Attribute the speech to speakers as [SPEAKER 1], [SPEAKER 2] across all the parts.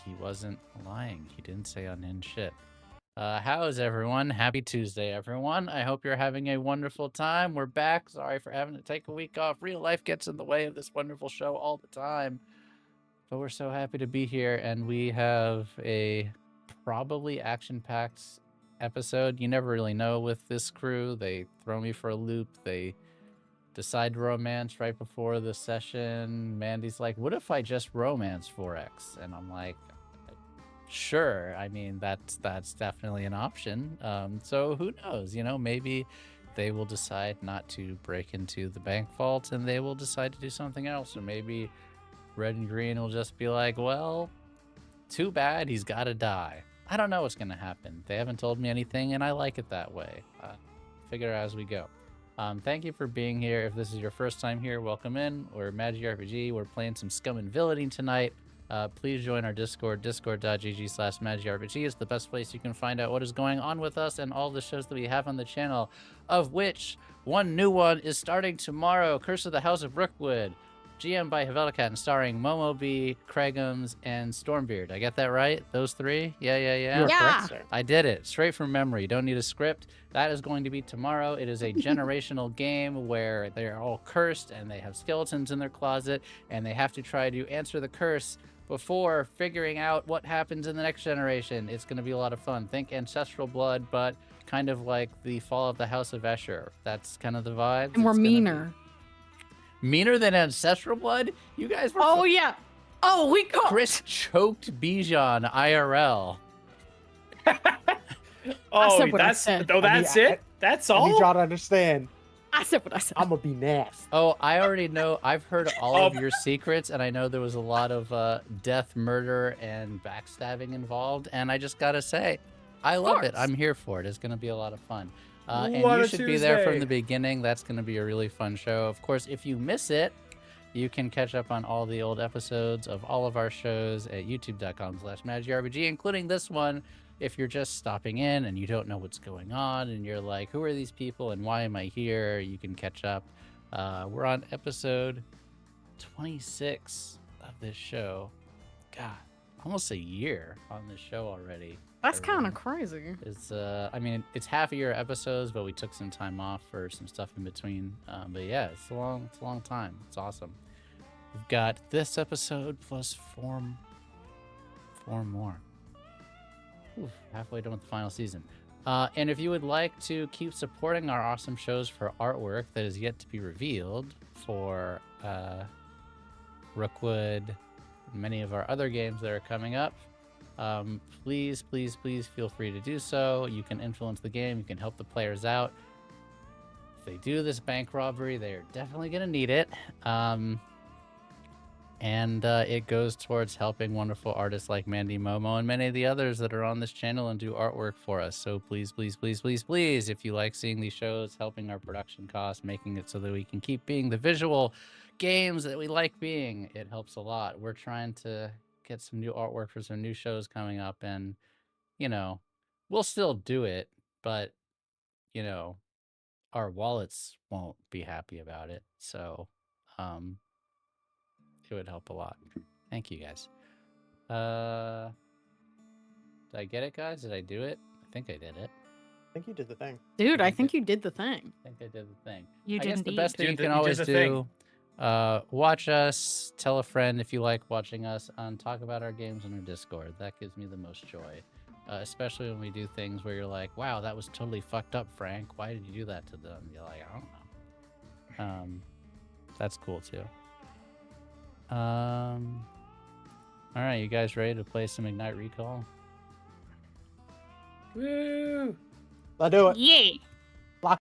[SPEAKER 1] he wasn't lying. He didn't say unhinged shit. How's everyone? Happy Tuesday, everyone. I hope you're having a wonderful time. We're back. Sorry for having to take a week off. Real life gets in the way of this wonderful show all the time. But we're so happy to be here, and we have a probably action-packed episode. You never really know with this crew. They throw me for a loop. They decide romance right before the session. Mandy's like, what if I just romance 4X? And I'm like, sure. I mean, that's definitely an option. So who knows? You know, maybe they will decide not to break into the bank vault and they will decide to do something else. Or maybe Red and Green will just be like, well, too bad, he's got to die. I don't know what's going to happen. They haven't told me anything, and I like it that way. Figure it out as we go. Thank you for being here. If this is your first time here, welcome in. We're Magic RPG. We're playing some Scum and Villainy tonight. Please join our Discord, discord.gg/magicrpg. It's the best place you can find out what is going on with us and all the shows that we have on the channel, of which one new one is starting tomorrow, Curse of the House of Rookwood, GM by Havelcat and starring Momobee, Craiggumz, and Stormbeard. I get that right? Those three? Yeah.
[SPEAKER 2] You're correct, sir.
[SPEAKER 1] I did it. Straight from memory. Don't need a script. That is going to be tomorrow. It is a generational game where they're all cursed and they have skeletons in their closet and they have to try to answer the curse before figuring out what happens in the next generation. It's going to be a lot of fun. Think Ancestral Blood, but kind of like the Fall of the House of Escher. That's kind of the vibe.
[SPEAKER 2] And we're meaner.
[SPEAKER 1] Meaner than Ancestral Blood? You guys were...
[SPEAKER 2] Oh, yeah. Oh, we got...
[SPEAKER 1] Chris choked Bijan IRL.
[SPEAKER 3] Oh, that's it? That's all?
[SPEAKER 4] I need y'all to understand.
[SPEAKER 2] I said what I said.
[SPEAKER 4] I'm gonna be nasty.
[SPEAKER 1] Oh, I already know. I've heard all of your secrets, and I know there was a lot of death, murder, and backstabbing involved. And I just gotta say, I love it. I'm here for it. It's gonna be a lot of fun. And you should be there from the beginning. That's gonna be a really fun show. Of course, if you miss it, you can catch up on all the old episodes of all of our shows at youtube.com/magicrpg, including this one. If you're just stopping in and you don't know what's going on and you're like, who are these people and why am I here? You can catch up. We're on episode 26 of this show. God, almost a year on this show already.
[SPEAKER 2] That's kind of crazy.
[SPEAKER 1] It's I mean, it's half a year episodes, but we took some time off for some stuff in between. But yeah, it's a long time. It's awesome. We've got this episode plus four more. Oof, halfway done with the final season. And if you would like to keep supporting our awesome shows for artwork that is yet to be revealed for Rookwood and many of our other games that are coming up, please feel free to do so. You can influence the game. You can help the players out. If they do this bank robbery, they are definitely going to need it. And it goes towards helping wonderful artists like Mandy, Momo, and many of the others that are on this channel and do artwork for us. So please, if you like seeing these shows, helping our production costs, making it so that we can keep being the visual games that we like being, it helps a lot. We're trying to get some new artwork for some new shows coming up, and, you know, we'll still do it, but, you know, our wallets won't be happy about it. So, it would help a lot. Thank you, guys. Did I get it, guys? Did I do it? I think I did it.
[SPEAKER 4] I think you did the thing.
[SPEAKER 2] Dude, I think you did the thing.
[SPEAKER 1] I think I did the thing.
[SPEAKER 2] You
[SPEAKER 1] I
[SPEAKER 2] did
[SPEAKER 1] guess the
[SPEAKER 2] indeed.
[SPEAKER 1] best thing you can always do, watch us, tell a friend if you like watching us, and talk about our games on our Discord. That gives me the most joy. Especially when we do things where you're like, wow, that was totally fucked up, Frank. Why did you do that to them? You're like, I don't know. That's cool, too. All right, you guys ready to play some Ignite Recall?
[SPEAKER 3] Woo!
[SPEAKER 4] I'll do it.
[SPEAKER 2] Yeah.
[SPEAKER 4] Lock.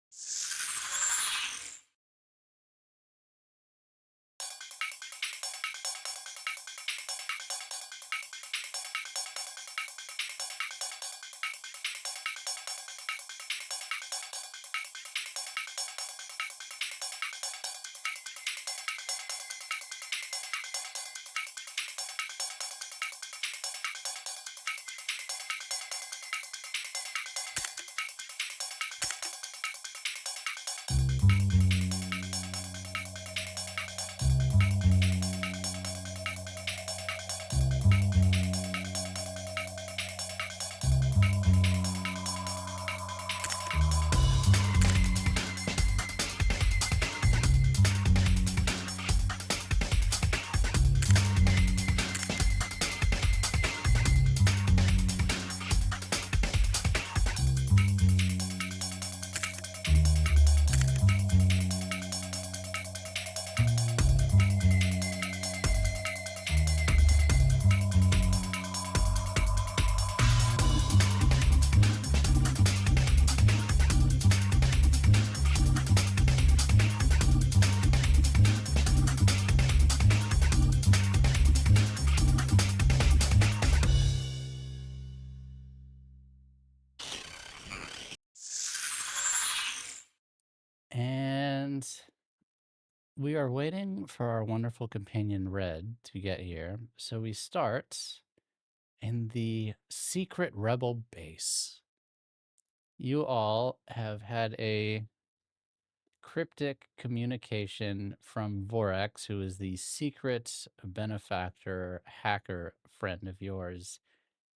[SPEAKER 1] we are waiting for our wonderful companion Red to get here. So we start in the secret rebel base. You all have had a cryptic communication from Vorax, who is the secret benefactor hacker friend of yours.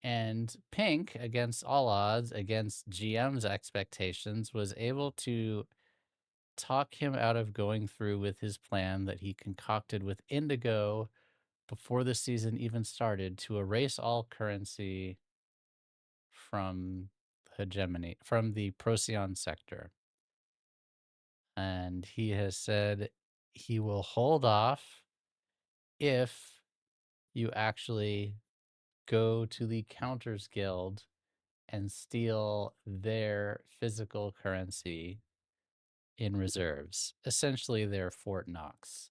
[SPEAKER 1] And Pink, against all odds, against GM's expectations, was able to talk him out of going through with his plan that he concocted with Indigo before the season even started to erase all currency from hegemony, from the Procyon sector. And he has said he will hold off if you actually go to the Counters Guild and steal their physical currency in reserves, essentially their Fort Knox.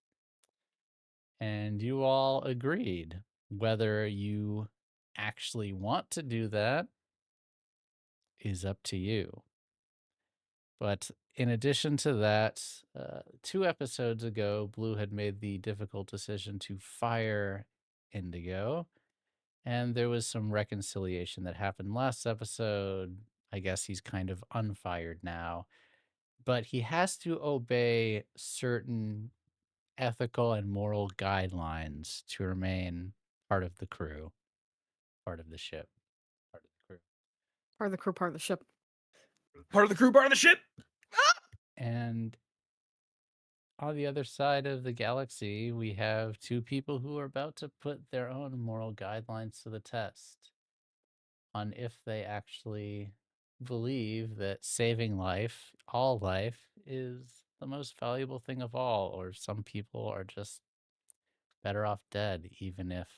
[SPEAKER 1] And you all agreed. Whether you actually want to do that is up to you. But in addition to that, 2 episodes ago, Blue had made the difficult decision to fire Indigo. And there was some reconciliation that happened last episode. I guess he's kind of unfired now. But he has to obey certain ethical and moral guidelines to remain part of the crew, part of the ship, part of the crew.
[SPEAKER 2] Part of the crew, part of the ship.
[SPEAKER 3] Part of the crew, part of the ship.
[SPEAKER 1] And on the other side of the galaxy, we have 2 people who are about to put their own moral guidelines to the test on if they actually believe that saving life, all life, is the most valuable thing of all, or some people are just better off dead, even if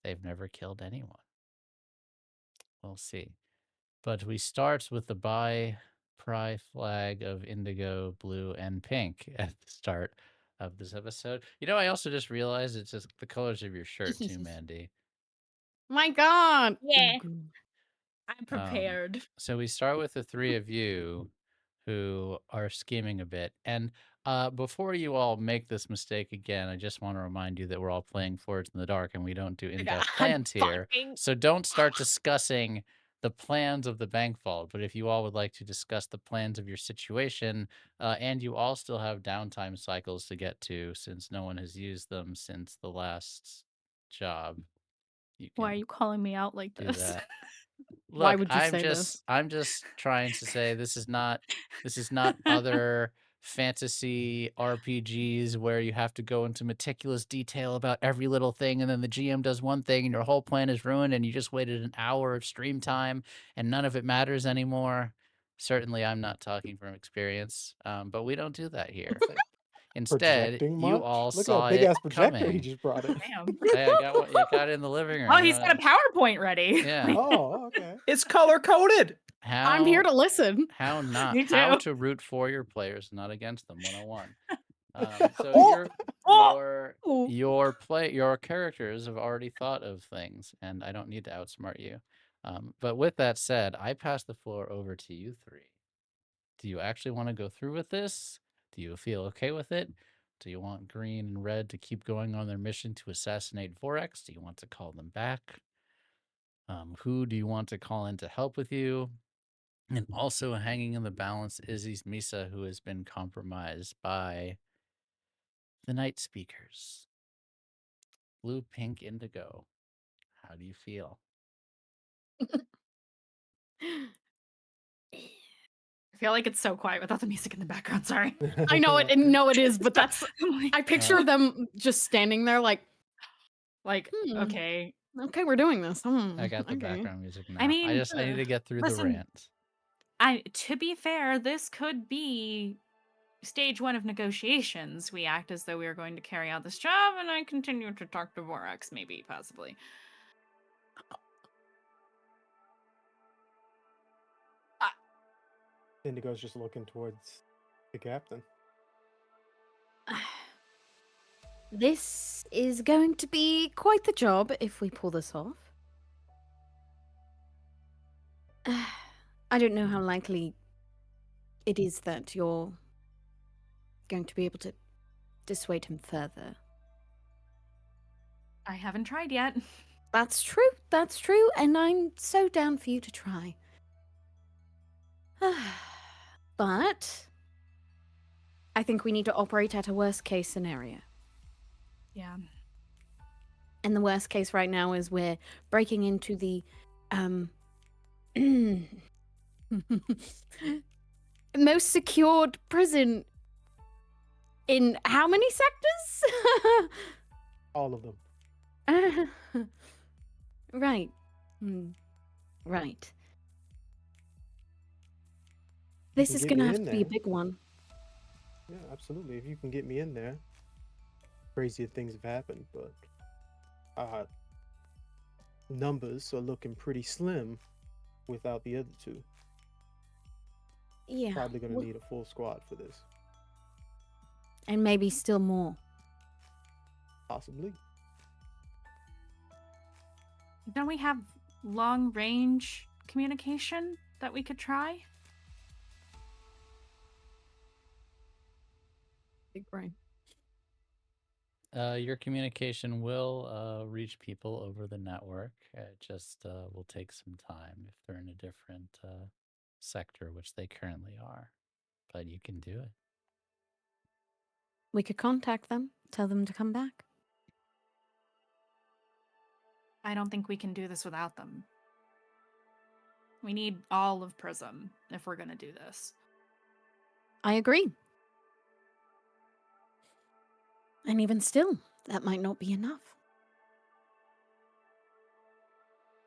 [SPEAKER 1] they've never killed anyone. We'll see. But we start with the bi-pri flag of indigo, blue, and pink at the start of this episode. You know, I also just realized it's just the colors of your shirt too, Mandy.
[SPEAKER 2] My God.
[SPEAKER 5] Yeah.
[SPEAKER 2] Ooh.
[SPEAKER 5] I'm prepared.
[SPEAKER 1] So we start with the 3 of you who are scheming a bit. And before you all make this mistake again, I just want to remind you that we're all playing Forged in the Dark and we don't do in-depth plans here. So don't start discussing the plans of the bank vault. But if you all would like to discuss the plans of your situation, and you all still have downtime cycles to get to since no one has used them since the last job, you can
[SPEAKER 5] Why are you calling me out like
[SPEAKER 1] do
[SPEAKER 5] this?
[SPEAKER 1] that. Look,
[SPEAKER 2] Why would you say this?
[SPEAKER 1] I'm just trying to say this is not other fantasy RPGs where you have to go into meticulous detail about every little thing and then the GM does one thing and your whole plan is ruined and you just waited an hour of stream time and none of it matters anymore. Certainly I'm not talking from experience, but we don't do that here. Instead,
[SPEAKER 4] Projecting
[SPEAKER 1] you
[SPEAKER 4] much?
[SPEAKER 1] all
[SPEAKER 4] Look
[SPEAKER 1] saw
[SPEAKER 4] at that big
[SPEAKER 1] it
[SPEAKER 4] ass projector he
[SPEAKER 1] coming.
[SPEAKER 4] just brought in.
[SPEAKER 5] Damn.
[SPEAKER 1] Hey, I got it in the living room.
[SPEAKER 5] Oh,
[SPEAKER 1] you
[SPEAKER 5] he's
[SPEAKER 1] know
[SPEAKER 5] got a PowerPoint ready.
[SPEAKER 1] Yeah.
[SPEAKER 4] Oh, okay.
[SPEAKER 3] It's color coded.
[SPEAKER 2] I'm here to listen.
[SPEAKER 1] How not?
[SPEAKER 5] Me
[SPEAKER 1] How
[SPEAKER 5] too.
[SPEAKER 1] to root for your players, not against them. 101. So
[SPEAKER 4] Oh!
[SPEAKER 1] your characters have already thought of things, and I don't need to outsmart you. But with that said, I pass the floor over to you 3. Do you actually want to go through with this? Do you feel okay with it? Do you want green and red to keep going on their mission to assassinate Vorax? Do you want to call them back? Who do you want to call in to help with you? And also hanging in the balance is Misa, who has been compromised by the Night Speakers. Blue, pink, indigo. How do you feel?
[SPEAKER 5] I feel like it's so quiet without the music in the background. Sorry.
[SPEAKER 2] I know it, and no, it is, but that's. I picture
[SPEAKER 1] Uh,
[SPEAKER 2] them just standing there, like,
[SPEAKER 5] okay.
[SPEAKER 2] okay, we're doing this.
[SPEAKER 1] I got the
[SPEAKER 2] okay.
[SPEAKER 1] background music now.
[SPEAKER 5] I mean,
[SPEAKER 1] I need to get through
[SPEAKER 5] listen,
[SPEAKER 1] the rant.
[SPEAKER 5] To be fair, this could be stage 1 of negotiations. We act as though we are going to carry out this job, and I continue to talk to Vorax, maybe, possibly.
[SPEAKER 4] Indigo's just looking towards the captain.
[SPEAKER 2] This is going to be quite the job if we pull this off. I don't know how likely it is that you're going to be able to dissuade him further.
[SPEAKER 5] I haven't tried yet.
[SPEAKER 2] That's true, and I'm so down for you to try. But I think we need to operate at a worst case scenario.
[SPEAKER 5] Yeah.
[SPEAKER 2] And the worst case right now is we're breaking into the most secured prison in how many sectors?
[SPEAKER 4] All of them.
[SPEAKER 2] Right. Right. This
[SPEAKER 4] can
[SPEAKER 2] is
[SPEAKER 4] get
[SPEAKER 2] going to
[SPEAKER 4] me
[SPEAKER 2] have
[SPEAKER 4] in
[SPEAKER 2] to be a
[SPEAKER 4] there.
[SPEAKER 2] big one.
[SPEAKER 4] Yeah, absolutely. If you can get me in there, crazier things have happened, but numbers are looking pretty slim without the other two.
[SPEAKER 2] Yeah.
[SPEAKER 4] Probably going to
[SPEAKER 2] well,
[SPEAKER 4] need a full squad for this.
[SPEAKER 2] and maybe still more.
[SPEAKER 4] Possibly.
[SPEAKER 5] Don't we have long range communication that we could try?
[SPEAKER 2] Big brain.
[SPEAKER 1] Your communication will reach people over the network. It just will take some time if they're in a different sector, which they currently are. But you can do it.
[SPEAKER 2] We could contact them, tell them to come back.
[SPEAKER 5] I don't think we can do this without them. We need all of Prism if we're going to do this.
[SPEAKER 2] I agree. And even still, that might not be enough.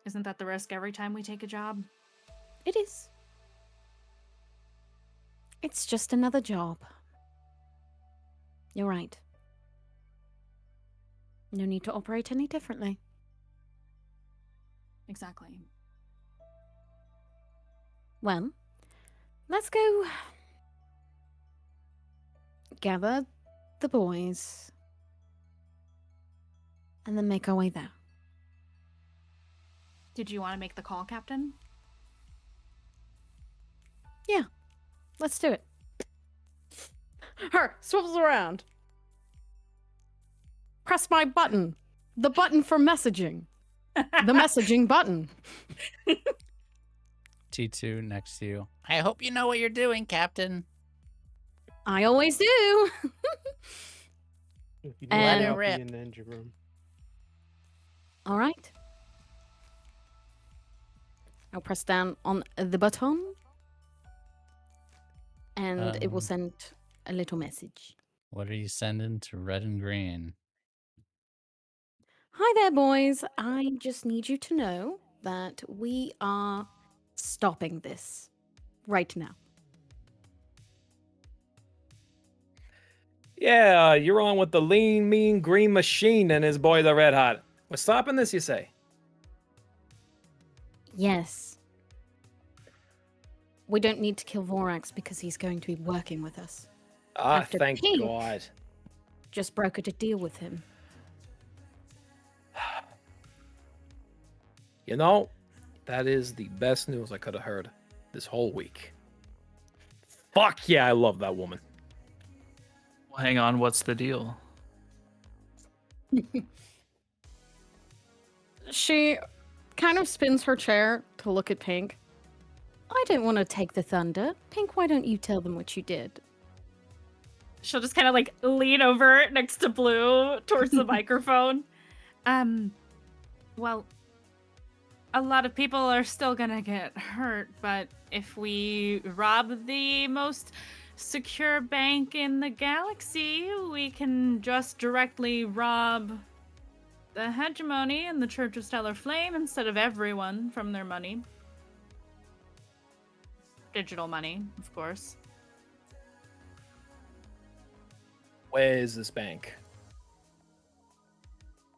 [SPEAKER 5] Isn't that the risk every time we take a job?
[SPEAKER 2] It is. It's just another job. You're right. No need to operate any differently.
[SPEAKER 5] Exactly.
[SPEAKER 2] Well, let's go gather the boys and then make our way there.
[SPEAKER 5] Did you want to make the call, Captain?
[SPEAKER 2] Yeah, let's do it. Her swivels around. Press my button. The button for messaging. The messaging button.
[SPEAKER 1] T2 next to you. I hope you know what you're doing, Captain.
[SPEAKER 2] I always do.
[SPEAKER 4] If you
[SPEAKER 2] And-
[SPEAKER 4] I'll
[SPEAKER 1] Let it
[SPEAKER 4] be in the engine room.
[SPEAKER 2] All right. I'll press down on the button. And it will send a little message.
[SPEAKER 1] What are you sending to Red and Green?
[SPEAKER 2] Hi there, boys. I just need you to know that we are stopping this right now.
[SPEAKER 3] Yeah, you're on with the lean, mean green machine and his boy the Red Hot. We're stopping this, you say?
[SPEAKER 2] Yes. We don't need to kill Vorax because he's going to be working with us.
[SPEAKER 3] Ah,
[SPEAKER 2] After
[SPEAKER 3] thank
[SPEAKER 2] Pink.
[SPEAKER 3] God.
[SPEAKER 2] Just brokered a deal with him.
[SPEAKER 3] You know, that is the best news I could have heard this whole week. Fuck yeah, I love that woman.
[SPEAKER 6] Well, hang on, what's the deal?
[SPEAKER 2] She kind of spins her chair to look at Pink. I don't want to take the thunder. Pink, why don't you tell them what you did?
[SPEAKER 5] She'll just kind of like lean over next to Blue towards the microphone. Well, a lot of people are still gonna get hurt, but if we rob the most secure bank in the galaxy, we can just directly rob the Hegemony and the Church of Stellar Flame instead of everyone from their money. Digital money, of course.
[SPEAKER 3] Where is this bank?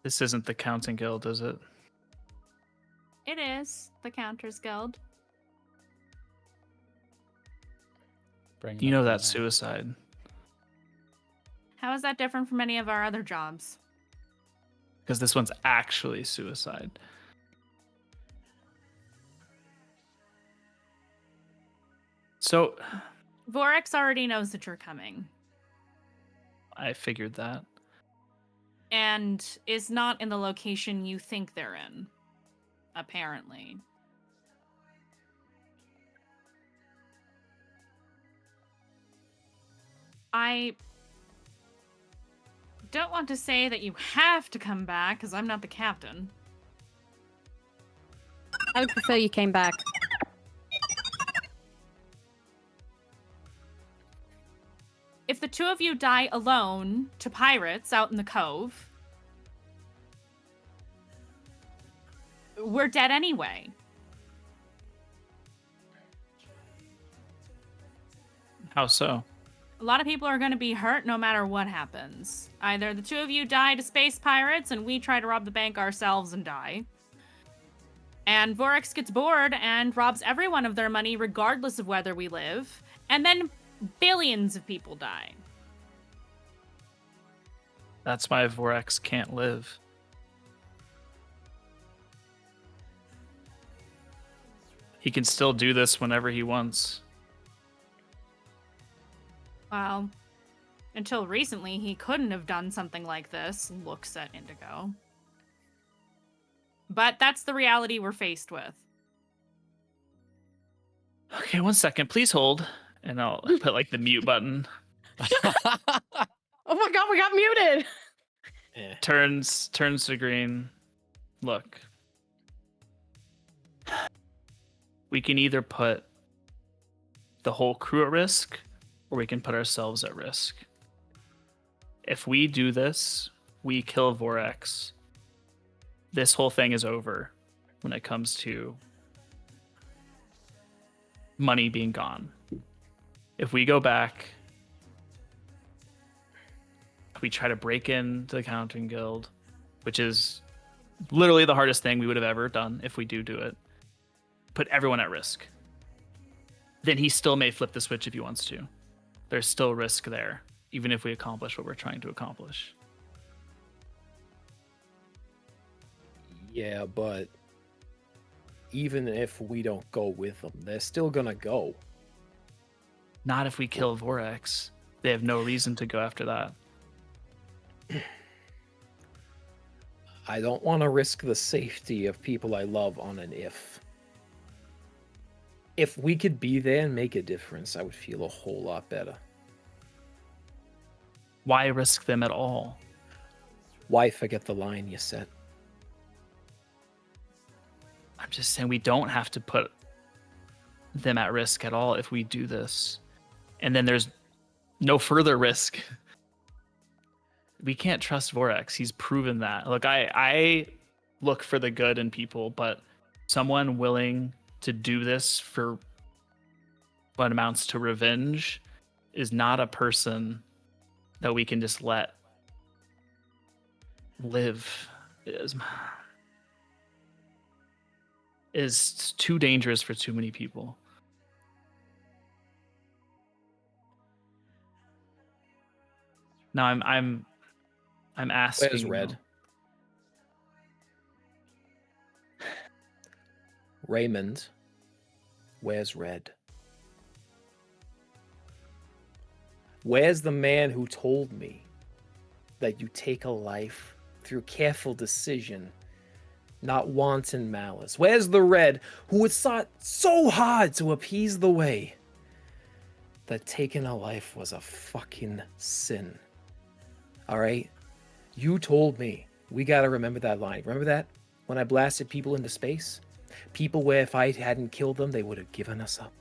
[SPEAKER 6] This isn't the Counting Guild, is it?
[SPEAKER 5] It is the Counters Guild.
[SPEAKER 1] Bring it
[SPEAKER 6] You know
[SPEAKER 1] up
[SPEAKER 6] that's
[SPEAKER 1] now.
[SPEAKER 6] suicide.
[SPEAKER 5] How is that different from any of our other jobs?
[SPEAKER 6] Because this one's actually suicide. So,
[SPEAKER 5] Vorax already knows that you're coming.
[SPEAKER 6] I figured that.
[SPEAKER 5] And is not in the location you think they're in, apparently. I don't want to say that you have to come back, because I'm not the captain.
[SPEAKER 2] I would prefer you came back.
[SPEAKER 5] If the two of you die alone to pirates out in the cove, we're dead anyway.
[SPEAKER 6] How so?
[SPEAKER 5] A lot of people are going to be hurt no matter what happens. Either the two of you die to space pirates and we try to rob the bank ourselves and die. And Vorex gets bored and robs everyone of their money regardless of whether we live. And then billions of people die.
[SPEAKER 6] That's why Vorex can't live. He can still do this whenever he wants.
[SPEAKER 5] Well, until recently, he couldn't have done something like this, looks at Indigo. But that's the reality we're faced with.
[SPEAKER 6] Okay, 1 second. Please hold. And I'll put like the mute button.
[SPEAKER 2] Oh my god, we got muted!
[SPEAKER 6] Turns to green. Look. We can either put the whole crew at risk, or we can put ourselves at risk. If we do this, we kill Vorex. This whole thing is over when it comes to money being gone. If we go back, we try to break into the Counting Guild, which is literally the hardest thing we would have ever done if we do it. Put everyone at risk. Then he still may flip the switch if he wants to. There's still risk there, even if we accomplish what we're trying to accomplish.
[SPEAKER 3] Yeah, but even if we don't go with them, they're still gonna go.
[SPEAKER 6] Not if we kill Vorex. They have no reason to go after that.
[SPEAKER 3] I don't want to risk the safety of people I love on an if. If we could be there and make a difference, I would feel a whole lot better.
[SPEAKER 6] Why risk them at all?
[SPEAKER 3] Why forget the line you set?
[SPEAKER 6] I'm just saying we don't have to put them at risk at all if we do this. And then there's no further risk. We can't trust Vorex. He's proven that. Look, I look for the good in people, but someone willing to do this for what amounts to revenge is not a person that we can just let live. Is too dangerous for too many people. Now I'm asking.
[SPEAKER 3] Where's Red? Raymond, where's Red? Where's the man who told me that you take a life through careful decision, not wanton malice? Where's the Red who had sought so hard to appease the way that taking a life was a fucking sin? All right? You told me. We gotta remember that line. Remember that? When I blasted people into space? People where if I hadn't killed them, they would have given us up.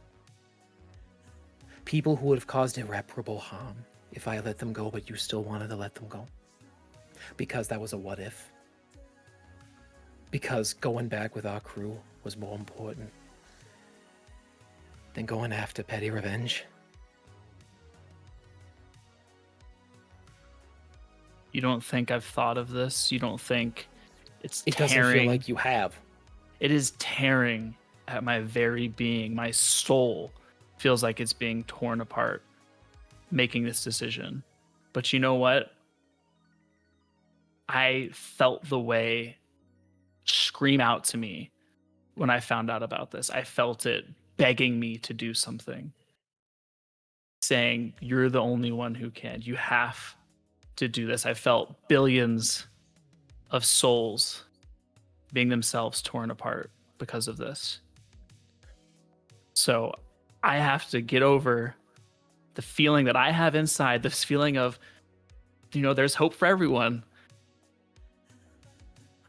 [SPEAKER 3] People who would have caused irreparable harm if I let them go, but you still wanted to let them go. Because that was a what if. Because going back with our crew was more important than going after petty revenge.
[SPEAKER 6] You don't think I've thought of this? You don't think it's
[SPEAKER 3] It
[SPEAKER 6] tearing?
[SPEAKER 3] doesn't feel like you have.
[SPEAKER 6] It is tearing at my very being. My soul feels like it's being torn apart making this decision. But you know what? I felt the way scream out to me when I found out about this. I felt it begging me to do something, saying, you're the only one who can. You have to do this. I felt billions of souls being themselves torn apart because of this. So I have to get over the feeling that I have inside, this feeling of, there's hope for everyone.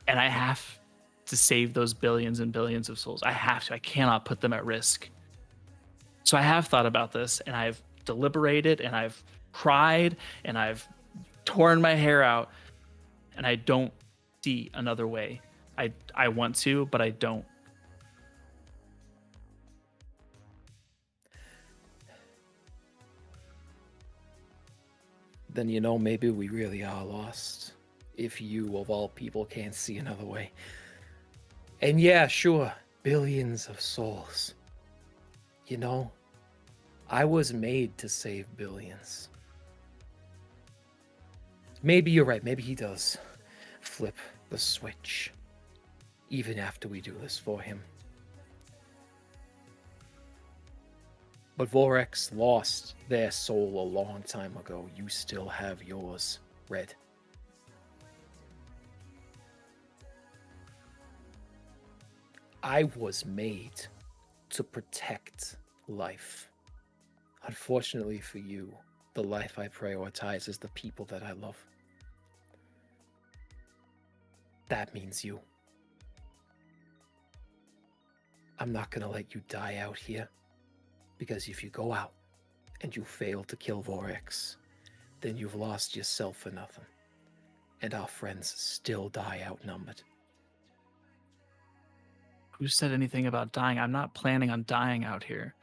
[SPEAKER 6] And I have to save those billions and billions of souls. I have to. I cannot put them at risk. So I have thought about this, and I've deliberated, and I've cried, and I've torn my hair out, and I don't see another way. I want to, but I don't.
[SPEAKER 3] Then maybe we really are lost. If you, of all people, can't see another way. And yeah, sure, billions of souls. I was made to save billions. Maybe you're right. Maybe he does flip the switch. Even after we do this for him. But Vorex lost their soul a long time ago. You still have yours, Red. I was made to protect life. Unfortunately for you, the life I prioritize is the people that I love. That means you. I'm not gonna let you die out here. Because if you go out and you fail to kill Vorex, then you've lost yourself for nothing. And our friends still die outnumbered.
[SPEAKER 6] Who said anything about dying? I'm not planning on dying out here.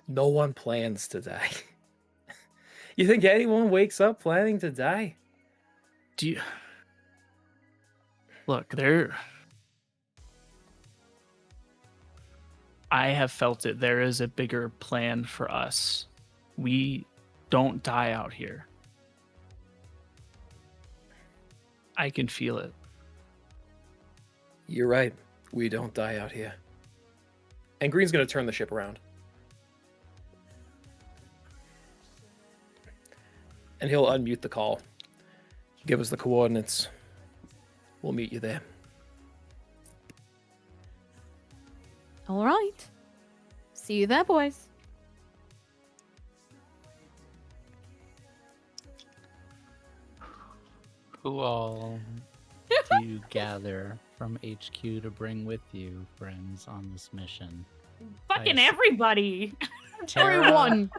[SPEAKER 3] No one plans to die. You think anyone wakes up planning to die?
[SPEAKER 6] Do you... Look, I have felt it. There is a bigger plan for us. We don't die out here. I can feel it.
[SPEAKER 3] You're right. We don't die out here. And Green's going to turn the ship around. And he'll unmute the call. Give us the coordinates. We'll meet you there.
[SPEAKER 2] All right. See you there, boys.
[SPEAKER 1] Who all do you gather from HQ to bring with you, friends, on this mission?
[SPEAKER 5] Fucking
[SPEAKER 1] Nice.
[SPEAKER 5] everybody.
[SPEAKER 1] Tara,
[SPEAKER 2] Everyone.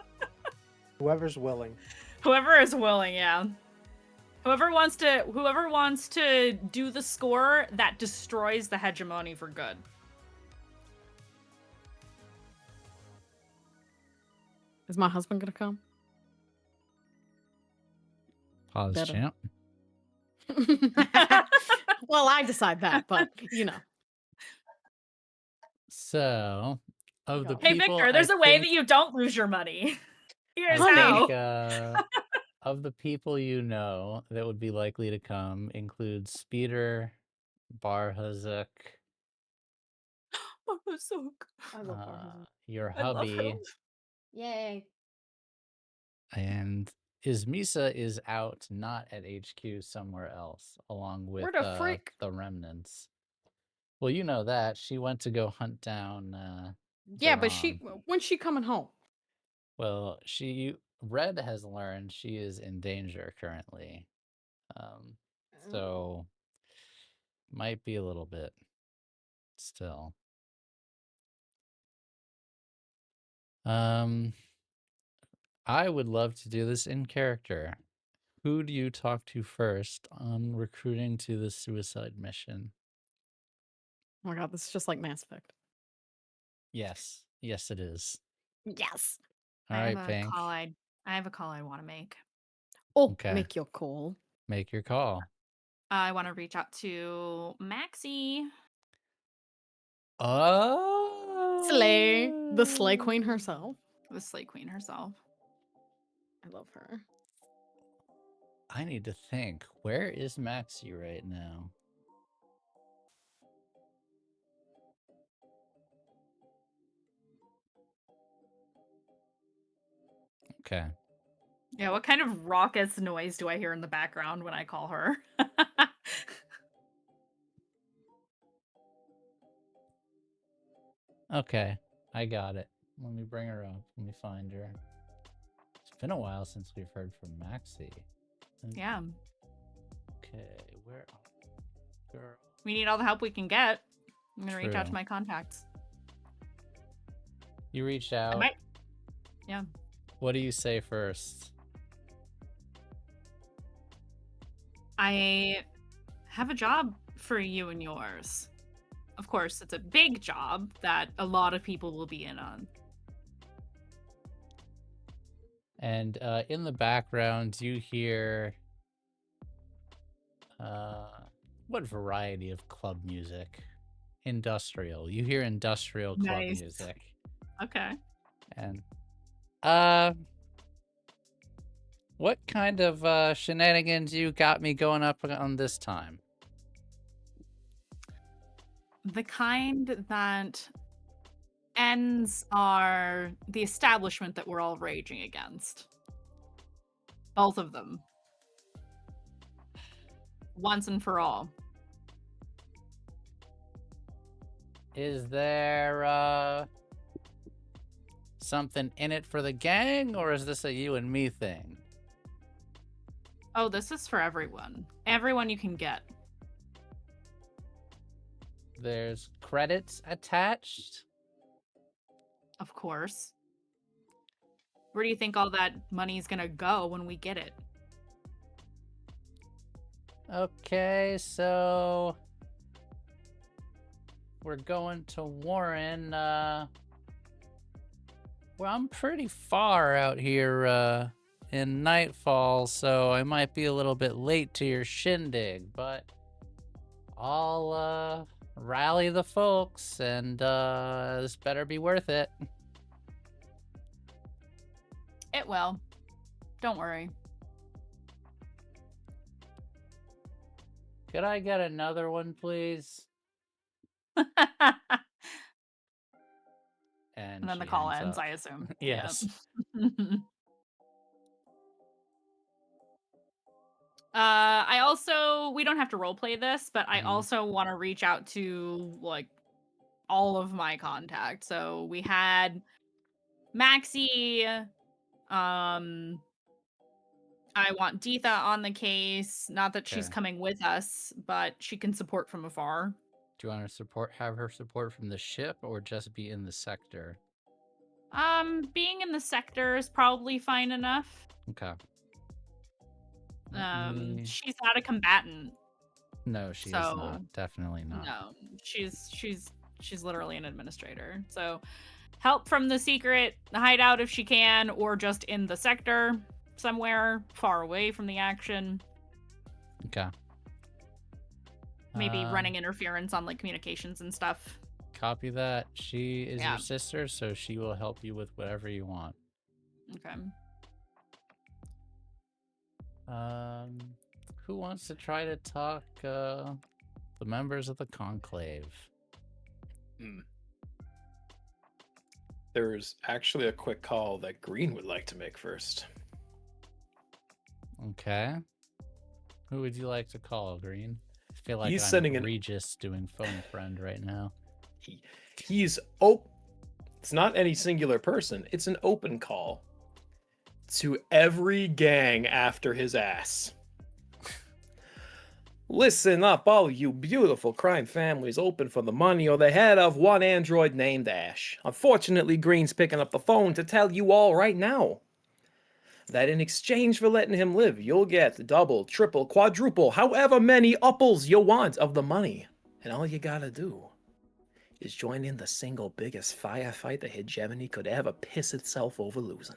[SPEAKER 4] Whoever's willing.
[SPEAKER 5] Whoever is willing, yeah. Whoever wants to do the score that destroys the hegemony for good.
[SPEAKER 2] Is my husband gonna come?
[SPEAKER 1] Pause,
[SPEAKER 2] Better.
[SPEAKER 1] champ.
[SPEAKER 2] Well, I decide that, but
[SPEAKER 1] So, of the
[SPEAKER 5] Hey,
[SPEAKER 1] people,
[SPEAKER 5] Victor, there's
[SPEAKER 1] I
[SPEAKER 5] a way
[SPEAKER 1] think-
[SPEAKER 5] that you don't lose your money. Here's
[SPEAKER 1] I
[SPEAKER 5] how.
[SPEAKER 1] think, of the people you know that would be likely to come include Speeder, Barhazuk,
[SPEAKER 2] I love Barhazuk.
[SPEAKER 1] your
[SPEAKER 5] I love
[SPEAKER 1] hubby,
[SPEAKER 5] her.
[SPEAKER 2] Yay.
[SPEAKER 1] and Misa is out, not at HQ, somewhere else, along with
[SPEAKER 2] Where the frick?
[SPEAKER 1] the remnants. Well, you know that she went to go hunt down.
[SPEAKER 2] Yeah, but
[SPEAKER 1] Duran.
[SPEAKER 2] when's she coming home?
[SPEAKER 1] Well, Red has learned she is in danger currently. So might be a little bit still. I would love to do this in character. Who do you talk to first on recruiting to the suicide mission?
[SPEAKER 2] Oh my god, this is just like Mass Effect.
[SPEAKER 1] Yes, it is.
[SPEAKER 2] Yes.
[SPEAKER 1] All
[SPEAKER 5] I
[SPEAKER 1] right,
[SPEAKER 5] have a
[SPEAKER 1] Pink.
[SPEAKER 5] I have a call I want to make.
[SPEAKER 2] Oh,
[SPEAKER 1] Okay.
[SPEAKER 2] make your call.
[SPEAKER 1] Make your call.
[SPEAKER 5] I want to reach out to Maxie.
[SPEAKER 1] Oh,
[SPEAKER 2] Slay. The Slay Queen herself.
[SPEAKER 5] The Slay Queen herself.
[SPEAKER 2] I love her.
[SPEAKER 1] I need to think. Where is Maxie right now? Okay.
[SPEAKER 5] Yeah, what kind of raucous noise do I hear in the background when I call her?
[SPEAKER 1] Okay, I got it. Let me bring her up. Let me find her. It's been a while since we've heard from Maxie.
[SPEAKER 5] Yeah,
[SPEAKER 1] Okay, where are you, girl?
[SPEAKER 5] we need all the help we can get. I'm gonna reach out to
[SPEAKER 1] True.
[SPEAKER 5] my contacts.
[SPEAKER 1] You reached
[SPEAKER 5] I
[SPEAKER 1] out.
[SPEAKER 5] might. Yeah.
[SPEAKER 1] What do you say first?
[SPEAKER 5] I have a job for you and yours. Of course, it's a big job that a lot of people will be in on.
[SPEAKER 1] And in the background, you hear what variety of club music? Industrial. You hear industrial club
[SPEAKER 5] Nice.
[SPEAKER 1] music.
[SPEAKER 5] Okay.
[SPEAKER 1] And what kind of shenanigans you got me going up on this time?
[SPEAKER 5] The kind that ends are the establishment that we're all raging against. Both of them. Once and for all.
[SPEAKER 1] Is there something in it for the gang, or is this a you and me thing?
[SPEAKER 5] Oh, this is for everyone. Everyone you can get.
[SPEAKER 1] There's credits attached.
[SPEAKER 5] Of course. Where do you think all that money's gonna go when we get it?
[SPEAKER 1] Okay, so we're going to Warren. Well, I'm pretty far out here in Nightfall, so I might be a little bit late to your shindig, but I'll rally the folks, and this better be worth it.
[SPEAKER 5] It will. Don't worry.
[SPEAKER 1] Could I get another one, please?
[SPEAKER 5] And then the
[SPEAKER 1] she
[SPEAKER 5] call
[SPEAKER 1] hangs
[SPEAKER 5] ends,
[SPEAKER 1] up.
[SPEAKER 5] I assume.
[SPEAKER 1] Yes.
[SPEAKER 5] Yep. I also, we don't have to roleplay this, but I
[SPEAKER 1] Mhm.
[SPEAKER 5] also want to reach out to like all of my contacts. So we had Maxie. I want Deetha on the case. Not that she's
[SPEAKER 1] Okay.
[SPEAKER 5] coming with us, but she can support from afar.
[SPEAKER 1] Do you want to have her support from the ship, or just be in the sector?
[SPEAKER 5] Being in the sector is probably fine enough.
[SPEAKER 1] Okay. Let me-
[SPEAKER 5] She's not a combatant.
[SPEAKER 1] No, she is
[SPEAKER 5] So,
[SPEAKER 1] not. Definitely not.
[SPEAKER 5] No, she's literally an administrator. So, help from the secret hideout if she can, or just in the sector somewhere far away from the action.
[SPEAKER 1] Okay.
[SPEAKER 5] Maybe running interference on like communications and stuff.
[SPEAKER 1] Copy that. She is
[SPEAKER 5] Yeah.
[SPEAKER 1] your sister, so she will help you with whatever you want.
[SPEAKER 5] Okay.
[SPEAKER 1] Who wants to try to talk the members of the conclave?
[SPEAKER 3] There's actually a quick call that Green would like to make first.
[SPEAKER 1] Okay. Who would you like to call, Green? I feel like
[SPEAKER 3] He's
[SPEAKER 1] I'm
[SPEAKER 3] sending an-
[SPEAKER 1] Regis doing phone friend right now.
[SPEAKER 3] It's not any singular person. It's an open call to every gang after his ass. Listen up, all you beautiful crime families open for the money or the head of one android named Ash. Unfortunately, Green's picking up the phone to tell you all right now that in exchange for letting him live, you'll get double, triple, quadruple, however many upples you want of the money. And all you gotta do is join in the single biggest firefight the hegemony could ever piss itself over losing.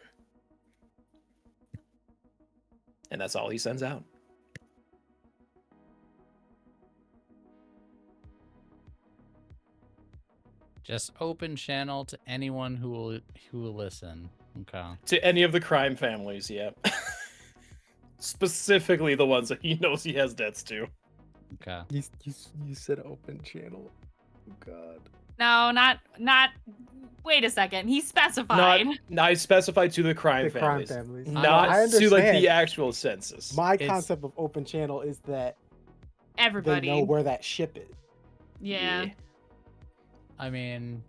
[SPEAKER 3] And that's all he sends out.
[SPEAKER 1] Just open channel to anyone who will listen. Okay.
[SPEAKER 3] To any of the crime families, yeah. Specifically the ones that he knows he has debts to.
[SPEAKER 1] Okay.
[SPEAKER 4] You said open channel. Oh God.
[SPEAKER 5] No, not Wait a second. He specified.
[SPEAKER 3] Not, I specified to the crime
[SPEAKER 4] The crime
[SPEAKER 3] families,
[SPEAKER 4] families.
[SPEAKER 3] not
[SPEAKER 4] I
[SPEAKER 3] to like the
[SPEAKER 4] understand.
[SPEAKER 3] actual census.
[SPEAKER 4] My
[SPEAKER 1] It's-
[SPEAKER 4] concept of open channel is that
[SPEAKER 5] Everybody.
[SPEAKER 4] they know where that ship is.
[SPEAKER 5] Yeah.
[SPEAKER 1] I mean,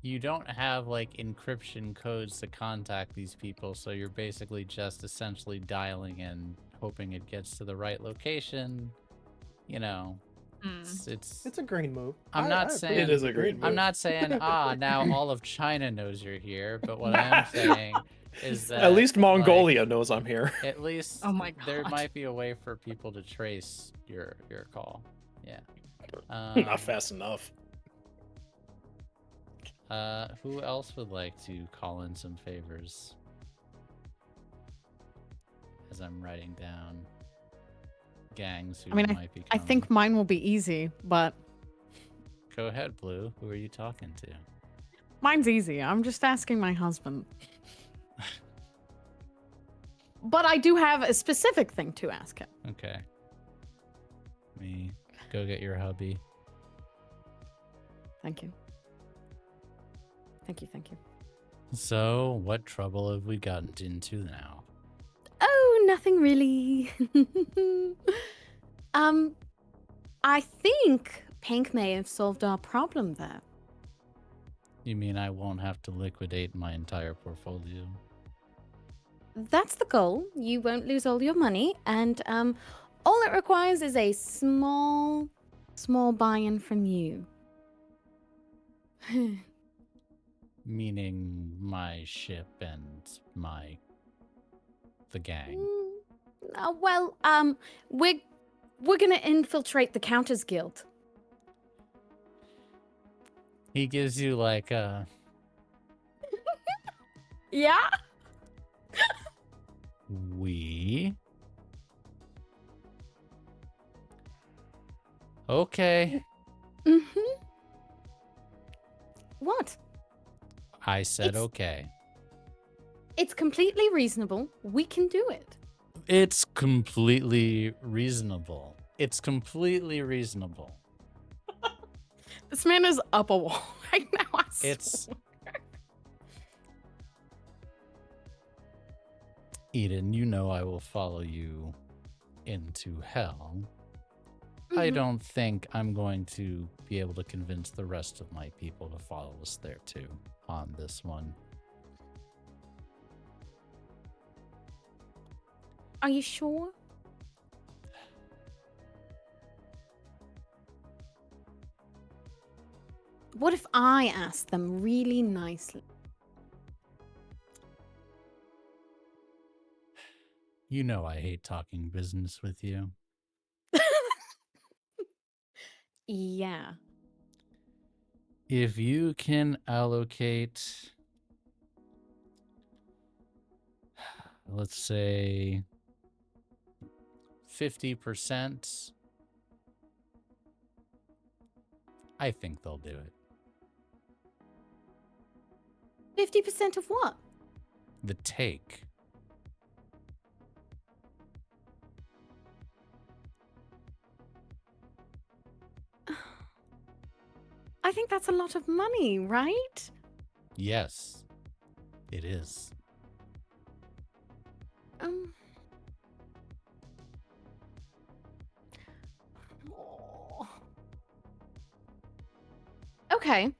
[SPEAKER 1] you don't have like encryption codes to contact these people, so you're basically just essentially dialing in, hoping it gets to the right location. You know,
[SPEAKER 5] Hmm.
[SPEAKER 4] It's a green move.
[SPEAKER 1] I'm not
[SPEAKER 4] appreciate
[SPEAKER 1] saying-
[SPEAKER 3] It is a
[SPEAKER 4] the
[SPEAKER 3] green
[SPEAKER 1] I'm
[SPEAKER 3] move.
[SPEAKER 1] not saying now all of China knows you're here, but what I am saying is that
[SPEAKER 3] At least
[SPEAKER 1] like,
[SPEAKER 3] Mongolia knows I'm here.
[SPEAKER 1] at least
[SPEAKER 5] Oh my
[SPEAKER 1] there
[SPEAKER 5] God.
[SPEAKER 1] might be a way for people to trace your call. Yeah.
[SPEAKER 3] Not fast enough.
[SPEAKER 1] Who else would like to call in some favors? As I'm writing down gangs who
[SPEAKER 2] I mean,
[SPEAKER 1] might be
[SPEAKER 2] I
[SPEAKER 1] coming.
[SPEAKER 2] think mine will be easy, but
[SPEAKER 1] Go ahead, Blue. Who are you talking to?
[SPEAKER 2] mine's easy. I'm just asking my husband. But I do have a specific thing to ask him.
[SPEAKER 1] Okay. Let me go get your hubby.
[SPEAKER 2] Thank you. Thank you, thank you.
[SPEAKER 1] So, what trouble have we gotten into now?
[SPEAKER 2] Oh, nothing really. I think Pink may have solved our problem there.
[SPEAKER 1] You mean I won't have to liquidate my entire portfolio?
[SPEAKER 2] That's the goal. You won't lose all your money, and all it requires is a small buy-in from you.
[SPEAKER 1] Meaning my ship and the gang.
[SPEAKER 2] Well, we're gonna infiltrate the Counters Guild.
[SPEAKER 1] He gives you like a
[SPEAKER 2] Yeah.
[SPEAKER 1] we. Okay.
[SPEAKER 2] Mm-hmm. What?
[SPEAKER 1] I said
[SPEAKER 2] It's-
[SPEAKER 1] okay.
[SPEAKER 2] It's completely reasonable. We can do it.
[SPEAKER 1] It's completely reasonable. It's completely reasonable.
[SPEAKER 2] This man is up a wall right now. I
[SPEAKER 1] It's
[SPEAKER 2] swear.
[SPEAKER 1] Eden, you know I will follow you into hell. I
[SPEAKER 2] Mhm.
[SPEAKER 1] don't think I'm going to be able to convince the rest of my people to follow us there too on this one.
[SPEAKER 2] Are you sure? What if I ask them really nicely?
[SPEAKER 1] You know I hate talking business with you.
[SPEAKER 2] Yeah.
[SPEAKER 1] If you can allocate, let's say, 50%, I think they'll do it.
[SPEAKER 2] 50% of what?
[SPEAKER 1] The take.
[SPEAKER 2] I think that's a lot of money, right?
[SPEAKER 1] Yes, it is.
[SPEAKER 2] Um. Oh. Okay.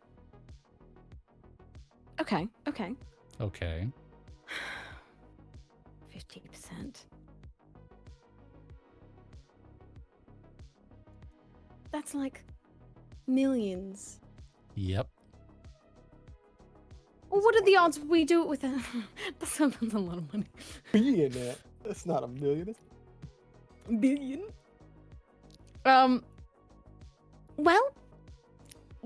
[SPEAKER 2] Okay. Okay.
[SPEAKER 1] Okay.
[SPEAKER 2] 50%. That's like millions.
[SPEAKER 1] Yep.
[SPEAKER 2] Well, what are the odds we do it with a... That's a lot of money.
[SPEAKER 4] Being that, that's not a million. It's a billion.
[SPEAKER 2] Well,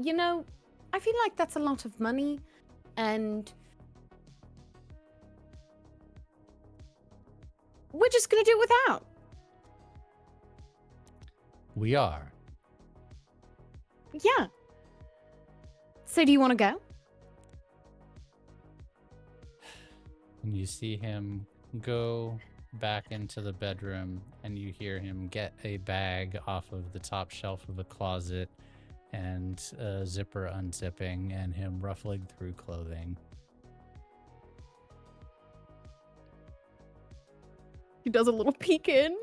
[SPEAKER 2] you know, I feel like that's a lot of money, and we're just gonna do it without.
[SPEAKER 1] We are.
[SPEAKER 2] Yeah. So do you want to go?
[SPEAKER 1] And you see him go back into the bedroom, and you hear him get a bag off of the top shelf of a closet and a zipper unzipping and him ruffling through clothing.
[SPEAKER 2] He does a little peek in.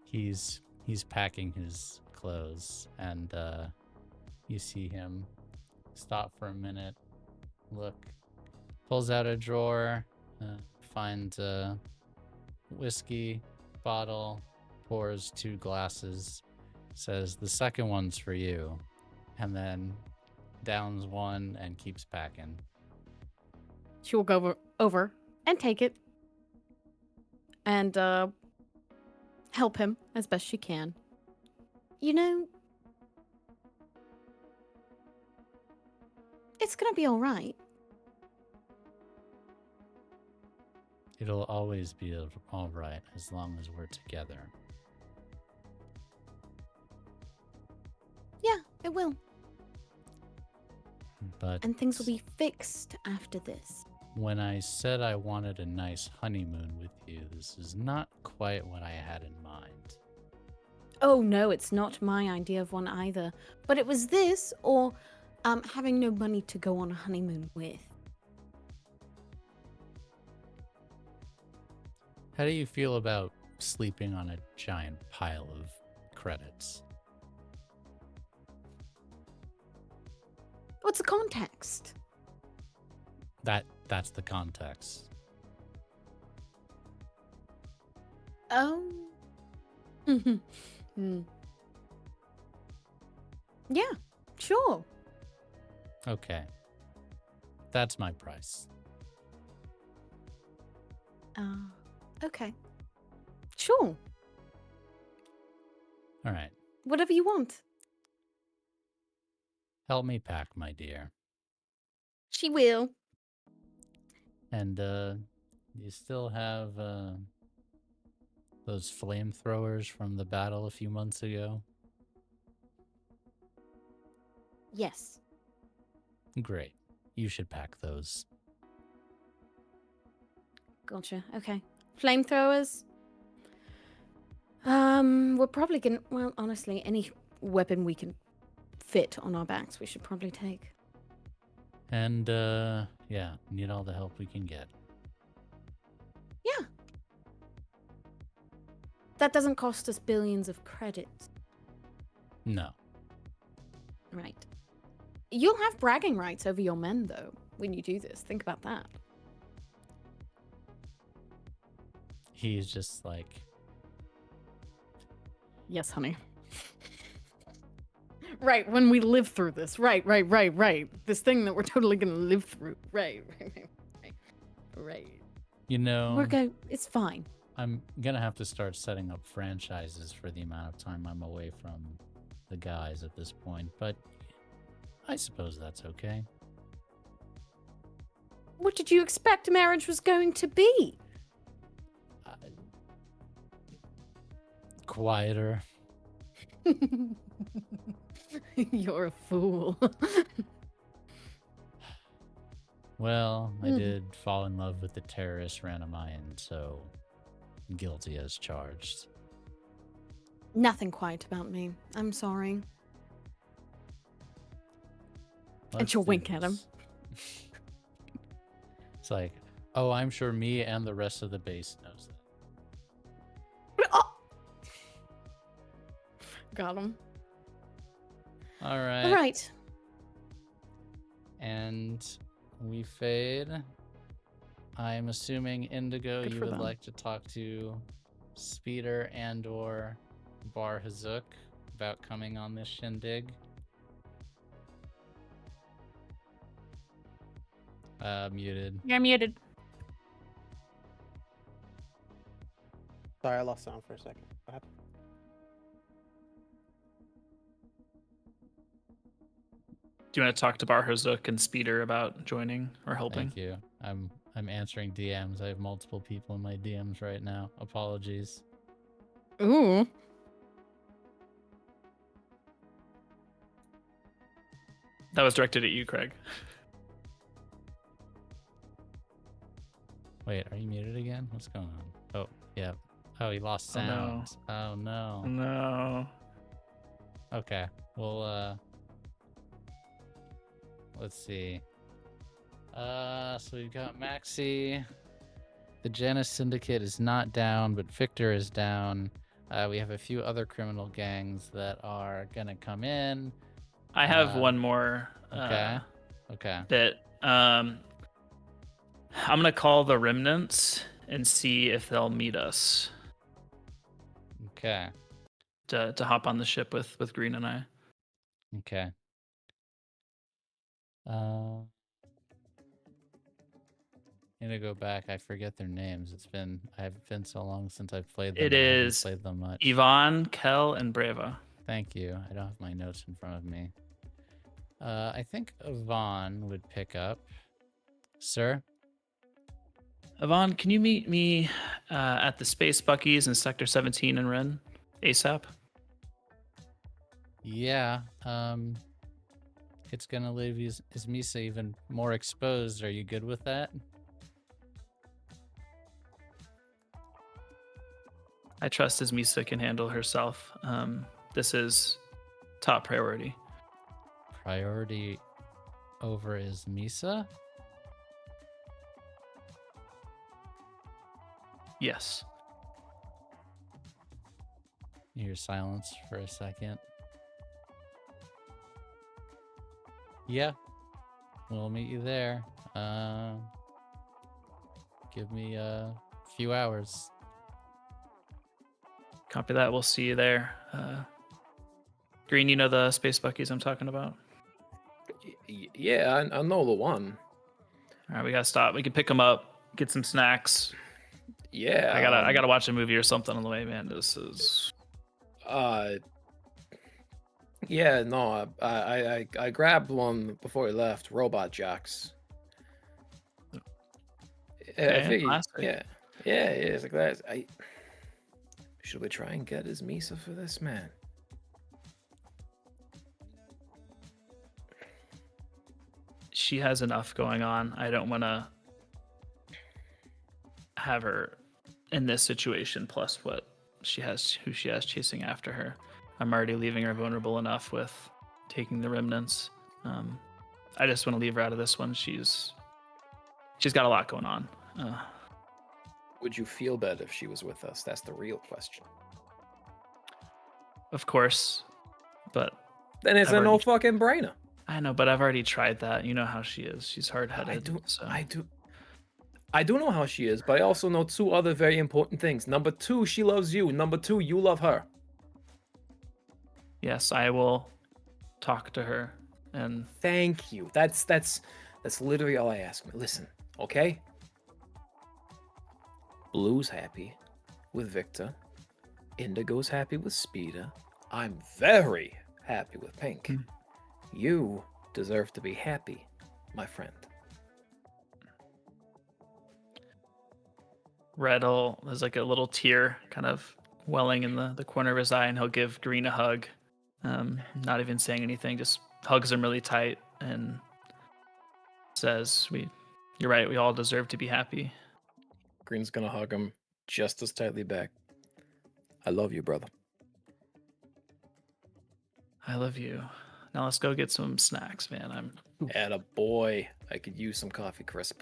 [SPEAKER 1] He's packing his clothes, and you see him stop for a minute, look, pulls out a drawer, finds a whiskey bottle, pours 2 glasses, says, "The second one's for you," and then downs one and keeps packing.
[SPEAKER 2] She will go over and take it and help him as best she can. You know, it's gonna be all right.
[SPEAKER 1] It'll always be all right as long as we're together.
[SPEAKER 2] Yeah, it will.
[SPEAKER 1] But
[SPEAKER 2] And things will be fixed after this.
[SPEAKER 1] when I said I wanted a nice honeymoon with you, this is not quite what I had in mind.
[SPEAKER 2] Oh no, it's not my idea of one either. But it was this or having no money to go on a honeymoon with.
[SPEAKER 1] How do you feel about sleeping on a giant pile of credits?
[SPEAKER 2] What's the context?
[SPEAKER 1] That's the context.
[SPEAKER 2] Oh. Yeah, sure.
[SPEAKER 1] Okay. That's my price.
[SPEAKER 2] Okay. Sure.
[SPEAKER 1] All right.
[SPEAKER 2] Whatever you want.
[SPEAKER 1] Help me pack, my dear.
[SPEAKER 2] She will.
[SPEAKER 1] And you still have those flamethrowers from the battle a few months ago?
[SPEAKER 2] Yes.
[SPEAKER 1] Great. You should pack those.
[SPEAKER 2] Gotcha. Okay. Flamethrowers. We're probably gonna. Well, honestly, any weapon we can fit on our backs, we should probably take.
[SPEAKER 1] And yeah, need all the help we can get.
[SPEAKER 2] Yeah. That doesn't cost us billions of credits.
[SPEAKER 1] No.
[SPEAKER 2] Right. You'll have bragging rights over your men, though, when you do this. Think about that.
[SPEAKER 1] He's just like,
[SPEAKER 2] Yes, honey. Right, when we live through this. Right. This thing that we're totally gonna live through. Right.
[SPEAKER 1] you know,
[SPEAKER 2] We're going. It's fine.
[SPEAKER 1] I'm gonna have to start setting up franchises for the amount of time I'm away from the guys at this point, but I suppose that's okay.
[SPEAKER 2] What did you expect marriage was going to be?
[SPEAKER 1] Quieter.
[SPEAKER 2] You're a fool.
[SPEAKER 1] Well, I did fall in love with the terrorist Ranamayan, so guilty as charged.
[SPEAKER 2] Nothing quiet about me. I'm sorry.
[SPEAKER 1] Let's
[SPEAKER 2] she'll
[SPEAKER 1] do
[SPEAKER 2] wink at him.
[SPEAKER 1] this. It's like, oh, I'm sure me and the rest of the base knows that.
[SPEAKER 2] Oh! Got him.
[SPEAKER 1] All right.
[SPEAKER 2] All right.
[SPEAKER 1] And we fade. I'm assuming, Indigo,
[SPEAKER 2] Good
[SPEAKER 1] you
[SPEAKER 2] for
[SPEAKER 1] would
[SPEAKER 2] them.
[SPEAKER 1] like to talk to Speeder and or Bar Hazook about coming on this shindig. Muted.
[SPEAKER 5] You're muted.
[SPEAKER 4] Sorry, I lost sound for a second. What happened?
[SPEAKER 6] Do you want to talk to Barhozuk and Speeder about joining or helping?
[SPEAKER 1] Thank you. I'm answering DMs. I have multiple people in my DMs right now. Apologies.
[SPEAKER 2] Ooh.
[SPEAKER 6] That was directed at you, Craig.
[SPEAKER 1] Wait, are you muted again? What's going on? Oh, yeah. Oh, he lost
[SPEAKER 6] Oh, no.
[SPEAKER 1] sound. Oh, no.
[SPEAKER 6] No.
[SPEAKER 1] Okay. Well, let's see. So we've got Maxi. The Janus Syndicate is not down, but Victor is down. We have a few other criminal gangs that are gonna come in.
[SPEAKER 6] I have
[SPEAKER 1] Uh,
[SPEAKER 6] one more.
[SPEAKER 1] Okay. Okay.
[SPEAKER 6] That I'm gonna call the remnants and see if they'll meet us
[SPEAKER 1] Okay.
[SPEAKER 6] to hop on the ship with Green and I.
[SPEAKER 1] Okay. Need to go back. I forget their names. I've been so long since I've played them.
[SPEAKER 6] It
[SPEAKER 1] I haven't
[SPEAKER 6] is
[SPEAKER 1] played them much.
[SPEAKER 6] Yvonne, Kel, and Brava.
[SPEAKER 1] Thank you. I don't have my notes in front of me. I think Yvonne would pick up. Sir?
[SPEAKER 6] Yvonne, can you meet me at the Space Buckies in Sector 17 in Ren ASAP?
[SPEAKER 1] Yeah. It's gonna leave Ismisa even more exposed. Are you good with that?
[SPEAKER 6] I trust Ismisa can handle herself. This is top priority.
[SPEAKER 1] Priority over Ismisa?
[SPEAKER 6] Yes.
[SPEAKER 1] You hear silence for a second. Yeah, we'll meet you there. Give me a few hours.
[SPEAKER 6] Copy that. We'll see you there. Green, you know the Space Buckies I'm talking about?
[SPEAKER 3] Yeah, I know the one.
[SPEAKER 6] All right, we gotta stop. We can pick them up, get some snacks.
[SPEAKER 3] Yeah,
[SPEAKER 6] I gotta watch a movie or something on the way, man. This is
[SPEAKER 3] Yeah, no, I grabbed one before he left. Robot Jacks. I
[SPEAKER 6] Okay,
[SPEAKER 3] figured,
[SPEAKER 6] classic.
[SPEAKER 3] yeah, it's like that. Should we try and get his Misa for this, man?
[SPEAKER 6] She has enough going on. I don't want to have her in this situation plus who she has chasing after her. I'm already leaving her vulnerable enough with taking the remnants. I just want to leave her out of this one. She's got a lot going on.
[SPEAKER 3] Would you feel better if she was with us? That's the real question.
[SPEAKER 6] Of course, but
[SPEAKER 3] Then it's
[SPEAKER 6] I've
[SPEAKER 3] a no
[SPEAKER 6] already-
[SPEAKER 3] fucking brainer.
[SPEAKER 6] I know, but I've already tried that. You know how she is. She's hard-headed.
[SPEAKER 3] I do know how she is, but I also know two other very important things. Number two, she loves you. Number two, you love her.
[SPEAKER 6] Yes, I will talk to her and
[SPEAKER 3] Thank you. That's literally all I ask. Listen, okay? Blue's happy with Victor. Indigo's happy with Speeder. I'm very happy with Pink. You deserve to be happy, my friend.
[SPEAKER 6] there's like a little tear kind of welling in the corner of his eye, and he'll give Green a hug. Not even saying anything, just hugs him really tight and says, you're right, we all deserve to be happy.
[SPEAKER 3] Green's gonna hug him just as tightly back. I love you, brother.
[SPEAKER 6] I love you. Now let's go get some snacks, man.
[SPEAKER 3] Atta boy. I could use some coffee crisp.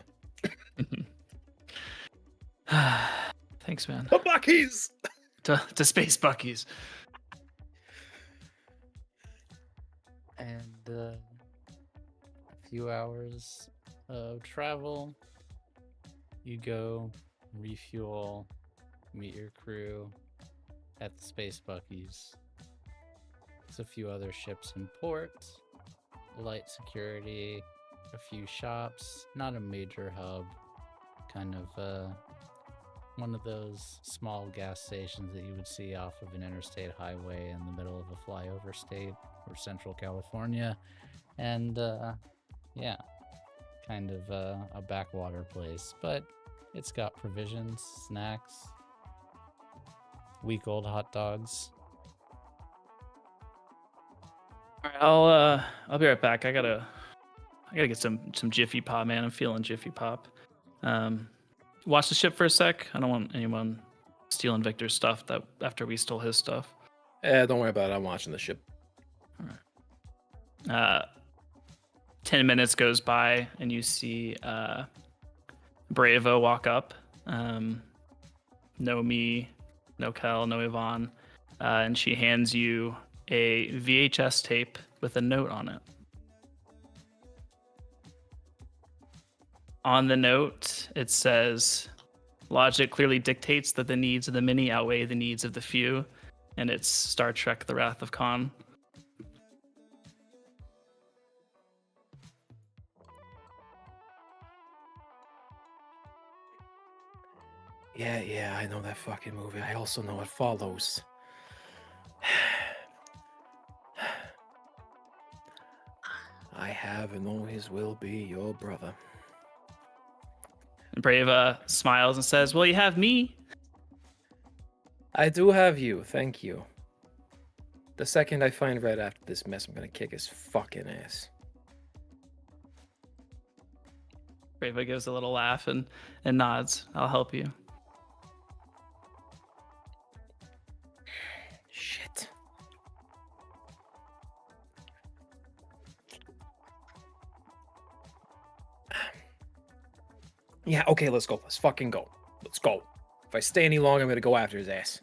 [SPEAKER 6] Thanks, man.
[SPEAKER 3] The Buckies!
[SPEAKER 6] To Space Buckies.
[SPEAKER 1] And a few hours of travel. You go, refuel, meet your crew at the Space Buckies. There's a few other ships in port, light security, a few shops, not a major hub, kind of one of those small gas stations that you would see off of an interstate highway in the middle of a flyover state or Central California. And yeah, kind of a backwater place, but it's got provisions, snacks, week-old hot dogs.
[SPEAKER 6] All right, I'll be right back. I gotta get some Jiffy Pop, man. I'm feeling Jiffy Pop. Watch the ship for a sec. I don't want anyone stealing Victor's stuff that after we stole his stuff.
[SPEAKER 3] Don't worry about it. I'm watching the ship.
[SPEAKER 6] 10 minutes goes by and you see Bravo walk up. No me, no Kel, no Yvonne. And she hands you a VHS tape with a note on it. On the note, it says, "Logic clearly dictates that the needs of the many outweigh the needs of the few." And it's Star Trek: The Wrath of Khan.
[SPEAKER 3] Yeah, I know that fucking movie. I also know it follows. I have and always will be your brother.
[SPEAKER 6] And Brava smiles and says, "Well, you have me."
[SPEAKER 3] I do have you, thank you. The second I find Red after this mess, I'm gonna kick his fucking ass.
[SPEAKER 6] Brava gives a little laugh and nods. "I'll help you."
[SPEAKER 3] Shit. Yeah, okay, let's go. Let's fucking go. Let's go. If I stay any longer, I'm gonna go after his ass.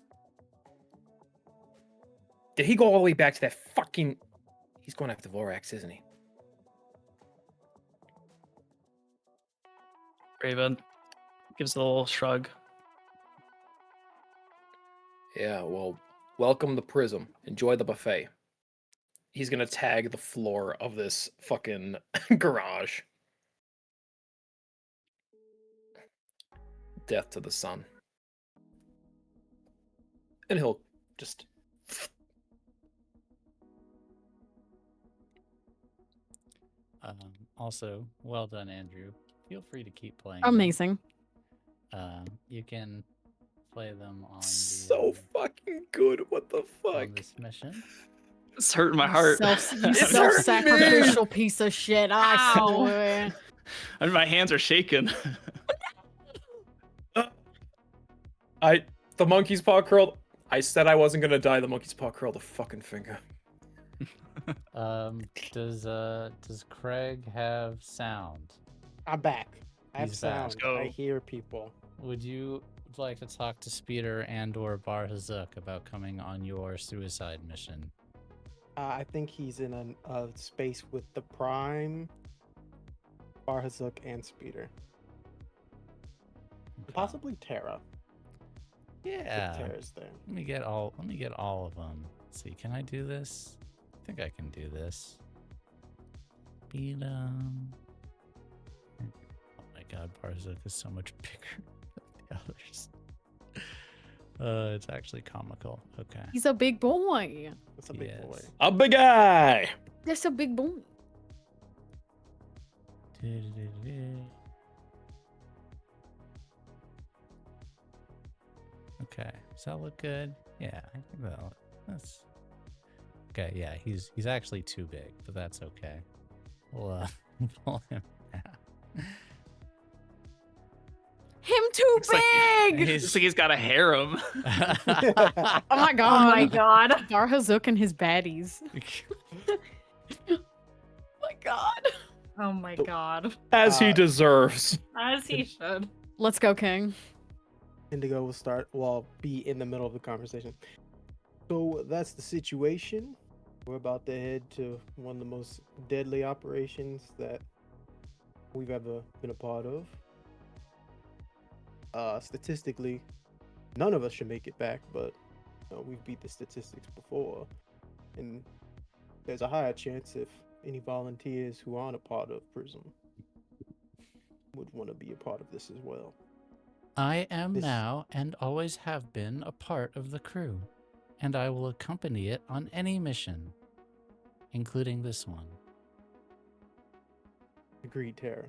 [SPEAKER 3] Did he go all the way back to that fucking... He's going after Vorax, isn't he?
[SPEAKER 6] Brava gives a little shrug.
[SPEAKER 3] Yeah, well, welcome to Prism. Enjoy the buffet. He's gonna tag the floor of this fucking garage. Death to the sun. And he'll just...
[SPEAKER 1] Also, well done, Andrew. Feel free to keep playing.
[SPEAKER 2] Amazing.
[SPEAKER 1] You can play them on the,
[SPEAKER 3] So fucking good. What the
[SPEAKER 1] on
[SPEAKER 3] fuck?
[SPEAKER 1] this mission.
[SPEAKER 6] It's hurting my heart.
[SPEAKER 2] You
[SPEAKER 3] It's
[SPEAKER 2] self-sacrificial piece of shit. I
[SPEAKER 5] Ow.
[SPEAKER 2] swear.
[SPEAKER 6] I mean, my hands are shaking.
[SPEAKER 3] The monkey's paw curled. I said I wasn't gonna die. The monkey's paw curled a fucking finger.
[SPEAKER 1] Does Craig have sound?
[SPEAKER 4] I'm back. I have
[SPEAKER 1] He's back.
[SPEAKER 4] sound.
[SPEAKER 6] Go.
[SPEAKER 4] I hear people.
[SPEAKER 1] Would you like to talk to Speeder and/or Bar Hazuk about coming on your suicide mission?
[SPEAKER 4] I think he's in a space with the Prime, Barhazuk, and Speeder.
[SPEAKER 1] Okay.
[SPEAKER 4] Possibly Terra.
[SPEAKER 1] Yeah.
[SPEAKER 4] If Terra's there.
[SPEAKER 1] Let me get all of them. Let's see, can I do this? I think I can do this. Beat 'em. Oh my god, Barzuk is so much bigger than the others. It's actually comical. Okay.
[SPEAKER 2] He's a big boy.
[SPEAKER 4] That's a big boy.
[SPEAKER 1] Yes.
[SPEAKER 3] A big guy.
[SPEAKER 2] That's a big boy.
[SPEAKER 1] Okay, does that look good? Yeah, I think that's okay. Yeah, he's actually too big, but that's okay. We'll pull him out.
[SPEAKER 2] Him too
[SPEAKER 6] Looks like-
[SPEAKER 2] big.
[SPEAKER 6] Looks like he's got a harem.
[SPEAKER 2] Oh my god.
[SPEAKER 5] Oh my god.
[SPEAKER 2] Barhazuk and his baddies. Oh my god.
[SPEAKER 5] Oh my god.
[SPEAKER 3] As he deserves.
[SPEAKER 5] As he should.
[SPEAKER 2] Let's go, King.
[SPEAKER 4] Indigo will be in the middle of the conversation. So that's the situation. We're about to head to one of the most deadly operations that we've ever been a part of. Statistically, none of us should make it back, but we've beat the statistics before. And there's a higher chance if any volunteers who aren't a part of Prism would want to be a part of this as well.
[SPEAKER 1] I am
[SPEAKER 4] This-
[SPEAKER 1] now and always have been a part of the crew, and I will accompany it on any mission, including this one.
[SPEAKER 4] Agreed, Terra.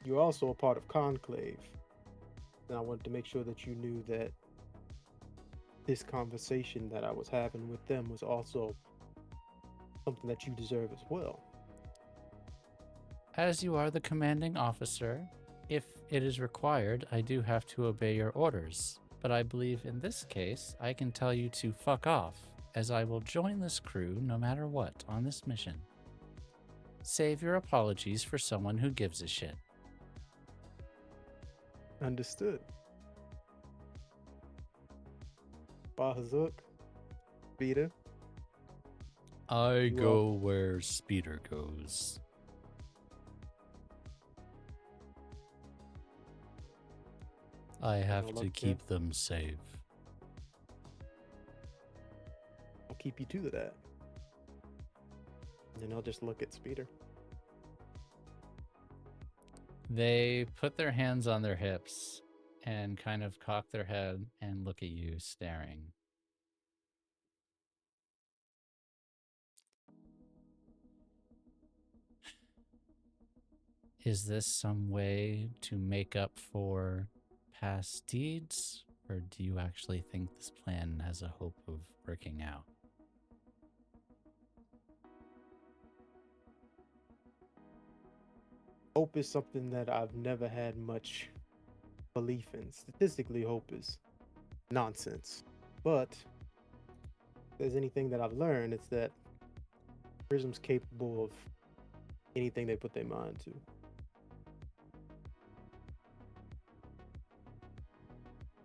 [SPEAKER 4] You're also a part of Conclave. And I wanted to make sure that you knew that this conversation that I was having with them was also something that you deserve as well.
[SPEAKER 1] As you are the commanding officer, if it is required, I do have to obey your orders. But I believe in this case, I can tell you to fuck off as I will join this crew no matter what on this mission. Save your apologies for someone who gives a shit.
[SPEAKER 4] Understood. Bahazuk, Peter.
[SPEAKER 1] I
[SPEAKER 4] You
[SPEAKER 1] go where Speeder goes. I have to
[SPEAKER 4] look
[SPEAKER 1] keep them safe.
[SPEAKER 4] I'll keep you to that. And then I'll just look at Speeder.
[SPEAKER 1] They put their hands on their hips and kind of cock their head and look at you, staring. Is this some way to make up for past deeds, or do you actually think this plan has a hope of working out?
[SPEAKER 4] Hope is something that I've never had much belief in. Statistically, hope is nonsense. But if there's anything that I've learned, it's that Prism's capable of anything they put their mind to.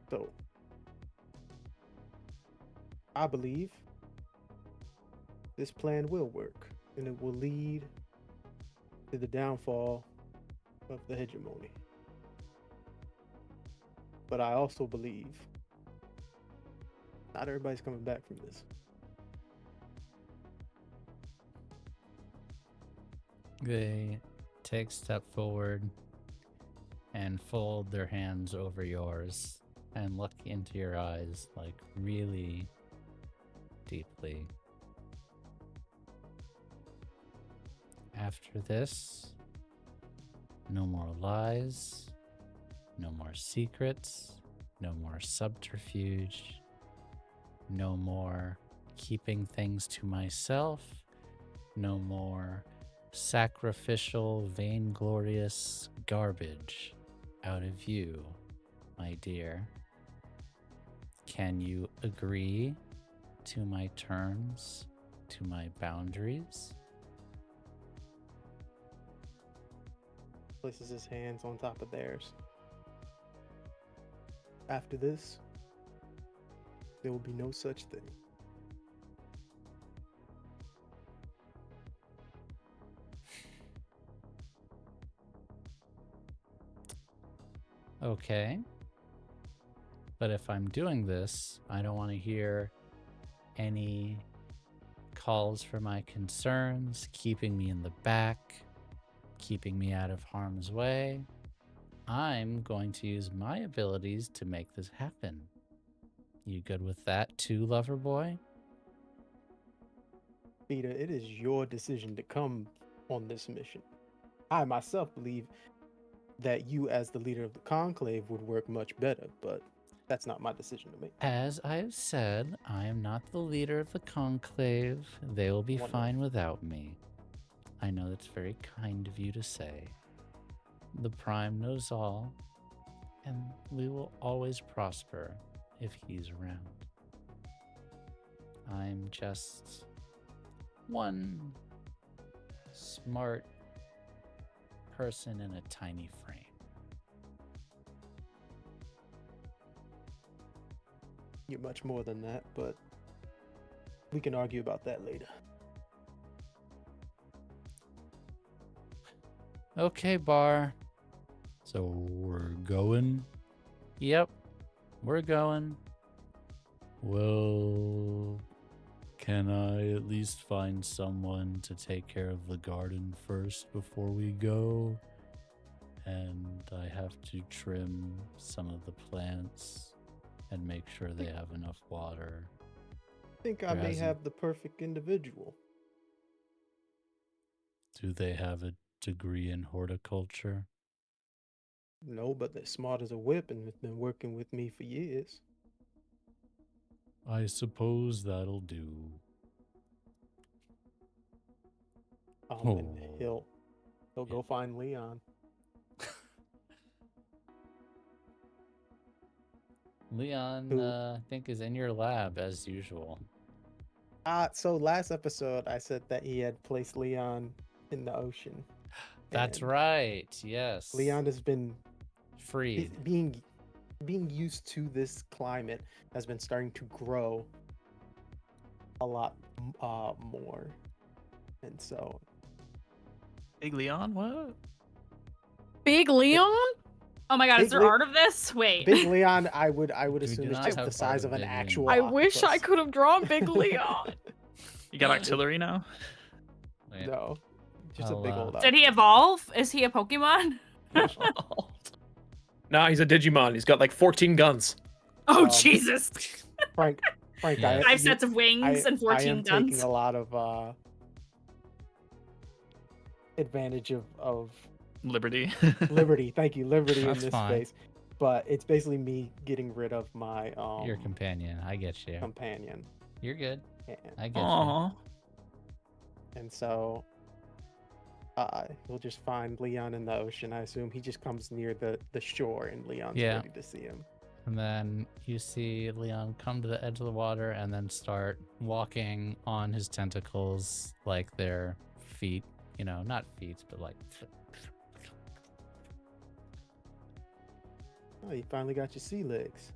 [SPEAKER 4] So, I believe this plan will work, and it will lead to the downfall of the hegemony. But I also believe not everybody's coming back from this.
[SPEAKER 1] They take a step forward and fold their hands over yours and look into your eyes, like, really deeply. After this, no more lies, no more secrets, no more subterfuge, no more keeping things to myself, no more sacrificial, vainglorious garbage out of you, my dear. Can you agree to my terms, to my boundaries?
[SPEAKER 4] Places his hands on top of theirs. After this, there will be no such thing.
[SPEAKER 1] Okay. But if I'm doing this, I don't want to hear any calls for my concerns, keeping me in the back, keeping me out of harm's way. I'm going to use my abilities to make this happen. You good with that too, lover boy?
[SPEAKER 4] Peter, it is your decision to come on this mission. I myself believe that you, as the leader of the conclave, would work much better, but that's not my decision to make.
[SPEAKER 1] As I have said, I am not the leader of the conclave. They will be
[SPEAKER 4] One
[SPEAKER 1] fine without me. I know that's very kind of you to say. The Prime knows all, and we will always prosper if he's around. I'm just one smart person in a tiny frame.
[SPEAKER 4] You're much more than that, but we can argue about that later.
[SPEAKER 1] Okay, Bar. So we're going? Yep, we're going. Well, can I at least find someone to take care of the garden first before we go? And I have to trim some of the plants and make sure they have enough water.
[SPEAKER 4] I think I
[SPEAKER 1] There
[SPEAKER 4] may
[SPEAKER 1] hasn't-
[SPEAKER 4] have the perfect individual.
[SPEAKER 1] Do they have a degree in horticulture?
[SPEAKER 4] No, but they're smart as a whip and have been working with me for years.
[SPEAKER 1] I suppose that'll do.
[SPEAKER 4] And
[SPEAKER 1] Oh.
[SPEAKER 4] he'll go find Leon.
[SPEAKER 1] Leon,
[SPEAKER 4] Who?
[SPEAKER 1] I think is in your lab as usual.
[SPEAKER 4] So last episode, I said that he had placed Leon in the ocean.
[SPEAKER 1] That's
[SPEAKER 4] and
[SPEAKER 1] right. Yes.
[SPEAKER 4] Leon has been
[SPEAKER 1] freed.
[SPEAKER 4] being used to this climate has been starting to grow a lot more, and so
[SPEAKER 6] Big Leon, what?
[SPEAKER 5] Big Leon? Oh my god, is
[SPEAKER 4] Big
[SPEAKER 5] there
[SPEAKER 4] Le-
[SPEAKER 5] art of this? Wait.
[SPEAKER 4] Big Leon, I would
[SPEAKER 1] We
[SPEAKER 4] assume
[SPEAKER 1] do
[SPEAKER 4] is
[SPEAKER 1] not
[SPEAKER 4] just
[SPEAKER 1] have
[SPEAKER 4] the size
[SPEAKER 1] art
[SPEAKER 4] of
[SPEAKER 1] of
[SPEAKER 4] an
[SPEAKER 1] Big Leon.
[SPEAKER 4] actual.
[SPEAKER 2] I wish I
[SPEAKER 4] octopus.
[SPEAKER 2] could have drawn Big Leon.
[SPEAKER 6] You got artillery now?
[SPEAKER 1] Wait,
[SPEAKER 4] No, just
[SPEAKER 1] I'll,
[SPEAKER 4] a big old.
[SPEAKER 5] Did he evolve? Is he a Pokemon?
[SPEAKER 3] Nah, he's a Digimon. He's got like 14 guns.
[SPEAKER 5] Oh,
[SPEAKER 4] Um,
[SPEAKER 5] Jesus.
[SPEAKER 4] Frank,
[SPEAKER 1] Yeah.
[SPEAKER 5] 5 sets of wings and
[SPEAKER 4] I
[SPEAKER 5] 14
[SPEAKER 4] am
[SPEAKER 5] guns.
[SPEAKER 4] taking a lot of advantage of
[SPEAKER 6] Liberty.
[SPEAKER 4] liberty. Thank you, liberty in
[SPEAKER 1] That's
[SPEAKER 4] this
[SPEAKER 1] fine.
[SPEAKER 4] space. But it's basically me getting rid of my
[SPEAKER 1] Your companion. I get you.
[SPEAKER 4] companion,
[SPEAKER 1] You're good.
[SPEAKER 4] and,
[SPEAKER 1] I get you.
[SPEAKER 6] Aw.
[SPEAKER 4] and so he'll just find Leon in the ocean. I assume he just comes near the shore, and Leon's
[SPEAKER 1] Yeah.
[SPEAKER 4] ready to see him.
[SPEAKER 1] And then you see Leon come to the edge of the water and then start walking on his tentacles like they're feet. You know, not feet, but like.
[SPEAKER 4] Oh, you finally got your sea legs.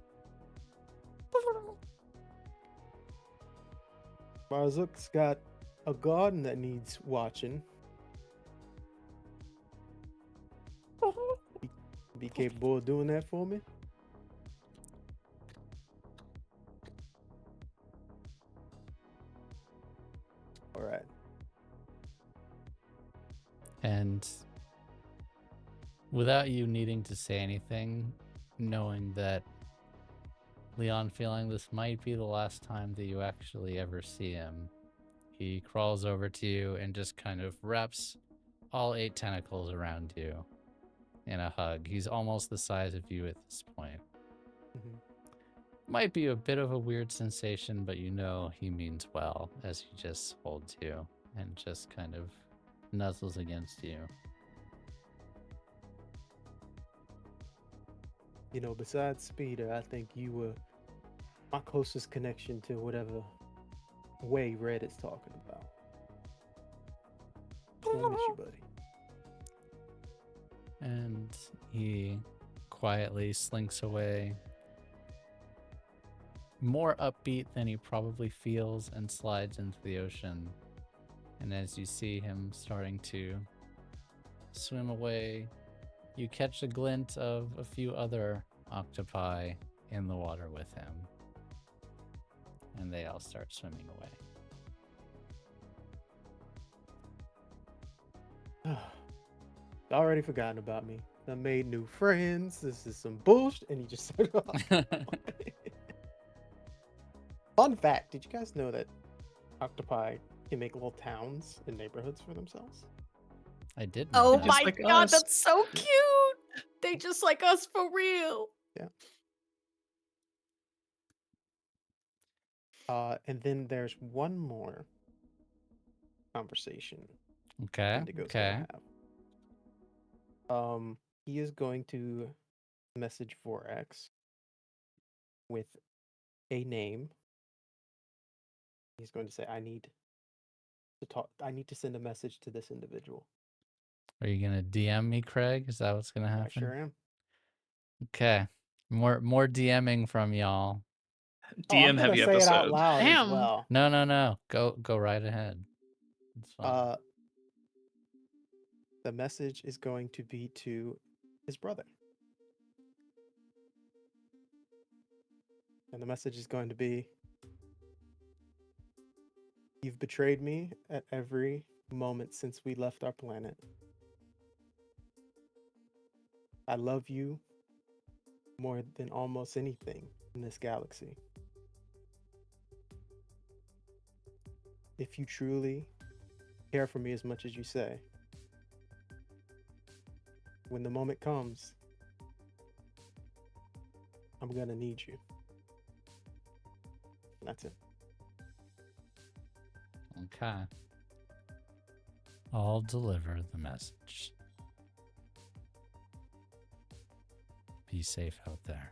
[SPEAKER 4] Barzuk's got a garden that needs watching. Be capable of doing that for me? All right.
[SPEAKER 1] And without you needing to say anything, knowing that Leon feeling this might be the last time that you actually ever see him, he crawls over to you and just kind of wraps all 8 tentacles around you in a hug. He's almost the size of you at this point.
[SPEAKER 4] Mhm.
[SPEAKER 1] Might be a bit of a weird sensation, but you know he means well as he just holds you and just kind of nuzzles against you.
[SPEAKER 4] You know, besides Speeder, I think you were my closest connection to whatever way Red is talking about. I miss you, buddy.
[SPEAKER 1] And he quietly slinks away, more upbeat than he probably feels, and slides into the ocean. And as you see him starting to swim away, you catch a glint of a few other octopi in the water with him. And they all start swimming away.
[SPEAKER 4] Already forgotten about me. I made new friends. This is some bullshit. And he just started off. Fun fact, did you guys know that octopi can make little towns and neighborhoods for themselves?
[SPEAKER 1] I did know
[SPEAKER 2] Oh
[SPEAKER 1] that.
[SPEAKER 2] my
[SPEAKER 6] like
[SPEAKER 2] god,
[SPEAKER 6] us.
[SPEAKER 2] that's so cute. They just like us for real.
[SPEAKER 4] And then there's one more conversation
[SPEAKER 1] Okay,
[SPEAKER 4] Indigo's
[SPEAKER 1] okay.
[SPEAKER 4] gonna have. He is going to message 4X with a name. He's going to say, I need to send a message to this individual.
[SPEAKER 1] Are you gonna DM me, Craig? Is that what's gonna happen?
[SPEAKER 4] I sure am.
[SPEAKER 1] Okay. More DMing from y'all.
[SPEAKER 4] I'm
[SPEAKER 6] DM heavy
[SPEAKER 4] gonna say it out
[SPEAKER 6] episode.
[SPEAKER 4] loud as
[SPEAKER 2] Damn.
[SPEAKER 4] well.
[SPEAKER 1] No. Go right ahead. It's fine.
[SPEAKER 4] The message is going to be to his brother. And the message is going to be, you've betrayed me at every moment since we left our planet. I love you more than almost anything in this galaxy. If you truly care for me as much as you say, when the moment comes, I'm gonna need you. That's it.
[SPEAKER 1] Okay. I'll deliver the message. Be safe out there.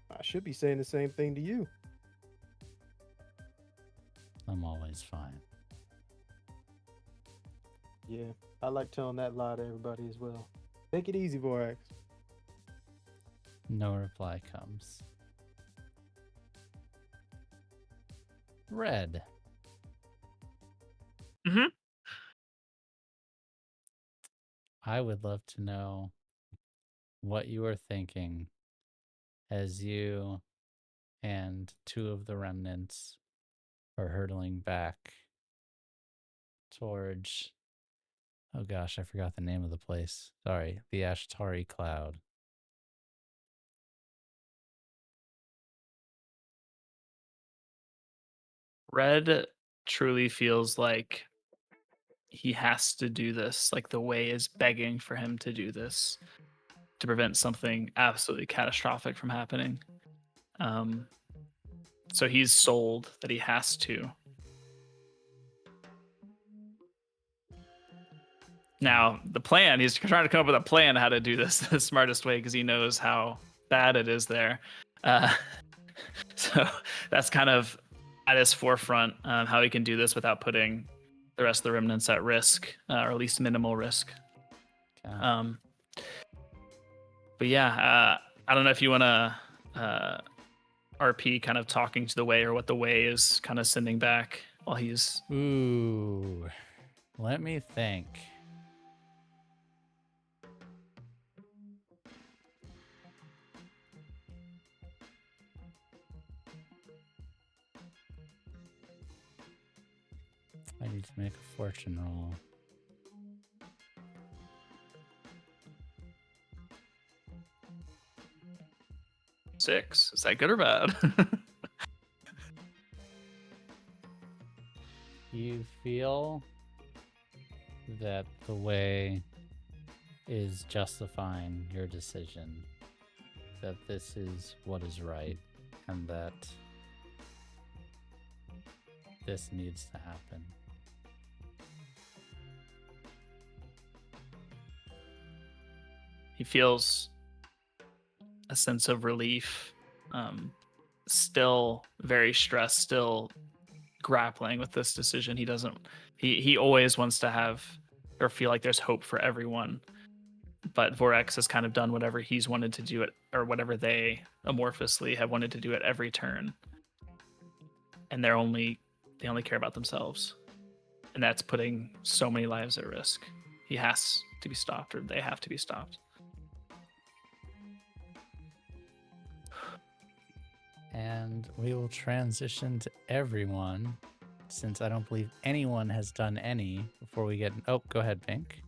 [SPEAKER 4] I should be saying the same thing to you.
[SPEAKER 1] I'm always fine.
[SPEAKER 4] Yeah, I like telling that lie to everybody as well. Take it easy, Vorax.
[SPEAKER 1] No reply comes. Red.
[SPEAKER 6] Mhm.
[SPEAKER 1] I would love to know what you are thinking as you and two of the remnants are hurtling back towards, oh gosh, I forgot the name of the place. Sorry, the Ashtari Cloud.
[SPEAKER 6] Red truly feels like he has to do this. Like the way is begging for him to do this to prevent something absolutely catastrophic from happening. So he's sold that he has to. Now, the plan, he's trying to come up with a plan how to do this the smartest way because he knows how bad it is there. So that's kind of at his forefront, how he can do this without putting the rest of the remnants at risk, or at least minimal risk.
[SPEAKER 1] Okay.
[SPEAKER 6] But yeah, I don't know if you want to RP kind of talking to the way or what the way is kind of sending back while he's...
[SPEAKER 1] Ooh, let me think. I need to make a fortune roll.
[SPEAKER 6] Six. Is that good or bad?
[SPEAKER 1] You feel that the way is justifying your decision, that this is what is right, and that this needs to happen.
[SPEAKER 6] He feels a sense of relief, still very stressed, still grappling with this decision. He always wants to have or feel like there's hope for everyone, but Vorax has kind of done whatever he's wanted to do it, or whatever they amorphously have wanted to do at every turn, and they only care about themselves, and that's putting so many lives at risk. He has to be stopped, or they have to be stopped.
[SPEAKER 1] And we will transition to everyone, since I don't believe anyone has done any before we get... Oh, go ahead, Pink.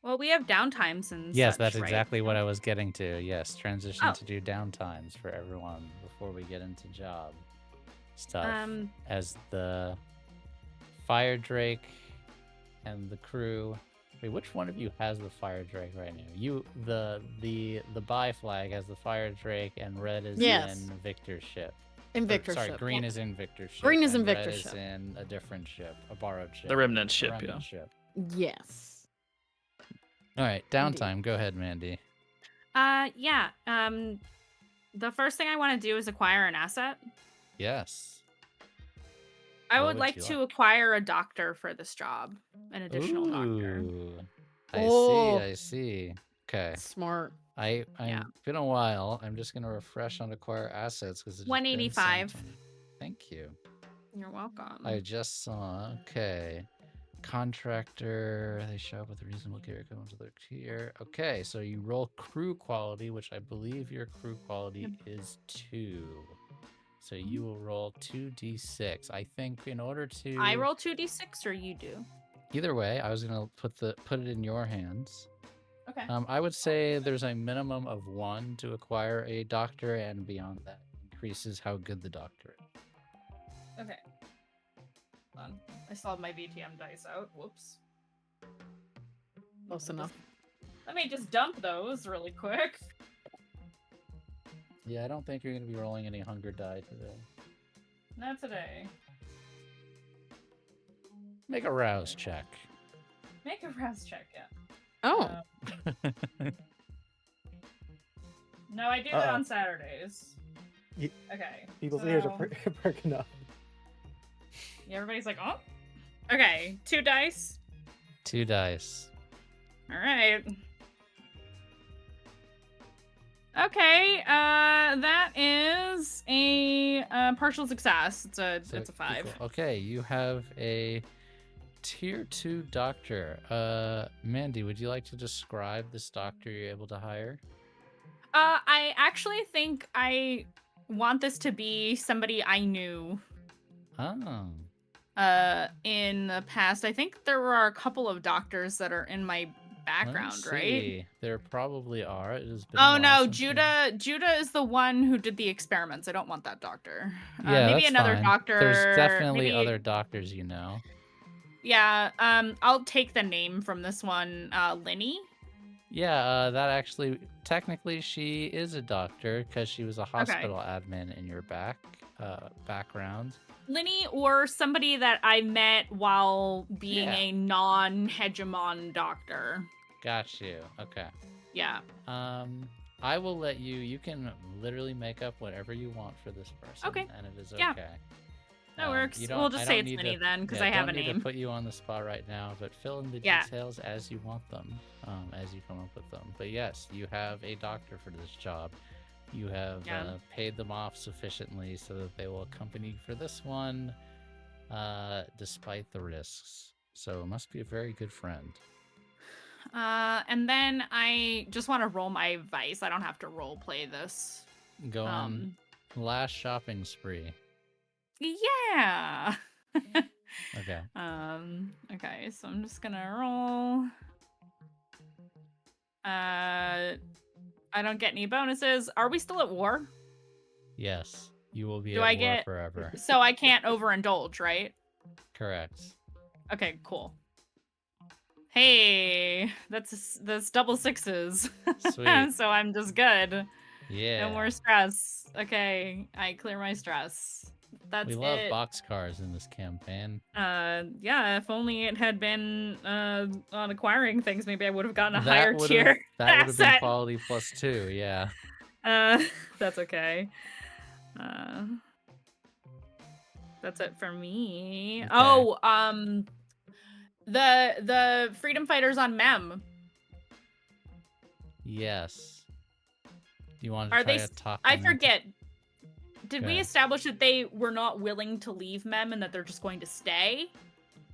[SPEAKER 5] Well, we have downtimes and
[SPEAKER 1] Yes,
[SPEAKER 5] such,
[SPEAKER 1] that's
[SPEAKER 5] right?
[SPEAKER 1] exactly what I was getting to. Yes, transition
[SPEAKER 5] Oh.
[SPEAKER 1] to do downtimes for everyone before we get into job stuff. As the Fire Drake and the crew... Wait, which one of you has the Fire Drake right now? You, the buy flag has the Fire Drake, and red is
[SPEAKER 2] Yes.
[SPEAKER 1] in Victor's ship.
[SPEAKER 2] In
[SPEAKER 1] Or,
[SPEAKER 2] Victor's
[SPEAKER 1] sorry,
[SPEAKER 2] ship.
[SPEAKER 1] green
[SPEAKER 2] yeah.
[SPEAKER 1] is in Victor's ship.
[SPEAKER 2] Green is in
[SPEAKER 1] and
[SPEAKER 2] Victor's
[SPEAKER 1] red
[SPEAKER 2] ship.
[SPEAKER 1] is in a different ship, a borrowed ship.
[SPEAKER 6] The remnant
[SPEAKER 1] a
[SPEAKER 6] ship,
[SPEAKER 1] remnant
[SPEAKER 6] yeah.
[SPEAKER 1] ship.
[SPEAKER 2] Yes.
[SPEAKER 1] All right, downtime. Go ahead, Mandy.
[SPEAKER 5] Yeah. The first thing I want to do is acquire an asset.
[SPEAKER 1] Yes.
[SPEAKER 5] I
[SPEAKER 1] What
[SPEAKER 5] would
[SPEAKER 1] would
[SPEAKER 5] like
[SPEAKER 1] you
[SPEAKER 5] to
[SPEAKER 1] like?
[SPEAKER 5] acquire a doctor for this job, an additional doctor.
[SPEAKER 1] Ooh. I
[SPEAKER 2] Oh.
[SPEAKER 1] see. Okay.
[SPEAKER 2] Smart.
[SPEAKER 1] I'm
[SPEAKER 5] Yeah.
[SPEAKER 1] been a while. I'm just gonna refresh on acquire assets because it's
[SPEAKER 5] 185.
[SPEAKER 1] Thank you.
[SPEAKER 5] You're welcome.
[SPEAKER 1] I just saw. Okay. Contractor. They show up with a reasonable gear going to their tier. Okay, so you roll crew quality, which I believe your crew quality is 2. So you will roll 2d6. I think in order to...
[SPEAKER 5] I roll 2d6 or you do?
[SPEAKER 1] Either way, I was gonna put it in your hands.
[SPEAKER 5] Okay.
[SPEAKER 1] I would say there's a minimum of 1 to acquire a doctor, and beyond that increases how good the doctor is.
[SPEAKER 5] Okay. Hold on. I still have my VTM dice out. Whoops.
[SPEAKER 2] Close enough.
[SPEAKER 5] Let me just dump those really quick.
[SPEAKER 1] Yeah, I don't think you're gonna be rolling any hunger die today.
[SPEAKER 5] Not today.
[SPEAKER 1] Make a rouse check.
[SPEAKER 5] Make a rouse check, yeah.
[SPEAKER 2] Oh.
[SPEAKER 5] No, I do that on Saturdays.
[SPEAKER 4] Ye-
[SPEAKER 5] Okay.
[SPEAKER 4] People's
[SPEAKER 5] so...
[SPEAKER 4] ears are perking up.
[SPEAKER 5] Everybody's like, oh. Okay, 2 dice.
[SPEAKER 1] 2 dice.
[SPEAKER 5] All right. Okay, that is a partial success. It's a 5.
[SPEAKER 1] Cool. Okay, you have a tier 2 doctor. Mandy, would you like to describe this doctor you're able to hire?
[SPEAKER 5] I actually think I want this to be somebody I knew.
[SPEAKER 1] Oh.
[SPEAKER 5] In the past. I think there were a couple of doctors that are in my background, right?
[SPEAKER 1] There probably are. It has been
[SPEAKER 5] Oh no, Judah is the one who did the experiments. I don't want that doctor.
[SPEAKER 1] Yeah,
[SPEAKER 5] Maybe
[SPEAKER 1] that's
[SPEAKER 5] another
[SPEAKER 1] fine.
[SPEAKER 5] doctor.
[SPEAKER 1] There's definitely
[SPEAKER 5] maybe...
[SPEAKER 1] other doctors you know.
[SPEAKER 5] Yeah, I'll take the name from this one, Linny.
[SPEAKER 1] Yeah, that actually, technically she is a doctor because she was a hospital admin in your background.
[SPEAKER 5] Linny, or somebody that I met while being a non-hegemon doctor.
[SPEAKER 1] Got you. Okay.
[SPEAKER 5] Yeah.
[SPEAKER 1] I will let you can literally make up whatever you want for this person.
[SPEAKER 5] Okay.
[SPEAKER 1] And it is okay.
[SPEAKER 5] Yeah. That works. We'll just say it's Linny then, because I have a name.
[SPEAKER 1] I don't need to put you on the spot right now, but fill in the details as you want them, as you come up with them. But yes, you have a doctor for this job. You have paid them off sufficiently so that they will accompany you for this one, despite the risks. So it must be a very good friend.
[SPEAKER 5] And then I just want to roll my vice. I don't have to role play this.
[SPEAKER 1] Go on. Last shopping spree.
[SPEAKER 5] Yeah.
[SPEAKER 1] Okay.
[SPEAKER 5] Okay, so I'm just gonna roll. I don't get any bonuses. Are we still at war?
[SPEAKER 1] Yes. You will be at war forever.
[SPEAKER 5] So I can't overindulge, right?
[SPEAKER 1] Correct.
[SPEAKER 5] Okay, cool. Hey, that's double 6s.
[SPEAKER 1] Sweet.
[SPEAKER 5] So I'm just good.
[SPEAKER 1] Yeah.
[SPEAKER 5] No more stress. Okay, I clear my stress. That's
[SPEAKER 1] we love boxcars in this campaign.
[SPEAKER 5] Yeah, if only it had been on acquiring things, maybe I would have gotten a higher tier.
[SPEAKER 1] That would have been quality +2, yeah.
[SPEAKER 5] That's okay. That's it for me. Okay. Oh, the freedom fighters on Mem.
[SPEAKER 1] Yes. Do you want to try to talk?
[SPEAKER 5] I forget. Did we establish that they were not willing to leave Mem and that they're just going to stay?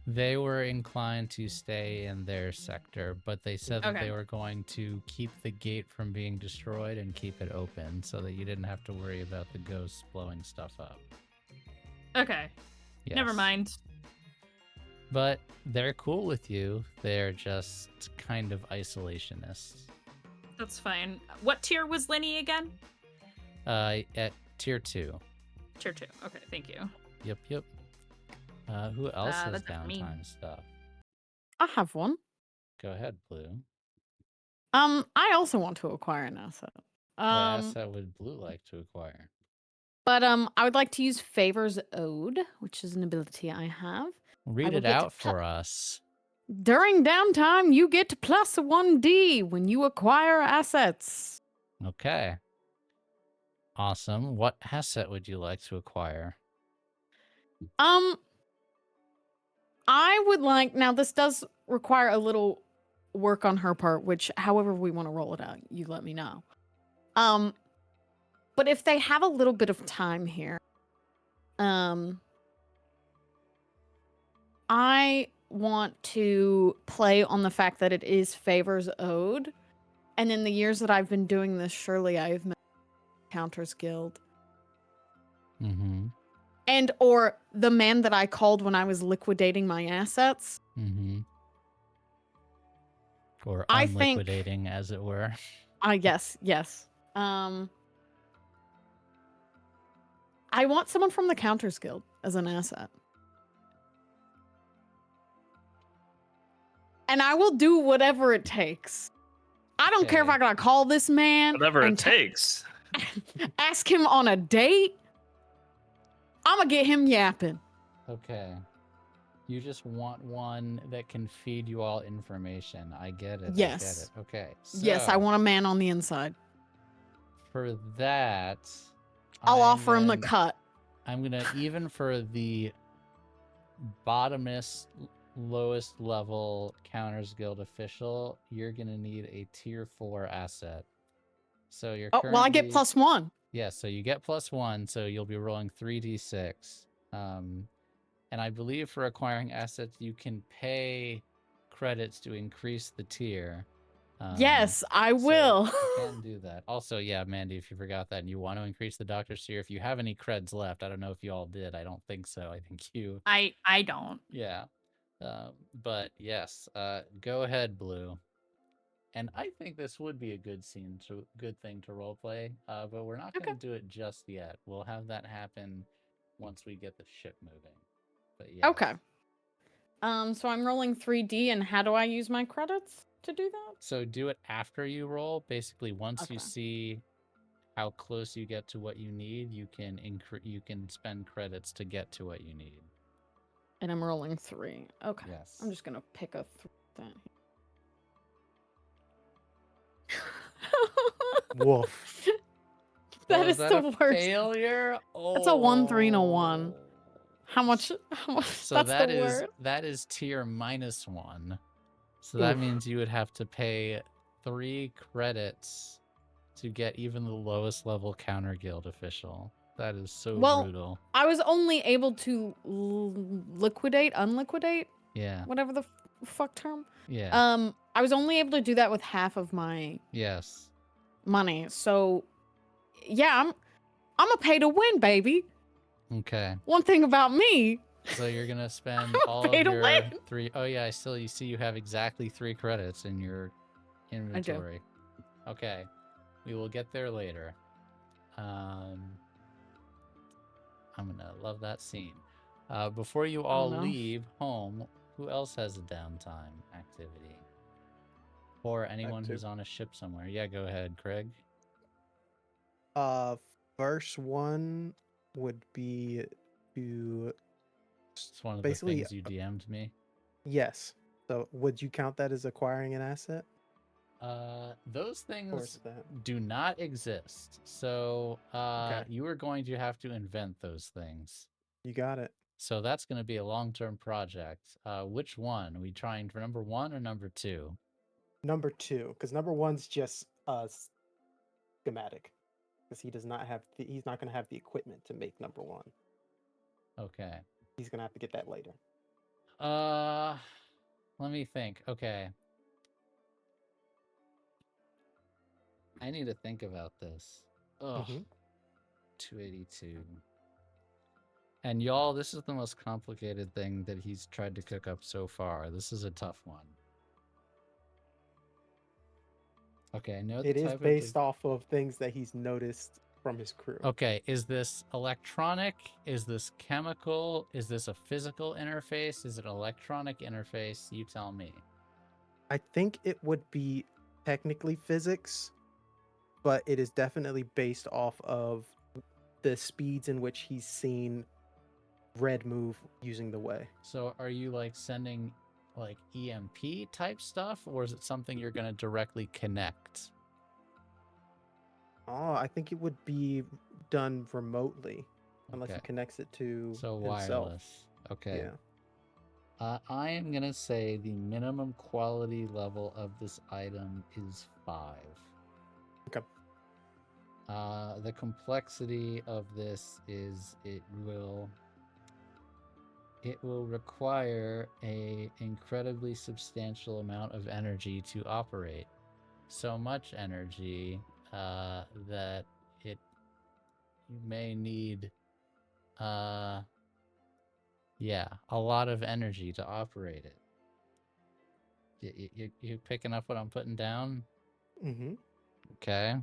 [SPEAKER 1] They were inclined to stay in their sector, but they said that they were going to keep the gate from being destroyed and keep it open so that you didn't have to worry about the ghosts blowing stuff up.
[SPEAKER 5] Okay. Yes. Never mind.
[SPEAKER 1] But they're cool with you. They're just kind of isolationists.
[SPEAKER 5] That's fine. What tier was Linny again?
[SPEAKER 1] At Tier 2.
[SPEAKER 5] Tier 2. Okay, thank you.
[SPEAKER 1] Yep. Who else has downtime stuff?
[SPEAKER 2] I have one.
[SPEAKER 1] Go ahead, Blue.
[SPEAKER 2] I also want to acquire an asset.
[SPEAKER 1] What asset would Blue like to acquire?
[SPEAKER 2] But I would like to use Favors Ode, which is an ability I have.
[SPEAKER 1] Read it out for us.
[SPEAKER 2] During downtime, you get plus 1d when you acquire assets.
[SPEAKER 1] Okay. Awesome. What asset would you like to acquire?
[SPEAKER 2] I would like, now this does require a little work on her part, which however we want to roll it out, you let me know. But if they have a little bit of time here, I want to play on the fact that it is Favors Ode. And in the years that I've been doing this, surely I've met Counters Guild.
[SPEAKER 1] Mm-hmm.
[SPEAKER 2] And or the man that I called when I was liquidating my assets.
[SPEAKER 1] Mm-hmm. Or unliquidating, as it were.
[SPEAKER 2] Yes. I want someone from the Counters Guild as an asset. And I will do whatever it takes. I don't care if I gotta call this man.
[SPEAKER 6] Whatever it takes.
[SPEAKER 2] Ask him on a date. I'm gonna get him yapping.
[SPEAKER 1] Okay. You just want one that can feed you all information. I get it.
[SPEAKER 2] Yes.
[SPEAKER 1] I get it. Okay. So
[SPEAKER 2] yes, I want a man on the inside.
[SPEAKER 1] For that,
[SPEAKER 2] I'll offer him the cut.
[SPEAKER 1] I'm gonna, even for the bottomest, lowest level Counters Guild official, you're gonna need a tier 4 asset. So you're
[SPEAKER 7] Oh, well, I get
[SPEAKER 1] currently
[SPEAKER 7] +1.
[SPEAKER 1] yeah. So you get +1, so you'll be rolling 3d6. And I believe for acquiring assets, you can pay credits to increase the tier.
[SPEAKER 7] Yes, I
[SPEAKER 1] So
[SPEAKER 7] will.
[SPEAKER 1] you can do that. Also, yeah, Mandy, if you forgot that and you want to increase the doctor's tier, if you have any creds left, I don't know if you all did. I don't think so. I think you.
[SPEAKER 5] I don't.
[SPEAKER 1] Yeah. But yes, go ahead, Blue. And I think this would be a good thing to roleplay. But we're not going to do it just yet. We'll have that happen once we get the ship moving. But yeah.
[SPEAKER 7] Okay. So I'm rolling 3D, and how do I use my credits to do that?
[SPEAKER 1] So do it after you roll. Basically, once you
[SPEAKER 7] Okay.
[SPEAKER 1] see how close you get to what you need, you can spend credits to get to what you need.
[SPEAKER 7] And I'm rolling 3. Okay.
[SPEAKER 1] Yes.
[SPEAKER 7] I'm just gonna pick a 3 then.
[SPEAKER 4] Woof.
[SPEAKER 7] That
[SPEAKER 1] Oh,
[SPEAKER 7] is
[SPEAKER 1] that
[SPEAKER 7] the
[SPEAKER 1] a
[SPEAKER 7] worst.
[SPEAKER 1] failure.
[SPEAKER 7] That's a 1, 3, and a 1.
[SPEAKER 1] Oh.
[SPEAKER 7] How much?
[SPEAKER 1] So
[SPEAKER 7] That's
[SPEAKER 1] that
[SPEAKER 7] the
[SPEAKER 1] is
[SPEAKER 7] worst.
[SPEAKER 1] that is tier -1. So that
[SPEAKER 4] Oof.
[SPEAKER 1] means you would have to pay 3 credits to get even the lowest level counter guild official. That is so
[SPEAKER 7] Well,
[SPEAKER 1] brutal.
[SPEAKER 7] I was only able to unliquidate,
[SPEAKER 1] Yeah.
[SPEAKER 7] whatever the fuck term.
[SPEAKER 1] Yeah.
[SPEAKER 7] I was only able to do that with half of my
[SPEAKER 1] Yes.
[SPEAKER 7] money. So, yeah, I'm a pay to win, baby.
[SPEAKER 1] Okay.
[SPEAKER 7] One thing about me.
[SPEAKER 1] So you're gonna spend
[SPEAKER 7] I'm
[SPEAKER 1] all
[SPEAKER 7] pay
[SPEAKER 1] of
[SPEAKER 7] to
[SPEAKER 1] your
[SPEAKER 7] win.
[SPEAKER 1] 3. Oh yeah, you see you have exactly 3 credits in your inventory. Okay. We will get there later. I'm gonna love that scene. Before you all
[SPEAKER 7] no.
[SPEAKER 1] leave home, who else has a downtime activity? Or anyone
[SPEAKER 4] to.
[SPEAKER 1] who's on a ship somewhere. Yeah, go ahead, Craig.
[SPEAKER 4] First one would be to
[SPEAKER 1] It's one of
[SPEAKER 4] basically
[SPEAKER 1] the things you DM'd me.
[SPEAKER 4] yes. So would you count that as acquiring an asset?
[SPEAKER 1] Those
[SPEAKER 4] Or
[SPEAKER 1] things
[SPEAKER 4] is that
[SPEAKER 1] do not exist. So
[SPEAKER 4] Okay.
[SPEAKER 1] you are going to have to invent those things.
[SPEAKER 4] You got it.
[SPEAKER 1] So that's going to be a long-term project. Which one? Are we trying for number 1 or number 2?
[SPEAKER 4] Number 2, because number 1's just schematic. Because he's not going to have the equipment to make number 1.
[SPEAKER 1] Okay.
[SPEAKER 4] He's going to have to get that later.
[SPEAKER 1] Let me think. Okay. I need to think about this. Ugh. 282. And y'all, this is the most complicated thing that he's tried to cook up so far. This is a tough one. Okay, I know
[SPEAKER 4] It is based off of things that he's noticed from his crew.
[SPEAKER 1] Okay, is this electronic? Is this chemical? Is this a physical interface? Is it an electronic interface? You tell me.
[SPEAKER 4] I think it would be technically physics, but it is definitely based off of the speeds in which he's seen Red move using the way.
[SPEAKER 1] So are you like sending like EMP type stuff, or is it something you're going to directly connect?
[SPEAKER 4] Oh, I think it would be done remotely, unless he
[SPEAKER 1] Okay.
[SPEAKER 4] connects it to
[SPEAKER 1] So
[SPEAKER 4] himself.
[SPEAKER 1] wireless. Okay.
[SPEAKER 4] Yeah.
[SPEAKER 1] I am going to say the minimum quality level of this item is 5.
[SPEAKER 4] Okay.
[SPEAKER 1] The complexity of this is it will require a incredibly substantial amount of energy to operate. So much energy that you may need a lot of energy to operate it. You picking up what I'm putting down?
[SPEAKER 4] Mm-hmm.
[SPEAKER 1] Okay.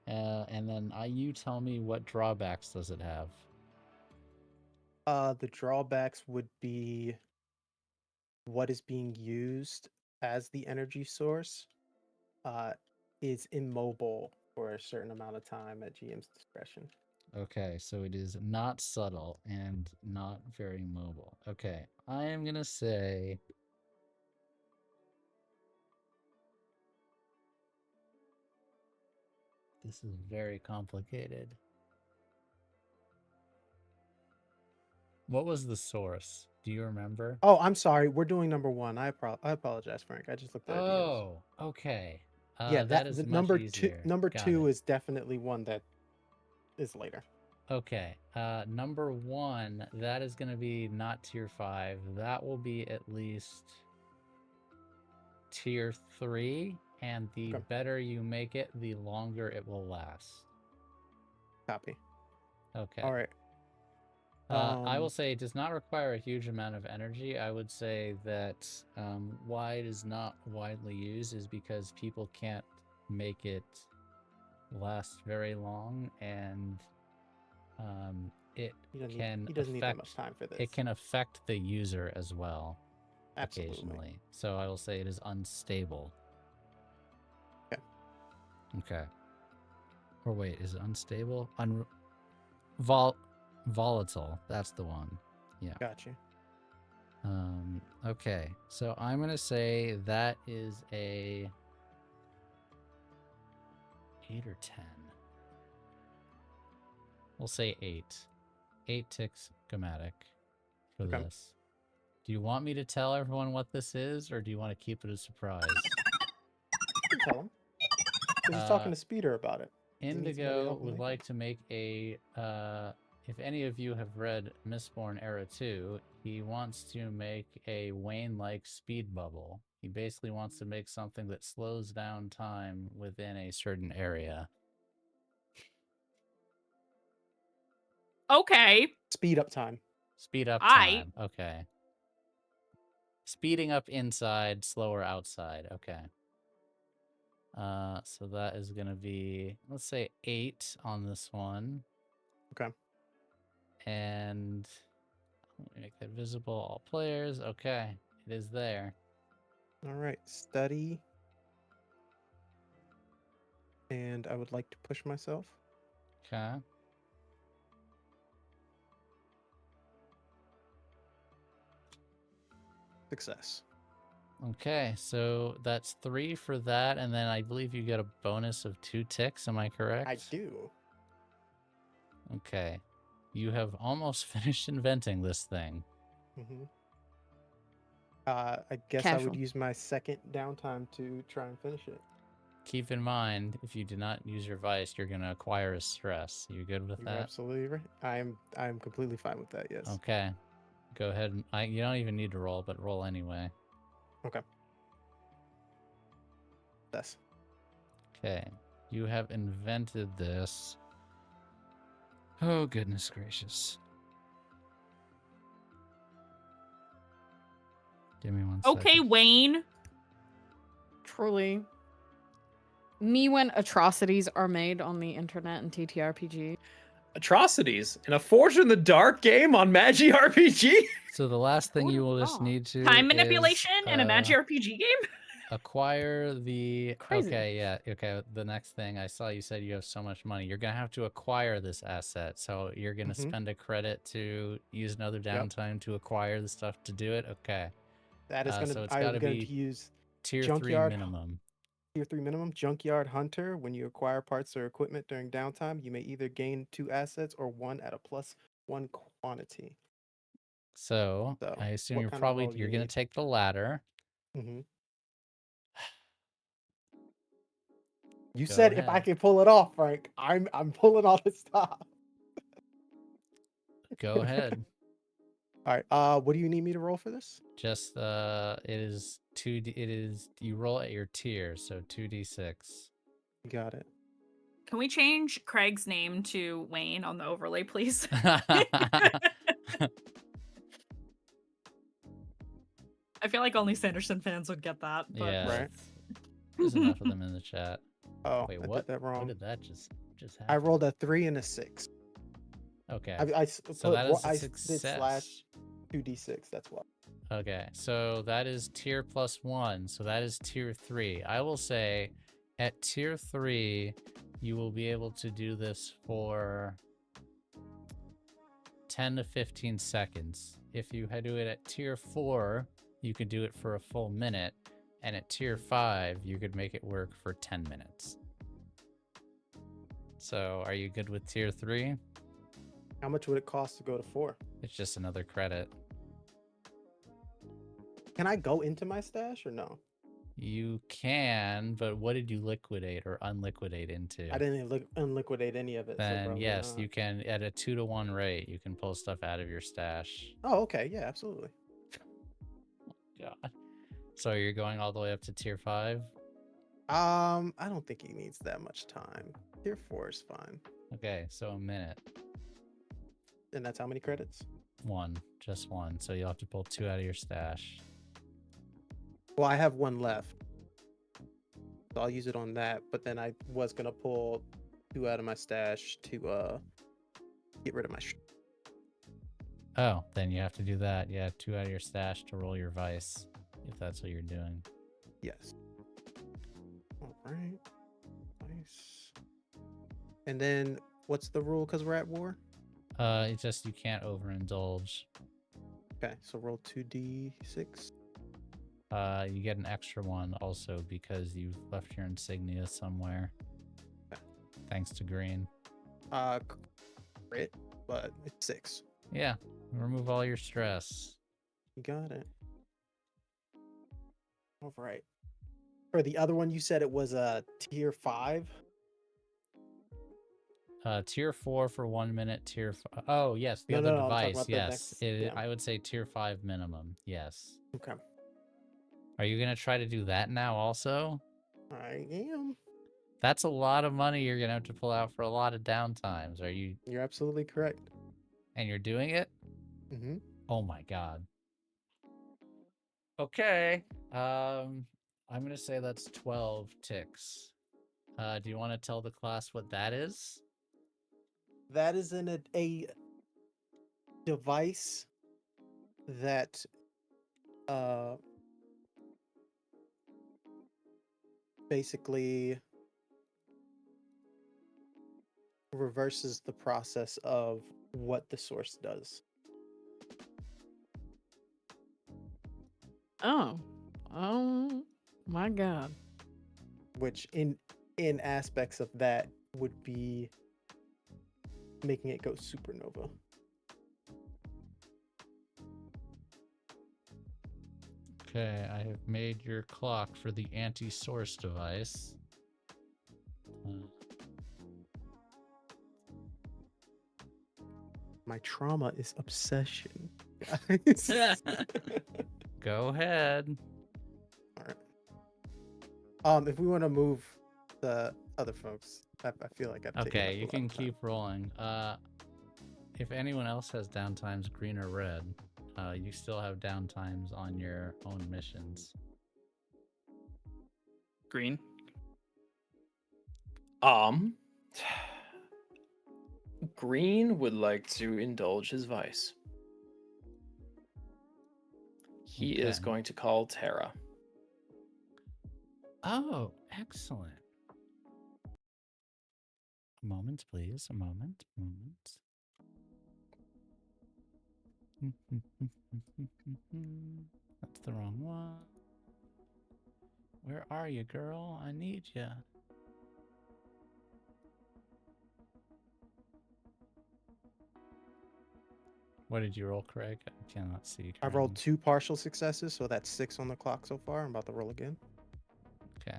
[SPEAKER 1] And then you tell me, what drawbacks does it have?
[SPEAKER 4] The drawbacks would be what is being used as the energy source is immobile for a certain amount of time at GM's discretion.
[SPEAKER 1] Okay, so it is not subtle and not very mobile. Okay, I am going to say... This is very complicated. What was the source? Do you remember?
[SPEAKER 4] Oh, I'm sorry. We're doing number 1. I apologize, Frank. I just looked at ideas.
[SPEAKER 1] Oh, okay.
[SPEAKER 4] Yeah,
[SPEAKER 1] that is
[SPEAKER 4] the
[SPEAKER 1] much
[SPEAKER 4] number
[SPEAKER 1] easier.
[SPEAKER 4] Number
[SPEAKER 1] Got
[SPEAKER 4] 2
[SPEAKER 1] it.
[SPEAKER 4] is definitely one that is later.
[SPEAKER 1] Okay. Number 1, that is going to be not tier 5. That will be at least tier 3, and the
[SPEAKER 4] Okay.
[SPEAKER 1] better you make it, the longer it will last.
[SPEAKER 4] Copy.
[SPEAKER 1] Okay.
[SPEAKER 4] All right.
[SPEAKER 1] I will say it does not require a huge amount of energy. I would say that why it is not widely used is because people can't make it last very long, and it
[SPEAKER 4] He doesn't need that much time for this.
[SPEAKER 1] it can affect the user as well.
[SPEAKER 4] Absolutely.
[SPEAKER 1] Occasionally. So I will say it is unstable.
[SPEAKER 4] Okay.
[SPEAKER 1] Okay. Or wait, is it unstable? Volatile. That's the one. Yeah.
[SPEAKER 4] Got you.
[SPEAKER 1] Okay. So I'm gonna say that is a 8 or 10. We'll say 8. 8 ticks schematic for
[SPEAKER 4] Okay.
[SPEAKER 1] this. Do you want me to tell everyone what this is, or do you want to keep it a surprise?
[SPEAKER 4] Tell him. Because he's talking to Speeder about it. Does he need somebody to
[SPEAKER 1] Indigo
[SPEAKER 4] help him
[SPEAKER 1] would
[SPEAKER 4] make
[SPEAKER 1] like to make a, if any of you have read Mistborn Era 2, he wants to make a Wayne-like speed bubble. He basically wants to make something that slows down time within a certain area.
[SPEAKER 5] Okay.
[SPEAKER 4] Speed up time.
[SPEAKER 1] Speed up
[SPEAKER 5] Aight.
[SPEAKER 1] time. Okay. Speeding up inside, slower outside. Okay. So that is going to be, let's say 8 on this one.
[SPEAKER 4] Okay.
[SPEAKER 1] And let me make that visible, all players. Okay, it is there.
[SPEAKER 4] All right. Study. And I would like to push myself.
[SPEAKER 1] Okay.
[SPEAKER 4] Success.
[SPEAKER 1] Okay, so that's 3 for that, and then I believe you get a bonus of 2 ticks. Am I correct?
[SPEAKER 4] I do.
[SPEAKER 1] Okay. You have almost finished inventing this thing.
[SPEAKER 4] Mm-hmm. I guess I would use my second downtime to try and finish it.
[SPEAKER 1] Keep in mind, if you do not use your vice, you're going to acquire a stress. You good with
[SPEAKER 4] You're
[SPEAKER 1] that?
[SPEAKER 4] absolutely right. I'm completely fine with that. Yes.
[SPEAKER 1] Okay. Go ahead. You don't even need to roll, but roll anyway.
[SPEAKER 4] Okay. Yes.
[SPEAKER 1] Okay. You have invented this. Oh, goodness gracious. Give me one second.
[SPEAKER 5] Okay, Wayne.
[SPEAKER 7] Truly. Me when atrocities are made on the internet and TTRPG.
[SPEAKER 3] Atrocities in a Forge in the Dark game on Magi RPG?
[SPEAKER 1] So the last thing you will just
[SPEAKER 7] Oh.
[SPEAKER 1] need to
[SPEAKER 5] Time
[SPEAKER 1] is,
[SPEAKER 5] manipulation in a Magi RPG game?
[SPEAKER 1] acquire the
[SPEAKER 7] Crazy.
[SPEAKER 1] Okay, yeah, okay. The next thing I saw, you said you have so much money. You're gonna have to acquire this asset. So you're gonna spend a credit to use another downtime to acquire the stuff to do it. Okay.
[SPEAKER 4] That is
[SPEAKER 1] So it's
[SPEAKER 4] I'm
[SPEAKER 1] gotta
[SPEAKER 4] going
[SPEAKER 1] be
[SPEAKER 4] to use
[SPEAKER 1] tier 3
[SPEAKER 4] Junkyard
[SPEAKER 1] minimum.
[SPEAKER 4] Tier 3 minimum. Junkyard Hunter. When you acquire parts or equipment during downtime, you may either gain 2 assets or 1 at a +1 quantity.
[SPEAKER 1] So
[SPEAKER 4] So,
[SPEAKER 1] I assume
[SPEAKER 4] what
[SPEAKER 1] you're
[SPEAKER 4] kind of
[SPEAKER 1] probably
[SPEAKER 4] roll do
[SPEAKER 1] you're
[SPEAKER 4] you
[SPEAKER 1] gonna
[SPEAKER 4] need?
[SPEAKER 1] take the latter.
[SPEAKER 4] Mm-hmm. You
[SPEAKER 1] Go
[SPEAKER 4] said if I
[SPEAKER 1] ahead.
[SPEAKER 4] can pull it off, Frank. I'm pulling all this stuff.
[SPEAKER 1] Go ahead.
[SPEAKER 4] All right. What do you need me to roll for this?
[SPEAKER 1] Just it is 2D. It is you roll at your tier, so 2d6.
[SPEAKER 4] Got it.
[SPEAKER 5] Can we change Craig's name to Wayne on the overlay, please? I feel like only Sanderson fans would get that. But...
[SPEAKER 1] Yeah,
[SPEAKER 4] Right.
[SPEAKER 1] there's enough of them in the chat.
[SPEAKER 4] Oh,
[SPEAKER 1] Wait,
[SPEAKER 4] I
[SPEAKER 1] what?
[SPEAKER 4] did that wrong.
[SPEAKER 1] What did that just happen?
[SPEAKER 4] I rolled a 3 and a 6.
[SPEAKER 1] Okay.
[SPEAKER 4] So
[SPEAKER 1] that is a
[SPEAKER 4] I
[SPEAKER 1] success.
[SPEAKER 4] did slash 2d6. That's why.
[SPEAKER 1] Okay, so that is tier +1. So that is tier 3. I will say at tier 3, you will be able to do this for 10 to 15 seconds. If you do it at tier 4, you could do it for a full minute. And at tier 5, you could make it work for 10 minutes. So are you good with tier 3?
[SPEAKER 4] How much would it cost to go to 4?
[SPEAKER 1] It's just another credit.
[SPEAKER 4] Can I go into my stash or no?
[SPEAKER 1] You can, but what did you liquidate or unliquidate into?
[SPEAKER 4] I didn't unliquidate any of it. So
[SPEAKER 1] Then
[SPEAKER 4] probably
[SPEAKER 1] yes,
[SPEAKER 4] not.
[SPEAKER 1] you can at a 2-to-1 rate. You can pull stuff out of your stash.
[SPEAKER 4] Oh, okay. Yeah, absolutely.
[SPEAKER 1] God. So you're going all the way up to tier 5.
[SPEAKER 4] I don't think he needs that much time. Tier 4 is fine.
[SPEAKER 1] Okay, so a minute.
[SPEAKER 4] And that's how many credits?
[SPEAKER 1] 1, just 1. So you'll have to pull 2 out of your stash.
[SPEAKER 4] Well, I have 1 left. So I'll use it on that. But then I was gonna pull 2 out of my stash to get rid of my.
[SPEAKER 1] Oh, then you have to do that. Yeah, 2 out of your stash to roll your vice, if that's what you're doing.
[SPEAKER 4] Yes. All right. Nice. And then what's the rule? Because we're at war.
[SPEAKER 1] It's just you can't overindulge.
[SPEAKER 4] Okay, so roll 2d6.
[SPEAKER 1] You get an extra 1 also because you've left your insignia somewhere.
[SPEAKER 4] Okay.
[SPEAKER 1] Thanks to green.
[SPEAKER 4] Crit, but it's 6.
[SPEAKER 1] Yeah, remove all your stress.
[SPEAKER 4] You got it. All right. For the other one, you said it was a tier 5.
[SPEAKER 1] Tier 4 for 1 minute. Tier. Oh yes, the
[SPEAKER 4] No,
[SPEAKER 1] other
[SPEAKER 4] no, I'm talking
[SPEAKER 1] device.
[SPEAKER 4] about the
[SPEAKER 1] Yes,
[SPEAKER 4] next- yeah.
[SPEAKER 1] I would say tier 5 minimum. Yes.
[SPEAKER 4] Okay.
[SPEAKER 1] Are you gonna try to do that now also?
[SPEAKER 4] I am.
[SPEAKER 1] That's a lot of money you're gonna have to pull out for a lot of downtimes. Are you?
[SPEAKER 4] You're absolutely correct.
[SPEAKER 1] And you're doing it?
[SPEAKER 4] Mm-hmm.
[SPEAKER 1] Oh my god. Okay. I'm gonna say that's 12 ticks. Do you want to tell the class what that is?
[SPEAKER 4] That is in a device that basically reverses the process of what the source does.
[SPEAKER 7] Oh. Oh my god.
[SPEAKER 4] Which in aspects of that would be making it go supernova.
[SPEAKER 1] Okay, I have made your clock for the anti-source device.
[SPEAKER 4] My trauma is obsession, guys.
[SPEAKER 1] Go ahead.
[SPEAKER 4] All right. If we want to move the other folks, I feel like I've taken up
[SPEAKER 1] Okay,
[SPEAKER 4] a
[SPEAKER 1] you
[SPEAKER 4] lot
[SPEAKER 1] can
[SPEAKER 4] of time.
[SPEAKER 1] keep rolling. If anyone else has downtimes, green or red, you still have downtimes on your own missions.
[SPEAKER 6] Green.
[SPEAKER 3] Green would like to indulge his vice. He is
[SPEAKER 1] Okay.
[SPEAKER 3] going to call Terra.
[SPEAKER 1] Oh, excellent. A moment, please. A moment. A moment. That's the wrong one. Where are you, girl? I need you. What did you roll, Craig? I cannot see.
[SPEAKER 4] I rolled 2 partial successes, so that's 6 on the clock so far. I'm about to roll again.
[SPEAKER 1] Okay.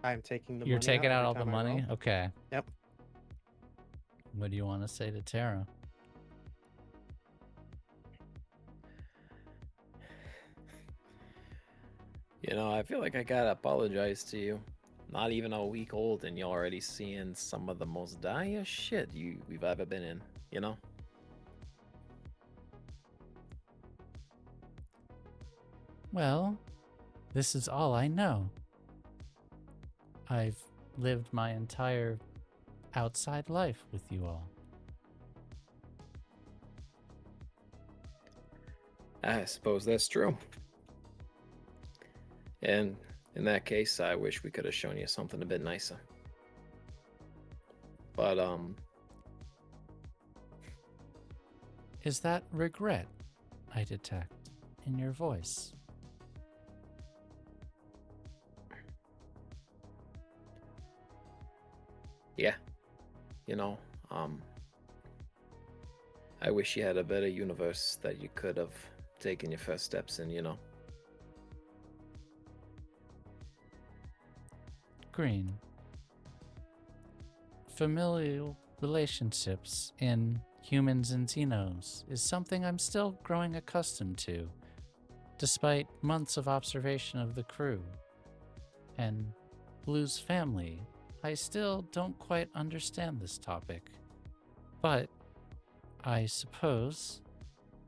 [SPEAKER 4] I am taking the
[SPEAKER 1] You're
[SPEAKER 4] money
[SPEAKER 1] taking out
[SPEAKER 4] every
[SPEAKER 1] all the
[SPEAKER 4] time I
[SPEAKER 1] money?
[SPEAKER 4] roll.
[SPEAKER 1] Okay.
[SPEAKER 4] Yep.
[SPEAKER 1] What do you want to say to Tara?
[SPEAKER 3] You know, I feel like I gotta apologize to you. Not even a week old, and you're already seeing some of the most dire shit we've ever been in, you know?
[SPEAKER 1] Well, this is all I know. I've lived my entire outside life with you all.
[SPEAKER 3] I suppose that's true. And in that case, I wish we could have shown you something a bit nicer. But,
[SPEAKER 1] Is that regret I detect in your voice?
[SPEAKER 3] yeah. You know, I wish you had a better universe that you could have taken your first steps in, you know.
[SPEAKER 1] Green. Familial relationships in humans and Xenos is something I'm still growing accustomed to, despite months of observation of the crew. And Blue's family, I still don't quite understand this topic. But I suppose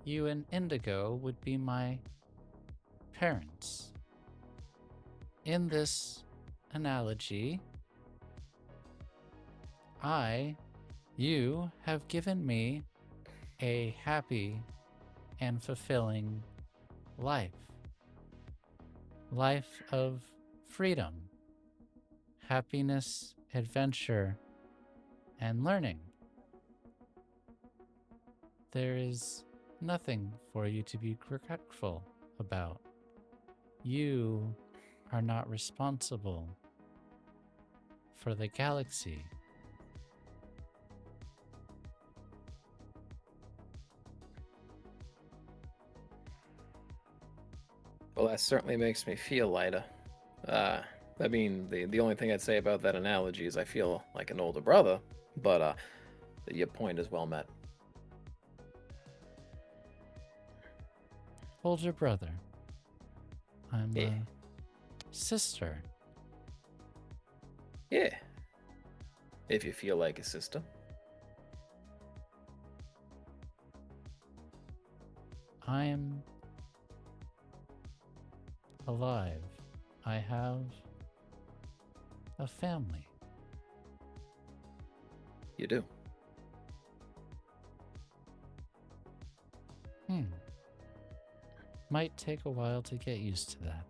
[SPEAKER 1] you and Indigo would be my parents. In this analogy, you have given me a happy and fulfilling life. Life of freedom, happiness, adventure, and learning. There is nothing for you to be regretful about. You are not responsible for the galaxy.
[SPEAKER 3] Well, that certainly makes me feel lighter. I mean, the only thing I'd say about that analogy is I feel like an older brother, but your point is well met.
[SPEAKER 1] Older brother. I'm
[SPEAKER 3] Yeah.
[SPEAKER 1] a sister.
[SPEAKER 3] Yeah. If you feel like a sister.
[SPEAKER 1] I'm alive. I have a family.
[SPEAKER 3] You do.
[SPEAKER 1] Might take a while to get used to that.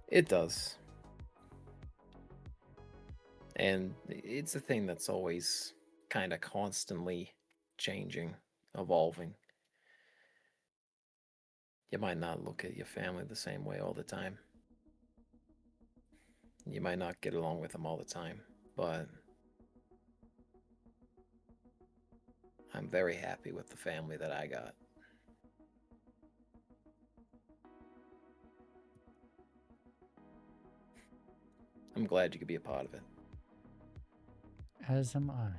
[SPEAKER 3] It does. And it's a thing that's always kind of constantly changing, evolving. You might not look at your family the same way all the time. You might not get along with them all the time, but I'm very happy with the family that I got. I'm glad you could be a part of it.
[SPEAKER 1] As am I.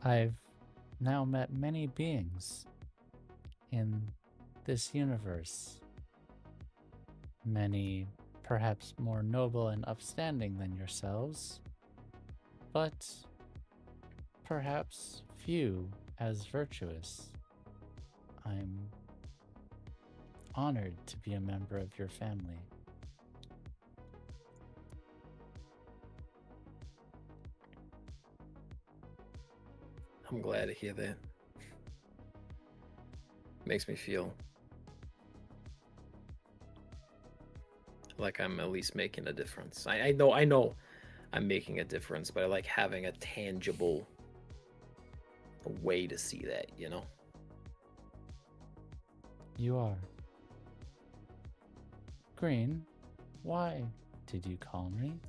[SPEAKER 1] I've now met many beings in this universe. Many perhaps more noble and upstanding than yourselves, but perhaps few as virtuous. I'm honored to be a member of your family.
[SPEAKER 3] I'm glad to hear that. Makes me feel like I'm at least making a difference. I know I'm making a difference, but I like having a tangible way to see that, you know?
[SPEAKER 1] You are. Green, why did you call me?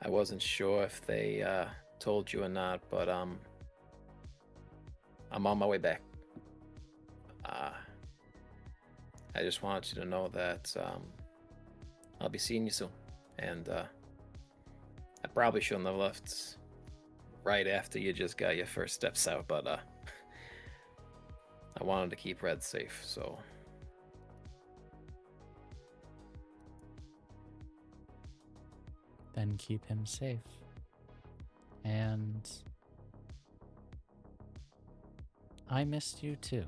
[SPEAKER 3] I wasn't sure if they told you or not, but I'm on my way back. I just wanted you to know that I'll be seeing you soon, and I probably shouldn't have left right after you just got your first steps out, but I wanted to keep Red safe, so.
[SPEAKER 1] Then keep him safe. And I missed you too.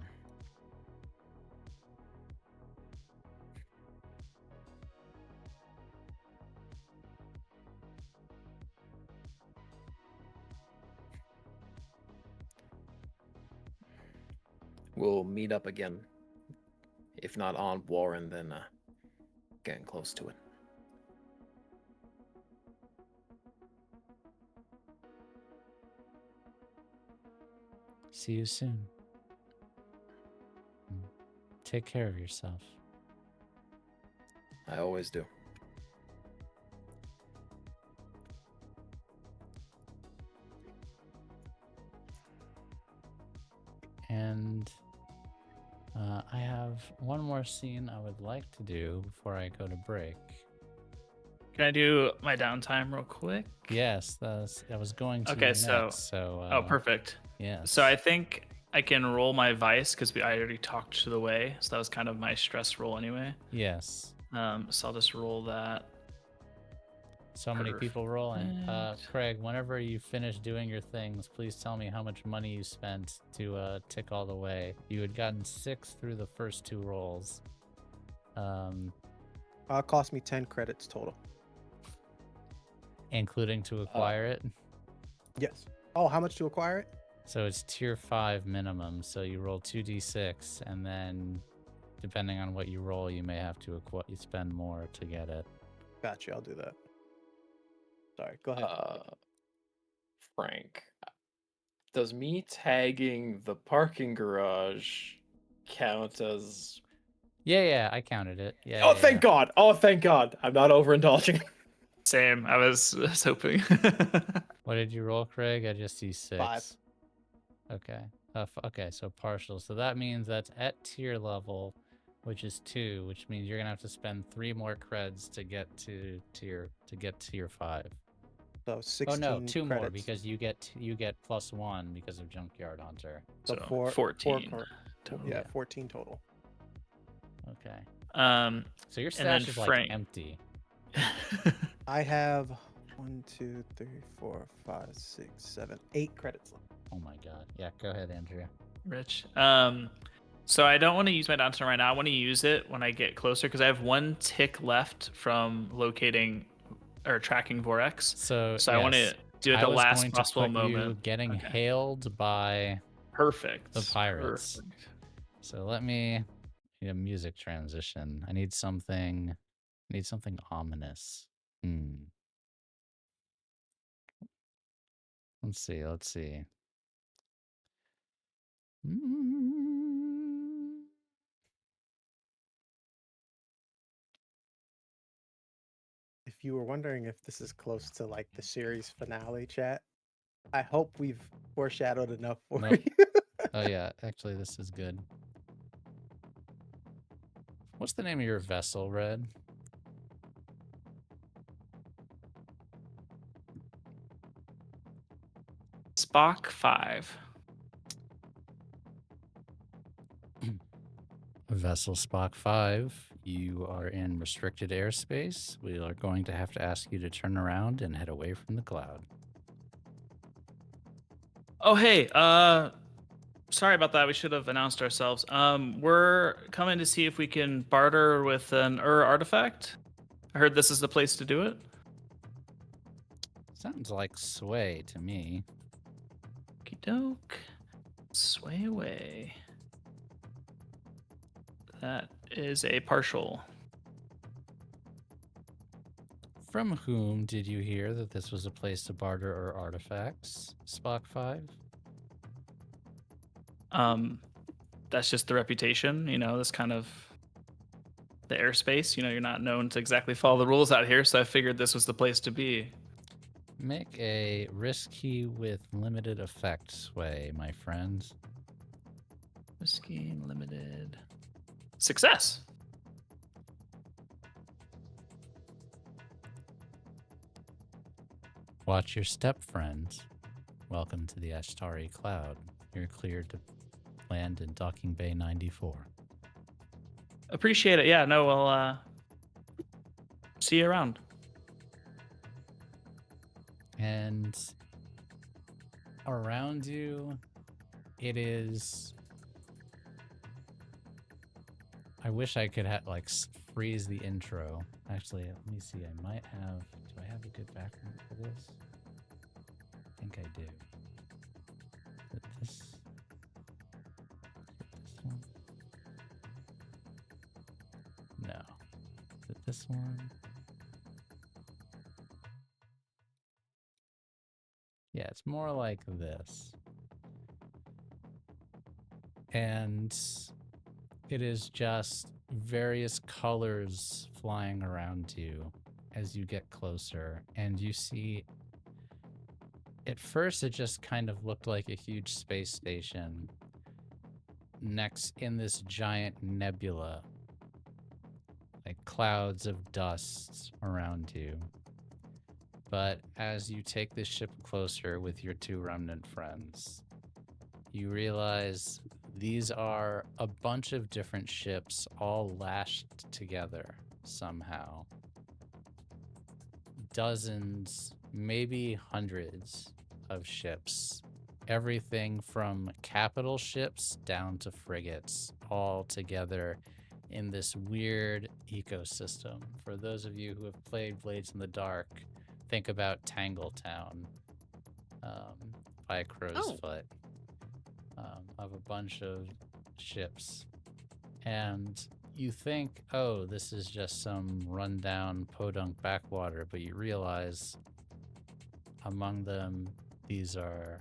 [SPEAKER 3] We'll meet up again. If not on Warren, then getting close to it.
[SPEAKER 1] See you soon. Take care of yourself.
[SPEAKER 3] I always do.
[SPEAKER 1] And I have one more scene I would like to do before I go to break.
[SPEAKER 6] Can I do my downtime real quick?
[SPEAKER 1] Yes, I was going to
[SPEAKER 6] Okay,
[SPEAKER 1] next.
[SPEAKER 6] so-
[SPEAKER 1] So
[SPEAKER 6] Oh, perfect.
[SPEAKER 1] yes.
[SPEAKER 6] So I think I can roll my vice because I already talked to the way, so that was kind of my stress roll anyway.
[SPEAKER 1] Yes.
[SPEAKER 6] So I'll just roll that.
[SPEAKER 1] So many people rolling.
[SPEAKER 6] Perfect.
[SPEAKER 1] Craig, whenever you finish doing your things, please tell me how much money you spent to tick all the way. You had gotten 6 through the first 2 rolls.
[SPEAKER 4] Cost me 10 credits total.
[SPEAKER 1] Including to acquire it.
[SPEAKER 4] Yes. Oh, how much to acquire it?
[SPEAKER 1] So it's tier 5 minimum. So you roll 2d6, and then depending on what you roll, you may have to spend more to get it.
[SPEAKER 4] Gotcha. I'll do that. Sorry. Go ahead.
[SPEAKER 3] Frank, does me tagging the parking garage count as?
[SPEAKER 1] Yeah, I counted it. Yeah.
[SPEAKER 3] Oh,
[SPEAKER 1] yeah,
[SPEAKER 3] thank
[SPEAKER 1] yeah.
[SPEAKER 3] God! Oh, thank God! I'm not overindulging.
[SPEAKER 6] Same. I was hoping.
[SPEAKER 1] What did you roll, Craig? I just see 6.
[SPEAKER 4] 5.
[SPEAKER 1] Okay. Okay, so partial. So that means that's at tier level, which is 2, which means you're gonna have to spend 3 more creds to get to tier 5.
[SPEAKER 4] So 16
[SPEAKER 1] Oh no, 2 more
[SPEAKER 4] credits.
[SPEAKER 1] because you get +1 because of Junkyard Hunter.
[SPEAKER 4] So
[SPEAKER 6] So
[SPEAKER 4] four,
[SPEAKER 6] 14
[SPEAKER 4] total.
[SPEAKER 6] total.
[SPEAKER 4] Yeah, 14 total.
[SPEAKER 1] Okay.
[SPEAKER 6] Um,
[SPEAKER 1] So your
[SPEAKER 6] And then
[SPEAKER 1] stash is like
[SPEAKER 6] Frank.
[SPEAKER 1] empty.
[SPEAKER 4] I have 1, 2, 3, 4, 5, 6, 7, 8 credits left.
[SPEAKER 1] Oh my god. Yeah, go ahead, Andrea.
[SPEAKER 6] Rich. So I don't want to use my downtime right now. I want to use it when I get closer because I have 1 tick left from locating or tracking Vorex.
[SPEAKER 1] So
[SPEAKER 6] I want
[SPEAKER 1] yes,
[SPEAKER 6] to do it
[SPEAKER 1] I
[SPEAKER 6] the
[SPEAKER 1] was
[SPEAKER 6] last
[SPEAKER 1] going to
[SPEAKER 6] possible
[SPEAKER 1] put you
[SPEAKER 6] moment.
[SPEAKER 1] getting
[SPEAKER 6] Okay.
[SPEAKER 1] hailed by
[SPEAKER 6] Perfect.
[SPEAKER 1] the pirates.
[SPEAKER 6] Perfect.
[SPEAKER 1] So let me need a music transition. I need something ominous. Let's see.
[SPEAKER 4] If you were wondering if this is close to like the series finale, chat, I hope we've foreshadowed enough for
[SPEAKER 1] Nope.
[SPEAKER 4] you.
[SPEAKER 1] Oh yeah, actually this is good. What's the name of your vessel, Red?
[SPEAKER 6] Spock 5.
[SPEAKER 1] Vessel Spock 5, you are in restricted airspace. We are going to have to ask you to turn around and head away from the cloud.
[SPEAKER 6] Oh hey, sorry about that. We should have announced ourselves. We're coming to see if we can barter with an artifact. I heard this is the place to do it.
[SPEAKER 1] Sounds like sway to me.
[SPEAKER 6] Okey doke. Sway away. That is a partial.
[SPEAKER 1] From whom did you hear that this was a place to barter or artifacts, Spock 5?
[SPEAKER 6] That's just the reputation, this kind of the airspace. You're not known to exactly follow the rules out here, so I figured this was the place to be.
[SPEAKER 1] Make a risky with limited effect sway, my friends.
[SPEAKER 6] Risky, limited. Success.
[SPEAKER 1] Watch your step, friends. Welcome to the Ashtari Cloud. You're cleared to land in Docking Bay 94.
[SPEAKER 6] Appreciate it. Yeah, no, we'll see you around.
[SPEAKER 1] And around you, it is... I wish I could freeze the intro. Actually, let me see. I might have... Do I have a good background for this? I think I do. Is it this? Is it this one? No. Is it this one? Yeah, it's more like this. And It is just various colors flying around you as you get closer, and you see. At first, it just kind of looked like a huge space station next in this giant nebula, like clouds of dust around you. But as you take this ship closer with your 2 remnant friends, you realize these are a bunch of different ships all lashed together somehow. Dozens, maybe hundreds of ships. Everything from capital ships down to frigates, all together in this weird ecosystem. For those of you who have played Blades in the Dark, think about Tangletown by Crow's Foot, of a bunch of ships. And you think, oh, this is just some rundown podunk backwater, but you realize among them, these are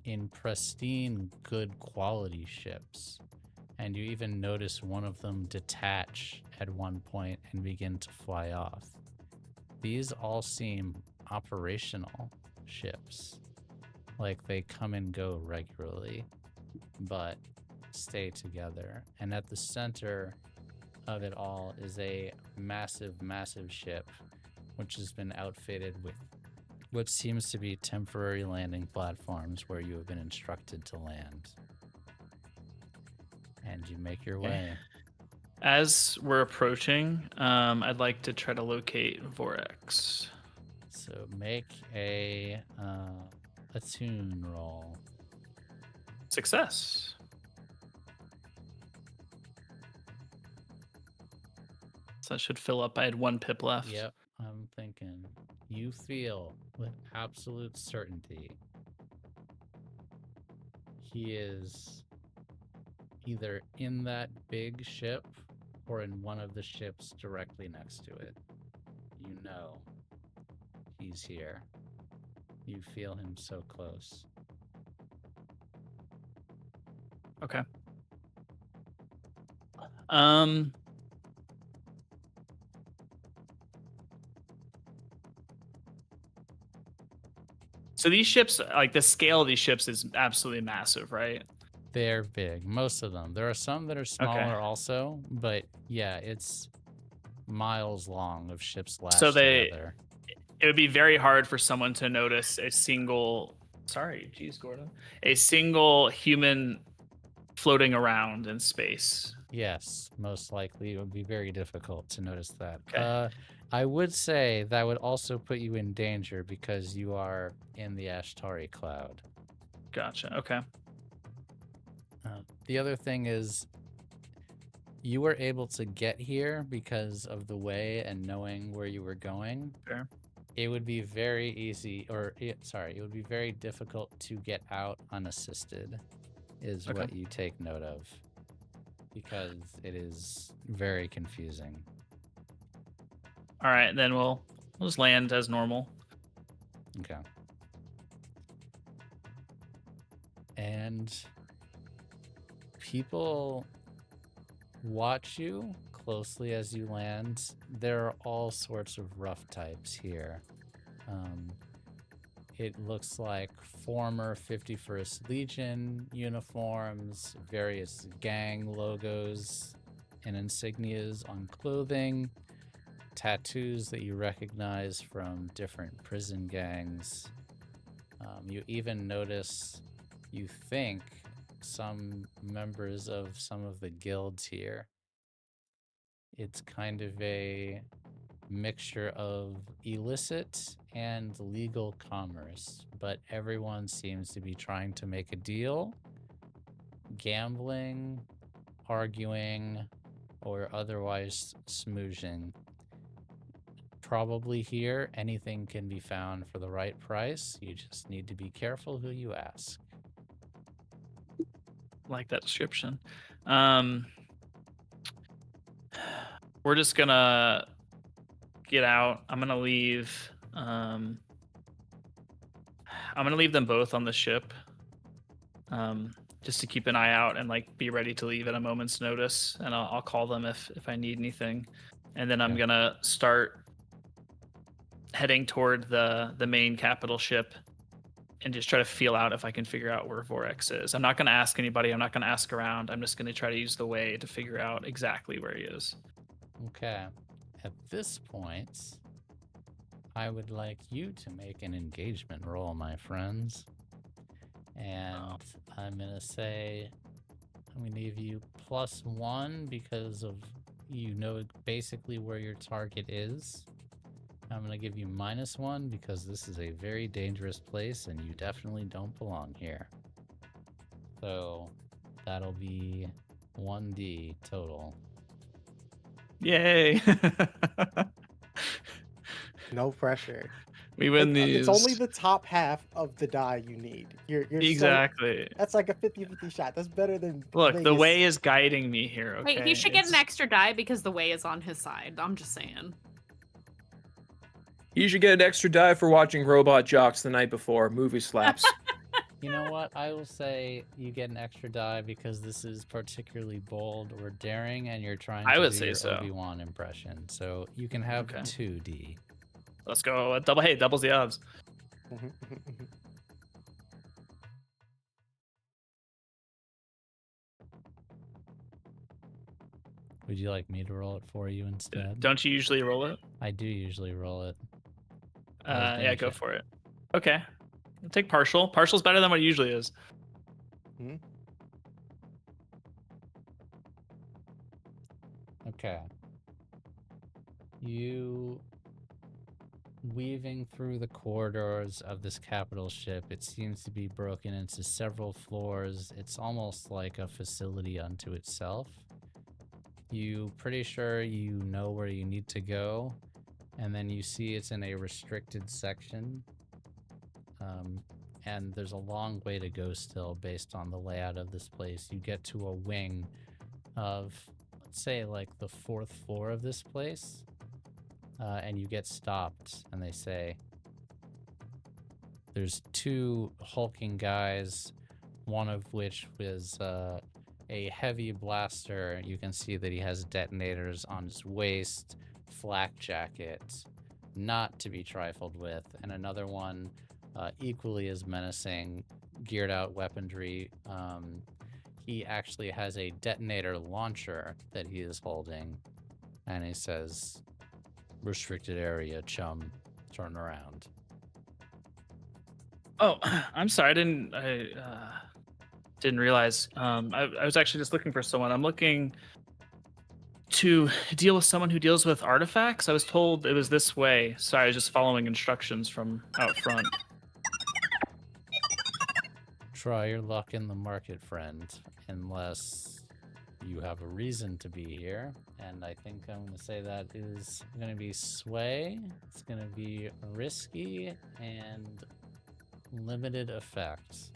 [SPEAKER 1] in pristine, good quality ships. And you even notice one of them detach at one point and begin to fly off. These all seem operational ships, like they come and go regularly, but stay together. And at the center of it all is a massive, massive ship, which has been outfitted with what seems to be temporary landing platforms where you have been instructed to land. And you make your way.
[SPEAKER 6] As we're approaching, I'd like to try to locate Vorax.
[SPEAKER 1] So make a tune roll.
[SPEAKER 6] Success. So that should fill up. I had 1 pip left.
[SPEAKER 1] Yep, I'm thinking. You feel with absolute certainty he is either in that big ship or in one of the ships directly next to it. You know he's here. You feel him so close.
[SPEAKER 6] Okay. So these ships, like the scale of these ships is absolutely massive, right?
[SPEAKER 1] They're big, most of them. There are some that are smaller also, but yeah, it's miles long of ships lashed together.
[SPEAKER 6] It would be very hard for someone to notice a single, Gordon, a single human floating around in space.
[SPEAKER 1] Yes, most likely it would be very difficult to notice that.
[SPEAKER 6] Okay.
[SPEAKER 1] I would say that would also put you in danger because you are in the Ashtari cloud.
[SPEAKER 6] Gotcha. Okay.
[SPEAKER 1] The other thing is you were able to get here because of the way and knowing where you were going.
[SPEAKER 6] Fair.
[SPEAKER 1] It would be very easy, it would be very difficult to get out unassisted, is what you take note of, because it is very confusing.
[SPEAKER 6] All right, then we'll just land as normal.
[SPEAKER 1] Okay. And people watch you closely as you land. There are all sorts of rough types here. It looks like former 51st Legion uniforms, various gang logos and insignias on clothing, tattoos that you recognize from different prison gangs. You even notice, you think, some members of some of the guilds here. It's kind of a mixture of illicit and legal commerce, but everyone seems to be trying to make a deal, gambling, arguing, or otherwise smoozing. Probably here, anything can be found for the right price. You just need to be careful who you ask.
[SPEAKER 6] Like that description. We're just gonna get out. I'm gonna leave them both on the ship. just to keep an eye out and like be ready to leave at a moment's notice, and I'll call them if I need anything. And then I'm
[SPEAKER 1] Okay.
[SPEAKER 6] gonna start heading toward the main capital ship and just try to feel out if I can figure out where Vorex is. I'm not gonna ask anybody. I'm not gonna ask around. I'm just gonna try to use the way to figure out exactly where he is.
[SPEAKER 1] Okay. At this point, I would like you to make an engagement roll, my friends. And I'm going to say, I'm going to give you +1 because of you know basically where your target is. I'm going to give you -1 because this is a very dangerous place and you definitely don't belong here. So that'll be 1d total.
[SPEAKER 6] Yay!
[SPEAKER 4] No pressure.
[SPEAKER 6] We win these.
[SPEAKER 4] It's only the top half of the die you need. You're
[SPEAKER 6] exactly.
[SPEAKER 4] That's like a 50-50 shot. That's better than
[SPEAKER 6] Look, the
[SPEAKER 4] Vegas.
[SPEAKER 6] way is guiding me here. Okay.
[SPEAKER 5] Wait, he should get an extra die because the way is on his side. I'm just saying.
[SPEAKER 3] You should get an extra die for watching Robot Jocks the night before. Movie slaps.
[SPEAKER 1] You know what? I will say you get an extra die because this is particularly bold or daring, and you're trying to
[SPEAKER 6] would
[SPEAKER 1] do
[SPEAKER 6] say
[SPEAKER 1] your
[SPEAKER 6] so.
[SPEAKER 1] Obi-Wan impression. So you can have
[SPEAKER 6] Okay.
[SPEAKER 1] 2d.
[SPEAKER 6] Let's go. Doubles the odds.
[SPEAKER 1] Would you like me to roll it for you instead?
[SPEAKER 6] Don't you usually roll it?
[SPEAKER 1] I do usually roll it. I was
[SPEAKER 6] Yeah, go
[SPEAKER 1] gonna
[SPEAKER 6] for it. Okay. I'll take partial. Partial's better than what it usually is.
[SPEAKER 1] Okay. You weaving through the corridors of this capital ship. It seems to be broken into several floors. It's almost like a facility unto itself. You pretty sure you know where you need to go, and then you see it's in a restricted section. And there's a long way to go still based on the layout of this place. You get to a wing of, let's say, like the 4th floor of this place, and you get stopped, and they say, there's 2 hulking guys, one of which was a heavy blaster. You can see that he has detonators on his waist, flak jacket, not to be trifled with, and another one equally as menacing, geared out weaponry. He actually has a detonator launcher that he is holding, and he says, "Restricted area, chum. Turn around."
[SPEAKER 6] Oh, I'm sorry. I didn't realize. I was actually just looking for someone. I'm looking to deal with someone who deals with artifacts. I was told it was this way. Sorry, I was just following instructions from out front.
[SPEAKER 1] Try your luck in the market, friend, unless you have a reason to be here. And I think I'm going to say that is going to be sway. It's going to be risky and limited effects.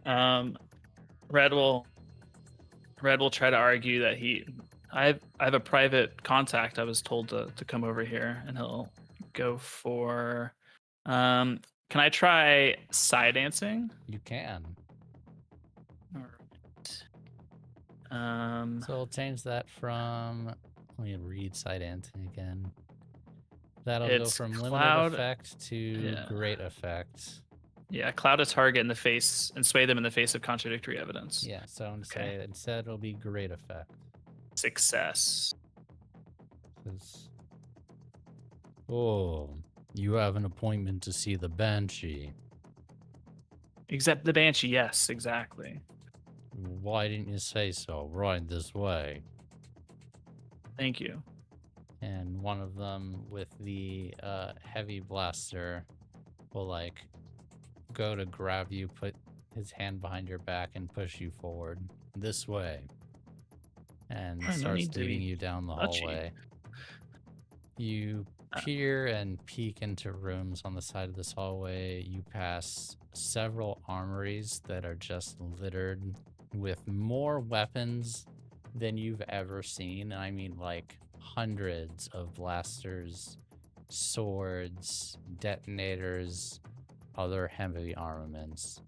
[SPEAKER 6] Red will try to argue that I have a private contact I was told to come over here, and he'll go for can I try side dancing?
[SPEAKER 1] You can.
[SPEAKER 6] All right.
[SPEAKER 1] So we'll change that from, let me read side dancing again. That'll go
[SPEAKER 6] It's
[SPEAKER 1] from
[SPEAKER 6] cloud-
[SPEAKER 1] limited effect to
[SPEAKER 6] Yeah.
[SPEAKER 1] great effect.
[SPEAKER 6] Yeah, cloud a target in the face and sway them in the face of contradictory evidence.
[SPEAKER 1] Yeah, so I'm going to
[SPEAKER 6] Okay.
[SPEAKER 1] say instead it'll be great effect.
[SPEAKER 6] Success.
[SPEAKER 1] Says, "Oh, you have an appointment to see the Banshee.
[SPEAKER 6] Except the Banshee, yes, exactly.
[SPEAKER 1] Why didn't you say so? Right this way."
[SPEAKER 6] Thank you.
[SPEAKER 1] And one of them with the heavy blaster will like go to grab you, put his hand behind your back, and push you forward this way, and
[SPEAKER 6] Oh, no
[SPEAKER 1] starts
[SPEAKER 6] need to
[SPEAKER 1] leading
[SPEAKER 6] be
[SPEAKER 1] you down the
[SPEAKER 6] touchy.
[SPEAKER 1] hallway. You peer and peek into rooms on the side of this hallway. You pass several armories that are just littered with more weapons than you've ever seen. I mean, like hundreds of blasters, swords, detonators, other heavy armaments.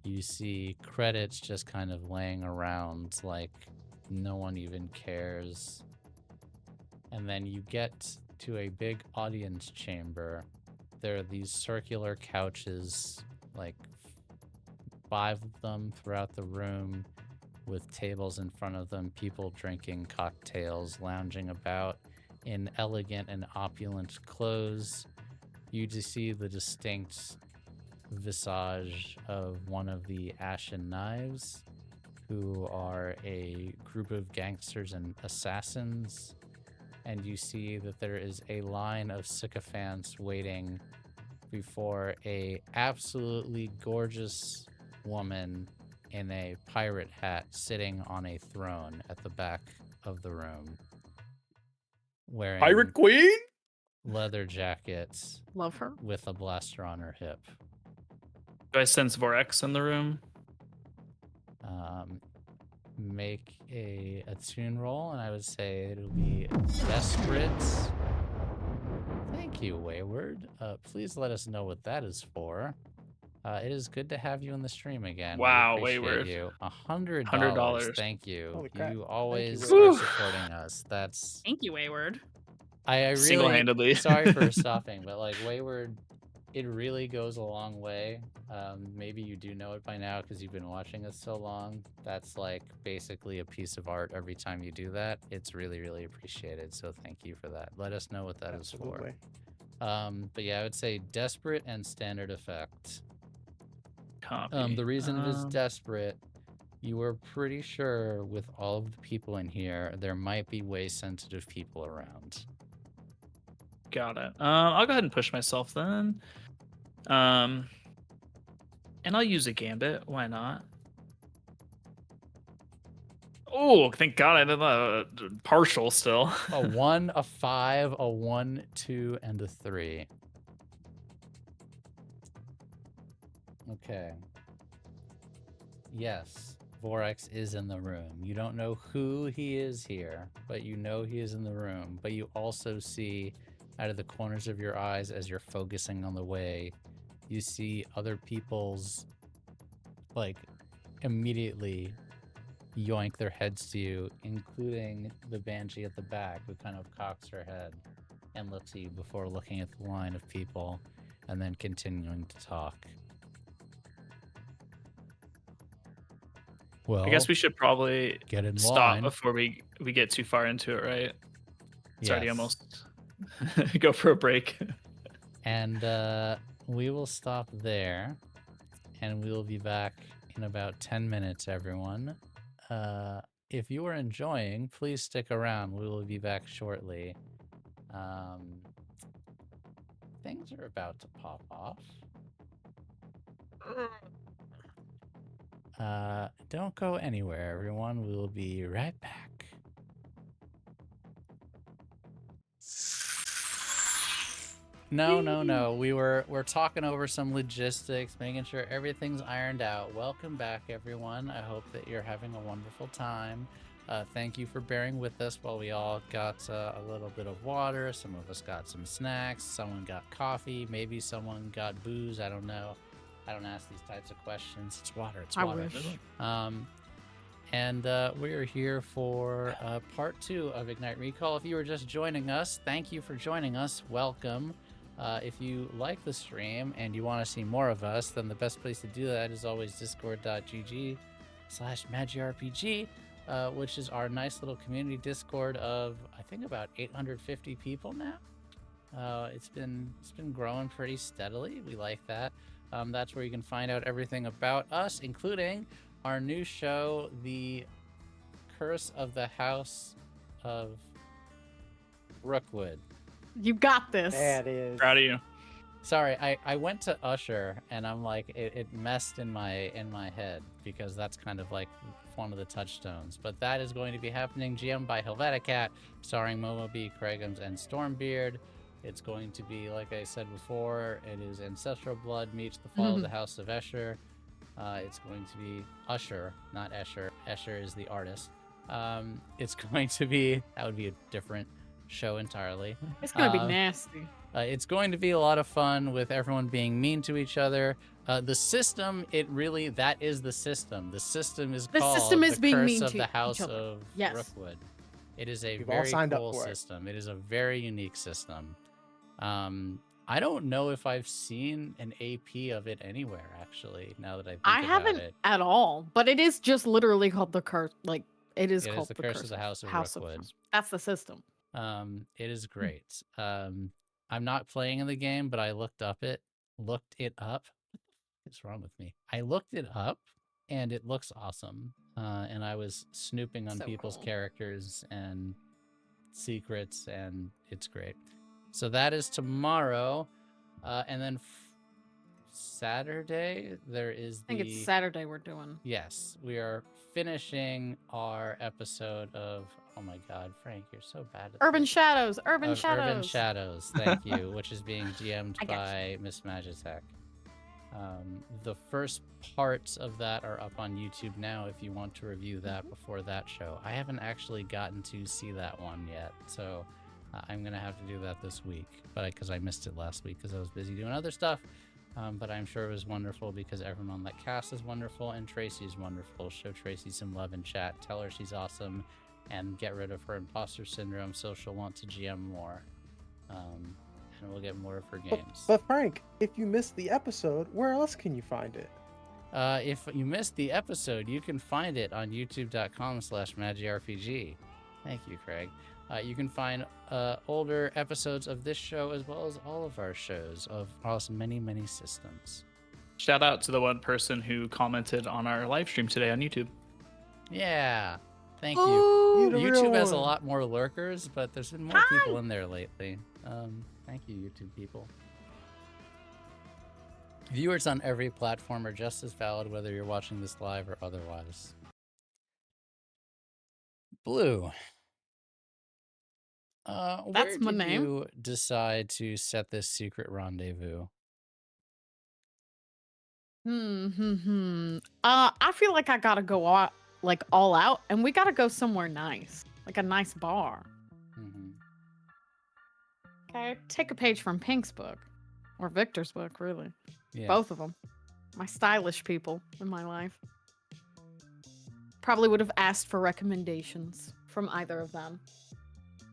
[SPEAKER 1] You see credits just kind of laying around like no one even cares. And then you get to a big audience chamber. There are these circular couches, like 5 of them throughout the room, with tables in front of them, people drinking cocktails, lounging about in elegant and opulent clothes. You just see the distinct visage of one of the Ashen Knives, who are a group of gangsters and assassins. And you see that there is a line of sycophants waiting before a absolutely gorgeous woman in a pirate hat sitting on a throne at the back of the room, wearing
[SPEAKER 4] Pirate Queen?
[SPEAKER 1] leather jackets
[SPEAKER 7] Love her.
[SPEAKER 1] with a blaster on her hip.
[SPEAKER 6] Do I sense Vorax in the room?
[SPEAKER 1] Make a attune roll, and I would say it'll be desperate. Thank you, Wayward. Please let us know what that is for. It is good to have you in the stream again.
[SPEAKER 6] Wow,
[SPEAKER 1] we appreciate
[SPEAKER 6] Wayward.
[SPEAKER 1] you. $100.
[SPEAKER 6] $100.
[SPEAKER 1] Thank you.
[SPEAKER 4] Holy crap.
[SPEAKER 1] You always
[SPEAKER 4] Thank you,
[SPEAKER 1] are
[SPEAKER 6] Wayward.
[SPEAKER 1] supporting us. That's
[SPEAKER 5] Thank you, Wayward.
[SPEAKER 1] I really
[SPEAKER 6] Single-handedly.
[SPEAKER 1] sorry for stopping, but like Wayward, it really goes a long way. Maybe you do know it by now because you've been watching us so long. That's like basically a piece of art every time you do that. It's really, really appreciated. So thank you for that. Let us know what that is
[SPEAKER 4] Absolutely.
[SPEAKER 1] for. But yeah, I would say desperate and standard effect.
[SPEAKER 6] Copy.
[SPEAKER 1] The reason it is desperate, you were pretty sure with all of the people in here, there might be way sensitive people around.
[SPEAKER 6] Got it. I'll go ahead and push myself then. And I'll use a gambit. Why not? Oh, thank God I did that. Partial still.
[SPEAKER 1] A 1, a 5, a 1, 2, and a 3. Okay. Yes, Vorax is in the room. You don't know who he is here, but you know he is in the room. But you also see, out of the corners of your eyes as you're focusing on the way, you see other people's, like, immediately yoink their heads to you, including the Banshee at the back, who kind of cocks her head and looks at you before looking at the line of people and then continuing to talk. Well,
[SPEAKER 6] I guess we should probably
[SPEAKER 1] get in
[SPEAKER 6] stop
[SPEAKER 1] line.
[SPEAKER 6] before we get too far into it, right? It's already
[SPEAKER 1] Yes.
[SPEAKER 6] almost go for a break.
[SPEAKER 1] And we will stop there, and we will be back in about 10 minutes, everyone. If you are enjoying, please stick around. We will be back shortly. Things are about to pop off. Don't go anywhere, everyone. We will be right back. No. We're talking over some logistics, making sure everything's ironed out. Welcome back, everyone. I hope that you're having a wonderful time. Thank you for bearing with us while we all got a little bit of water. Some of us got some snacks. Someone got coffee. Maybe someone got booze. I don't know. I don't ask these types of questions. It's water. It's
[SPEAKER 7] I
[SPEAKER 1] water.
[SPEAKER 7] wish.
[SPEAKER 1] And we are here for part 2 of Ignite Recall. If you are just joining us, thank you for joining us. Welcome. If you like the stream and you want to see more of us, then the best place to do that is always discord.gg/magirpg, which is our nice little community Discord of, I think, about 850 people now. It's been growing pretty steadily. We like that. That's where you can find out everything about us, including our new show, The Curse of the House of Rookwood.
[SPEAKER 7] You got this.
[SPEAKER 4] That is.
[SPEAKER 6] Proud of you.
[SPEAKER 1] Sorry, I went to Usher and I'm like, it messed in my head because that's kind of like one of the touchstones. But that is going to be happening. GM by Helveticat, starring Momobee, Craiggumz, and Stormbeard. It's going to be, like I said before, it is Ancestral Blood meets the Fall of the House of Escher. It's going to be Usher, not Escher. Escher is the artist. It's going to be, that would be a different show entirely.
[SPEAKER 7] It's gonna be nasty.
[SPEAKER 1] It's going to be a lot of fun with everyone being mean to each other. The system, that is the system. The system is
[SPEAKER 7] The
[SPEAKER 1] called
[SPEAKER 7] system is
[SPEAKER 1] the
[SPEAKER 7] being
[SPEAKER 1] Curse
[SPEAKER 7] mean
[SPEAKER 1] of
[SPEAKER 7] to
[SPEAKER 1] the
[SPEAKER 7] each
[SPEAKER 1] House
[SPEAKER 7] other.
[SPEAKER 1] of
[SPEAKER 7] Yes.
[SPEAKER 1] Rookwood. It is a
[SPEAKER 4] We've all
[SPEAKER 1] very
[SPEAKER 4] signed up
[SPEAKER 1] cool
[SPEAKER 4] for it.
[SPEAKER 1] system. It is a very unique system. I don't know if I've seen an AP of it anywhere, actually, now that I think
[SPEAKER 7] I
[SPEAKER 1] about
[SPEAKER 7] haven't
[SPEAKER 1] it.
[SPEAKER 7] at all, but it is just literally called the curse. Like it is
[SPEAKER 1] It
[SPEAKER 7] called
[SPEAKER 1] is the Curse of the House of Rookwood.
[SPEAKER 7] That's the system.
[SPEAKER 1] It is great. I'm not playing in the game, but I looked it up. What's wrong with me? I looked it up, and it looks awesome. And I was snooping on
[SPEAKER 7] So
[SPEAKER 1] people's
[SPEAKER 7] cool.
[SPEAKER 1] characters and secrets, and it's great. So that is tomorrow, and then Saturday there is
[SPEAKER 7] I think it's Saturday we're doing.
[SPEAKER 1] Yes, we are finishing our episode of. Oh my God, Frank, you're so bad at
[SPEAKER 7] Urban
[SPEAKER 1] this.
[SPEAKER 7] Shadows. Urban
[SPEAKER 1] Of
[SPEAKER 7] Shadows.
[SPEAKER 1] Urban Shadows, thank you, which is being GM'd
[SPEAKER 7] I got
[SPEAKER 1] by Miss Magitech. The first parts of that are up on YouTube now if you want to review that before that show. I haven't actually gotten to see that one yet, so I'm going to have to do that this week, but because I missed it last week because I was busy doing other stuff. But I'm sure it was wonderful because everyone on that cast is wonderful, and Tracy's wonderful. Show Tracy some love in chat. Tell her she's awesome, and get rid of her imposter syndrome so she'll want to GM more. And we'll get more of her games.
[SPEAKER 4] But Frank, if you missed the episode, where else can you find it?
[SPEAKER 1] If you missed the episode, you can find it on youtube.com/MagiRPG. Thank you, Craig. You can find older episodes of this show as well as all of our shows of across many, many systems.
[SPEAKER 6] Shout out to the one person who commented on our live stream today on YouTube.
[SPEAKER 1] Yeah, thank you.
[SPEAKER 7] Ooh,
[SPEAKER 4] the real
[SPEAKER 1] YouTube has a
[SPEAKER 4] one.
[SPEAKER 1] lot more lurkers, but there's been more people in there lately. Thank you, YouTube people. Viewers on every platform are just as valid whether you're watching this live or otherwise. Blue.
[SPEAKER 7] That's my
[SPEAKER 1] where did
[SPEAKER 7] name.
[SPEAKER 1] you decide to set this secret rendezvous?
[SPEAKER 7] I feel like I gotta go out, like all out, and we gotta go somewhere nice, like a nice bar.
[SPEAKER 1] Mm-hmm.
[SPEAKER 7] Okay, take a page from Pink's book, or Victor's book, really.
[SPEAKER 1] Yeah.
[SPEAKER 7] Both of them. My stylish people in my life. Probably would have asked for recommendations from either of them.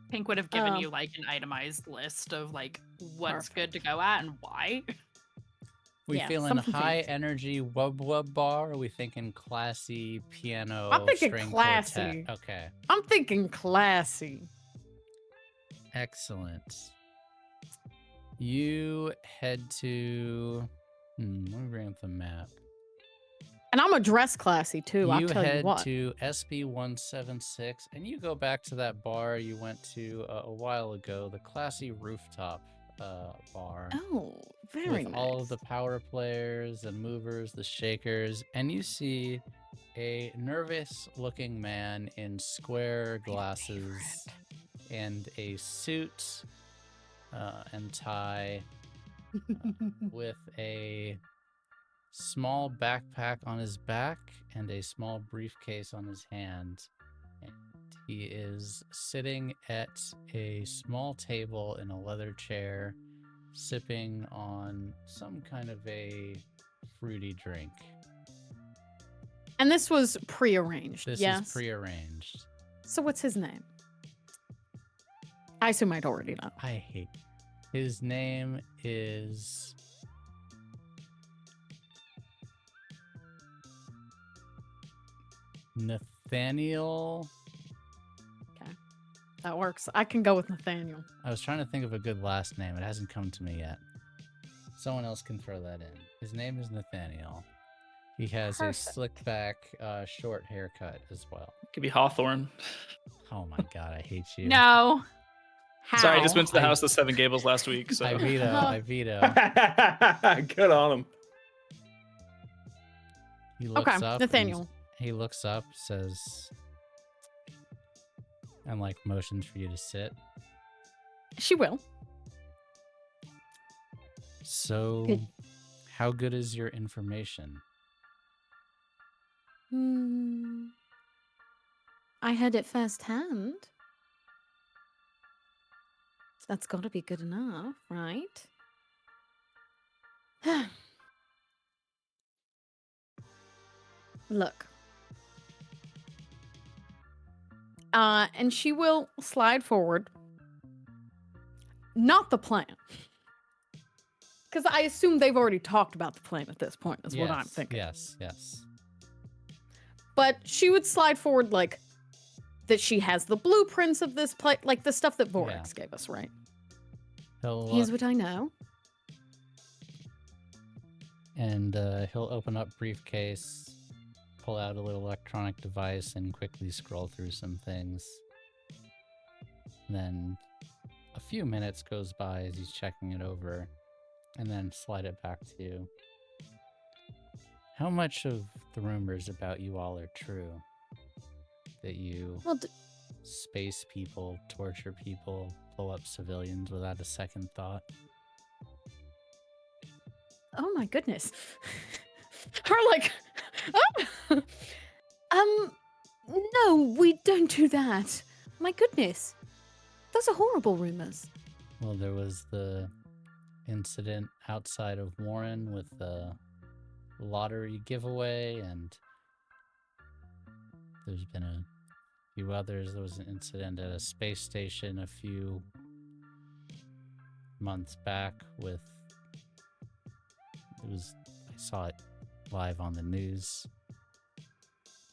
[SPEAKER 5] Pink would have given you like an itemized list of like what's good to go at and why.
[SPEAKER 1] We
[SPEAKER 7] Yeah,
[SPEAKER 1] feeling
[SPEAKER 7] something
[SPEAKER 1] high
[SPEAKER 7] fancy.
[SPEAKER 1] energy wub bar? Or are we thinking classy piano
[SPEAKER 7] I'm thinking
[SPEAKER 1] string
[SPEAKER 7] classy.
[SPEAKER 1] quartet? Okay,
[SPEAKER 7] I'm thinking classy.
[SPEAKER 1] excellent. You head to. Let me bring up the map.
[SPEAKER 7] And I'm a dress classy too, I'll
[SPEAKER 1] You
[SPEAKER 7] tell you
[SPEAKER 1] head
[SPEAKER 7] what.
[SPEAKER 1] to SB176, and you go back to that bar you went to a while ago, the classy rooftop bar.
[SPEAKER 7] Oh, very
[SPEAKER 1] With
[SPEAKER 7] nice.
[SPEAKER 1] all of the power players and movers, the shakers, and you see a nervous-looking man in square glasses and a suit and tie with a small backpack on his back and a small briefcase on his hand. And he is sitting at a small table in a leather chair, sipping on some kind of a fruity drink.
[SPEAKER 7] And this was prearranged,
[SPEAKER 1] This
[SPEAKER 7] yes?
[SPEAKER 1] is prearranged.
[SPEAKER 7] So what's his name? I assume I'd already know.
[SPEAKER 1] I hate. His name is Nathaniel.
[SPEAKER 7] That works. I can go with Nathaniel.
[SPEAKER 1] I was trying to think of a good last name. It hasn't come to me yet. Someone else can throw that in. His name is Nathaniel. He has
[SPEAKER 7] Perfect.
[SPEAKER 1] a slick back, short haircut as well.
[SPEAKER 6] Could be Hawthorne.
[SPEAKER 1] Oh my God, I hate you.
[SPEAKER 5] No.
[SPEAKER 7] How?
[SPEAKER 6] Sorry, I just went to the
[SPEAKER 1] I-
[SPEAKER 6] House of Seven Gables last week. So
[SPEAKER 1] I veto. I veto.
[SPEAKER 3] Good on him.
[SPEAKER 1] He looks
[SPEAKER 7] Okay,
[SPEAKER 1] up.
[SPEAKER 7] Nathaniel.
[SPEAKER 1] He looks up, says, and like motions for you to sit.
[SPEAKER 7] She will.
[SPEAKER 1] So,
[SPEAKER 2] Good.
[SPEAKER 1] how good is your information?
[SPEAKER 2] I heard it firsthand. That's got to be good enough, right? Look. And she will slide forward. Not the plan. Because I assume they've already talked about the plan at this point, is what I'm thinking.
[SPEAKER 1] Yes.
[SPEAKER 2] But she would slide forward, like, that she has the blueprints of this place, like the stuff that Vortex gave us, right? Here's what I know.
[SPEAKER 1] And he'll open up briefcase, pull out a little electronic device, and quickly scroll through some things. Then a few minutes goes by as he's checking it over, and then slide it back to you. How much of the rumors about you all are true? That you space people, torture people, blow up civilians without a second thought?
[SPEAKER 2] Oh my goodness. Her like, no, we don't do that. My goodness. Those are horrible rumors.
[SPEAKER 1] Well, there was the incident outside of Warren with the lottery giveaway, and there's been a few others. There was an incident at a space station a few months back with, I saw it live on the news.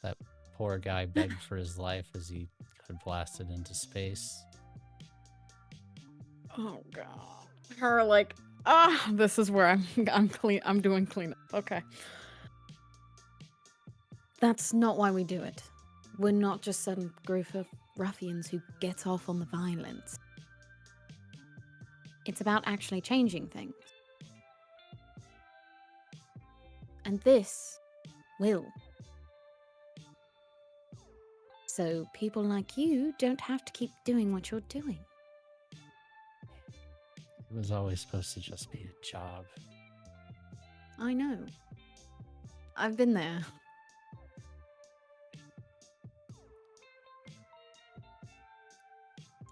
[SPEAKER 1] That poor guy begged for his life as he got blasted into space.
[SPEAKER 7] Oh god. Her like, this is where I'm doing cleanup. Okay.
[SPEAKER 2] That's not why we do it. We're not just some group of ruffians who get off on the violence. It's about actually changing things. And this will. So people like you don't have to keep doing what you're doing.
[SPEAKER 1] It was always supposed to just be a job.
[SPEAKER 2] I know. I've been there.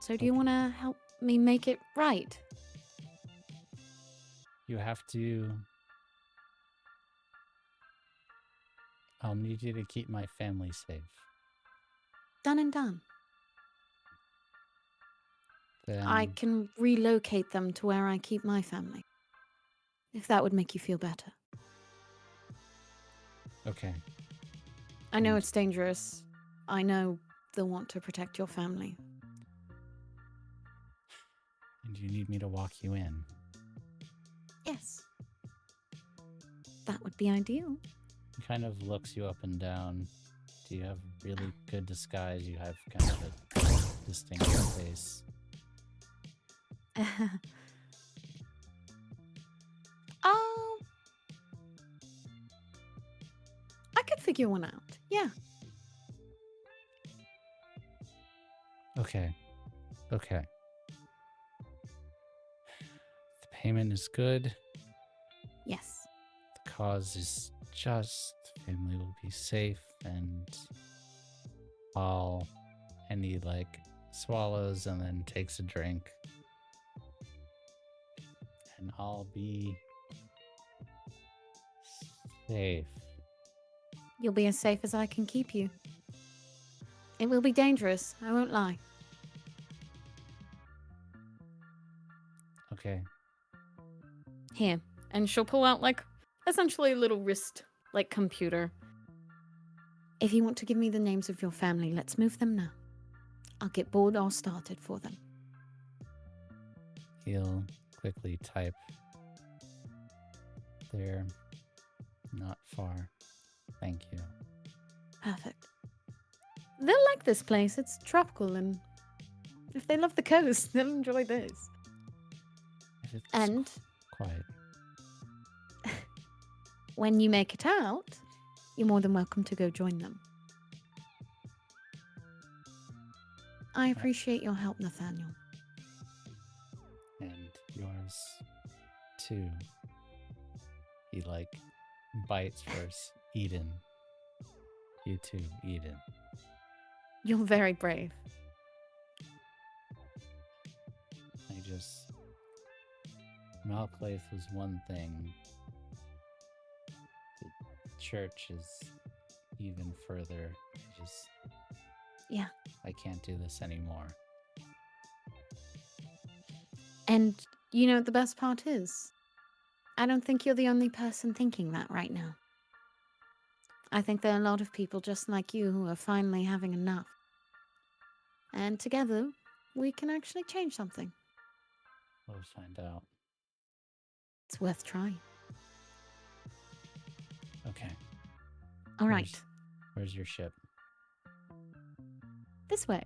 [SPEAKER 2] So do you want to help me make it right?
[SPEAKER 1] You have to... I'll need you to keep my family safe.
[SPEAKER 2] Done and done.
[SPEAKER 1] Then...
[SPEAKER 2] I can relocate them to where I keep my family. If that would make you feel better.
[SPEAKER 1] Okay.
[SPEAKER 2] I know it's dangerous. I know they'll want to protect your family.
[SPEAKER 1] And you need me to walk you in?
[SPEAKER 2] Yes. That would be ideal.
[SPEAKER 1] He kind of looks you up and down. Do you have really good disguise? You have kind of a distinct face.
[SPEAKER 2] I could figure one out. Yeah.
[SPEAKER 1] Okay. The payment is good.
[SPEAKER 2] Yes.
[SPEAKER 1] The cause is just. The family will be safe, and and he swallows and then takes a drink. And I'll be safe.
[SPEAKER 2] You'll be as safe as I can keep you. It will be dangerous, I won't lie.
[SPEAKER 1] Okay.
[SPEAKER 2] Here. And she'll pull out, essentially a little wrist, computer. If you want to give me the names of your family, let's move them now. I'll get board all started for them.
[SPEAKER 1] He'll quickly type. They're not far. Thank you.
[SPEAKER 2] Perfect. They'll like this place. It's tropical, and if they love the coast, they'll enjoy this.
[SPEAKER 1] If it's
[SPEAKER 2] And
[SPEAKER 1] quiet.
[SPEAKER 2] when you make it out, you're more than welcome to go join them. I appreciate your help, Nathaniel.
[SPEAKER 1] And yours too. He bites first. Eden. You too, Eden.
[SPEAKER 2] You're very brave.
[SPEAKER 1] I just Malclaith was one thing. The church is even further.
[SPEAKER 2] Yeah.
[SPEAKER 1] I can't do this anymore.
[SPEAKER 2] And you know what the best part is? I don't think you're the only person thinking that right now. I think there are a lot of people just like you who are finally having enough. And together, we can actually change something.
[SPEAKER 1] We'll find out.
[SPEAKER 2] It's worth trying.
[SPEAKER 1] Okay.
[SPEAKER 2] All right,
[SPEAKER 1] Where's your ship?
[SPEAKER 2] this way.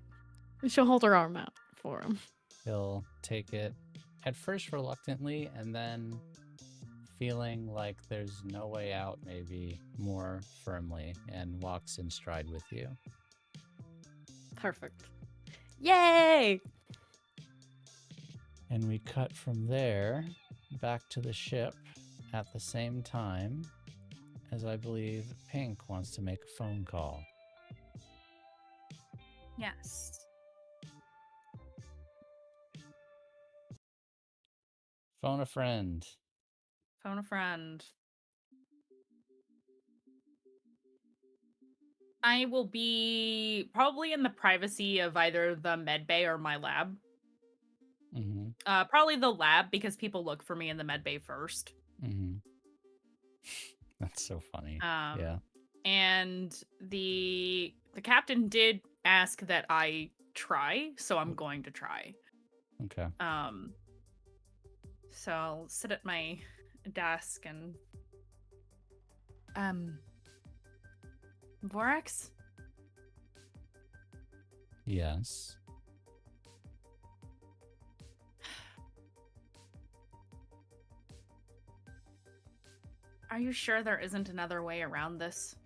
[SPEAKER 7] She'll hold her arm out for him.
[SPEAKER 1] He'll take it at first reluctantly, and then feeling like there's no way out, maybe more firmly, and walks in stride with you.
[SPEAKER 7] Perfect. Yay!
[SPEAKER 1] And we cut from there back to the ship at the same time as I believe Pink wants to make a phone call.
[SPEAKER 5] Yes.
[SPEAKER 1] Phone a friend.
[SPEAKER 5] Phone a friend. I will be probably in the privacy of either the med bay or my lab.
[SPEAKER 1] Mm-hmm.
[SPEAKER 5] Probably the lab, because people look for me in the med bay first.
[SPEAKER 1] Mm-hmm. That's so funny. Yeah.
[SPEAKER 5] And the captain did ask that I try, so I'm going to try.
[SPEAKER 1] Okay.
[SPEAKER 5] So I'll sit at my desk and Vorax?
[SPEAKER 1] Yes.
[SPEAKER 5] Are you sure there isn't another way around this?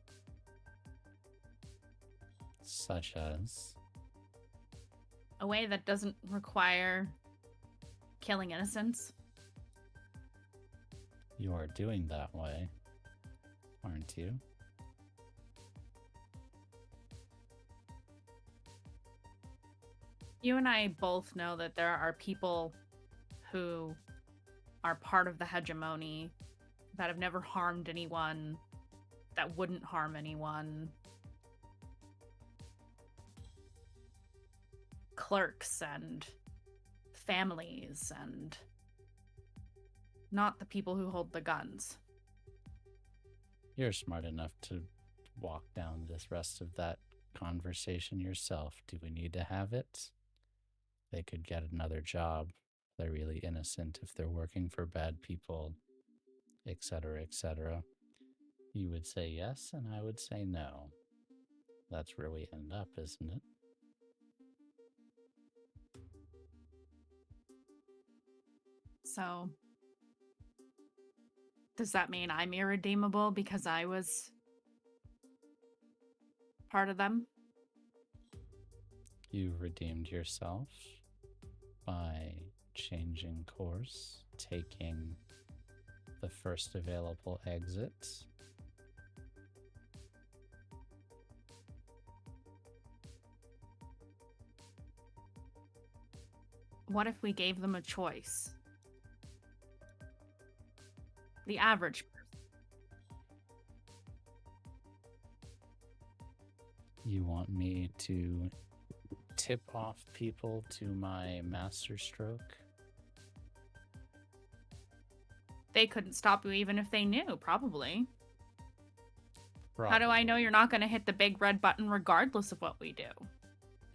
[SPEAKER 1] Such as?
[SPEAKER 5] A way that doesn't require killing innocents?
[SPEAKER 1] You are doing that way, aren't you?
[SPEAKER 5] You and I both know that there are people who are part of the hegemony that have never harmed anyone, that wouldn't harm anyone. Clerks and families, and not the people who hold the guns.
[SPEAKER 1] You're smart enough to walk down this rest of that conversation yourself. Do we need to have it? They could get another job. They're really innocent if they're working for bad people, etc., etc. You would say yes, and I would say no. That's where we end up, isn't it?
[SPEAKER 5] So, does that mean I'm irredeemable because I was part of them?
[SPEAKER 1] You redeemed yourself by changing course, taking the first available exit.
[SPEAKER 5] What if we gave them a choice? The average person.
[SPEAKER 1] You want me to tip off people to my masterstroke?
[SPEAKER 5] They couldn't stop you even if they knew, probably.
[SPEAKER 1] Probably.
[SPEAKER 5] How do I know you're not going to hit the big red button regardless of what we do?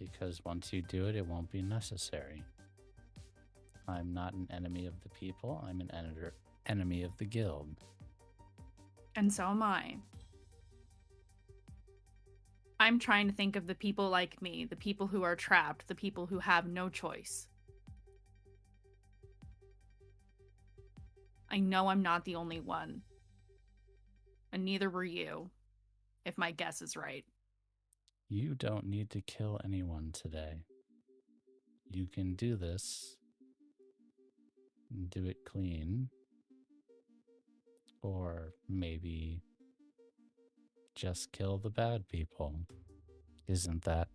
[SPEAKER 1] Because once you do it, it won't be necessary. I'm not an enemy of the people, I'm an enemy of the guild.
[SPEAKER 5] And so am I. I'm trying to think of the people like me, the people who are trapped, the people who have no choice. I know I'm not the only one. And neither were you, if my guess is right.
[SPEAKER 1] You don't need to kill anyone today. You can do this and do it clean. Or maybe just kill the bad people. Isn't that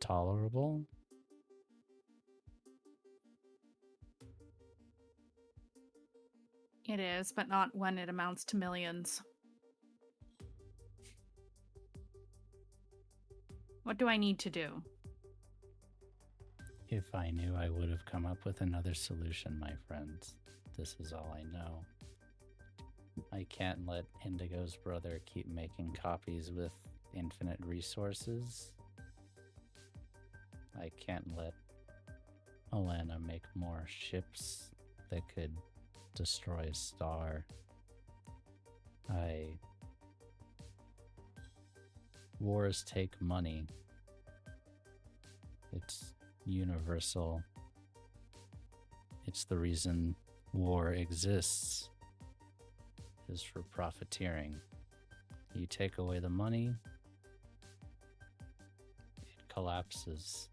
[SPEAKER 1] tolerable?
[SPEAKER 5] It is, but not when it amounts to millions. What do I need to do?
[SPEAKER 1] If I knew, I would have come up with another solution, my friends. This is all I know. I can't let Indigo's brother keep making copies with infinite resources. I can't let Alana make more ships that could destroy a star. Wars take money. It's universal. It's the reason war exists, is for profiteering. You take away the money, it collapses.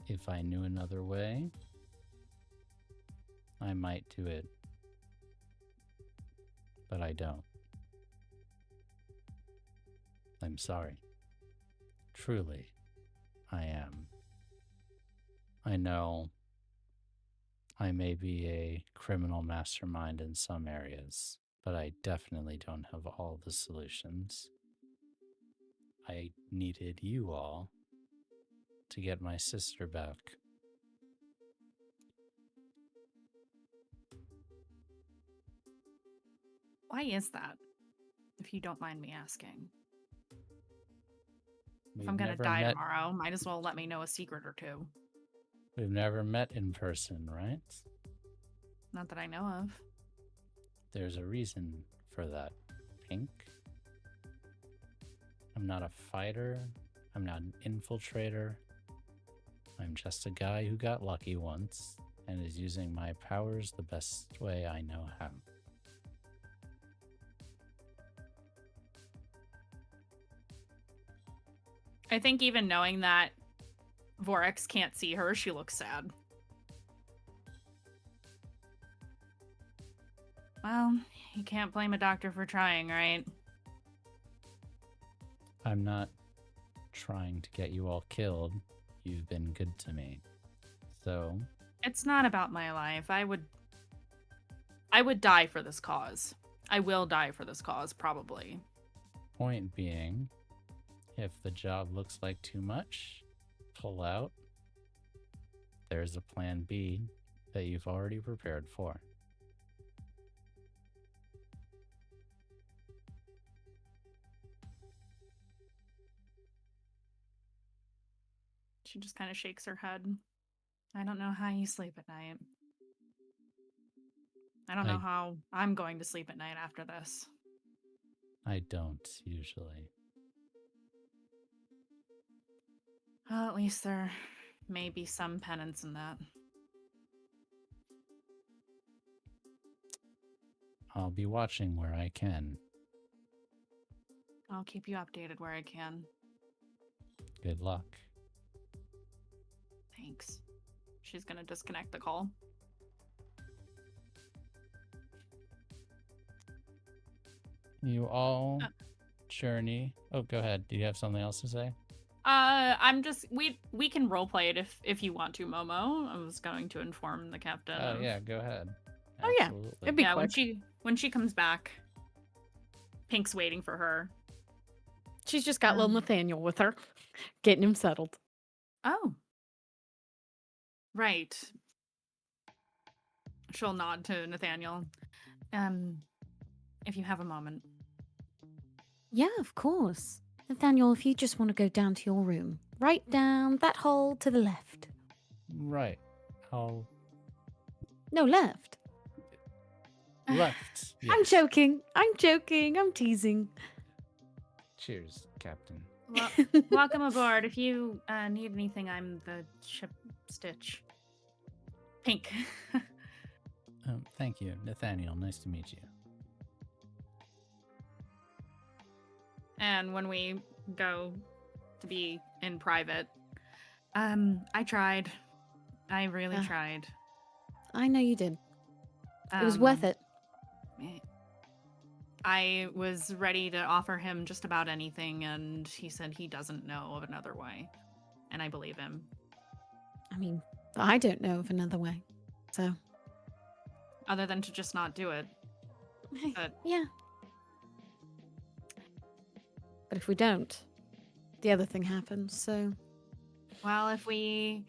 [SPEAKER 1] If I knew another way, I might do it. But I don't. I'm sorry. Truly, I am. I know I may be a criminal mastermind in some areas, but I definitely don't have all the solutions. I needed you all to get my sister back.
[SPEAKER 5] Why is that? If you don't mind me asking. If I'm gonna die tomorrow, might as well let me know a secret or two.
[SPEAKER 1] We've never met in person, right?
[SPEAKER 5] Not that I know of.
[SPEAKER 1] There's a reason for that, Pink. I'm not a fighter. I'm not an infiltrator. I'm just a guy who got lucky once and is using my powers the best way I know how.
[SPEAKER 5] I think even knowing that Vorex can't see her, she looks sad. Well, you can't blame a doctor for trying, right?
[SPEAKER 1] I'm not trying to get you all killed. You've been good to me. So,
[SPEAKER 5] it's not about my life. I would die for this cause. I will die for this cause, probably.
[SPEAKER 1] Point being, if the job looks like too much, pull out. There's a plan B that you've already prepared for.
[SPEAKER 5] She just kind of shakes her head. I don't know how you sleep at night. I don't know how I'm going to sleep at night after this.
[SPEAKER 1] I don't, usually.
[SPEAKER 5] Well, at least there may be some penance in that.
[SPEAKER 1] I'll be watching where I can.
[SPEAKER 5] I'll keep you updated where I can.
[SPEAKER 1] Good luck.
[SPEAKER 5] Thanks. She's gonna disconnect the call.
[SPEAKER 1] You all journey. Oh, go ahead. Do you have something else to say?
[SPEAKER 5] I'm just we can roleplay it if you want to, Momo. I was going to inform the captain.
[SPEAKER 1] Oh yeah, go ahead.
[SPEAKER 7] Oh yeah, it'd be quick.
[SPEAKER 5] when she comes back, Pink's waiting for her.
[SPEAKER 7] She's just got little Nathaniel with her, getting him settled.
[SPEAKER 5] Oh. Right. She'll nod to Nathaniel. If you have a moment.
[SPEAKER 2] Yeah, of course. Nathaniel, if you just want to go down to your room, right down that hall to the left.
[SPEAKER 1] Right. I'll...
[SPEAKER 2] No, left.
[SPEAKER 1] Left.
[SPEAKER 2] I'm
[SPEAKER 1] Yes.
[SPEAKER 2] joking. I'm teasing.
[SPEAKER 1] Cheers, Captain.
[SPEAKER 5] Well, welcome aboard. If you need anything, I'm the ship Stitch. Pink.
[SPEAKER 1] Thank you, Nathaniel. Nice to meet you.
[SPEAKER 5] And when we go to be in private, I tried. I really tried.
[SPEAKER 2] I know you did. It was worth it.
[SPEAKER 5] I was ready to offer him just about anything, and he said he doesn't know of another way. And I believe him.
[SPEAKER 2] I mean, I don't know of another way. So,
[SPEAKER 5] Other than to just not do it. But
[SPEAKER 2] yeah. But if we don't, the other thing happens, so...
[SPEAKER 5] well, if we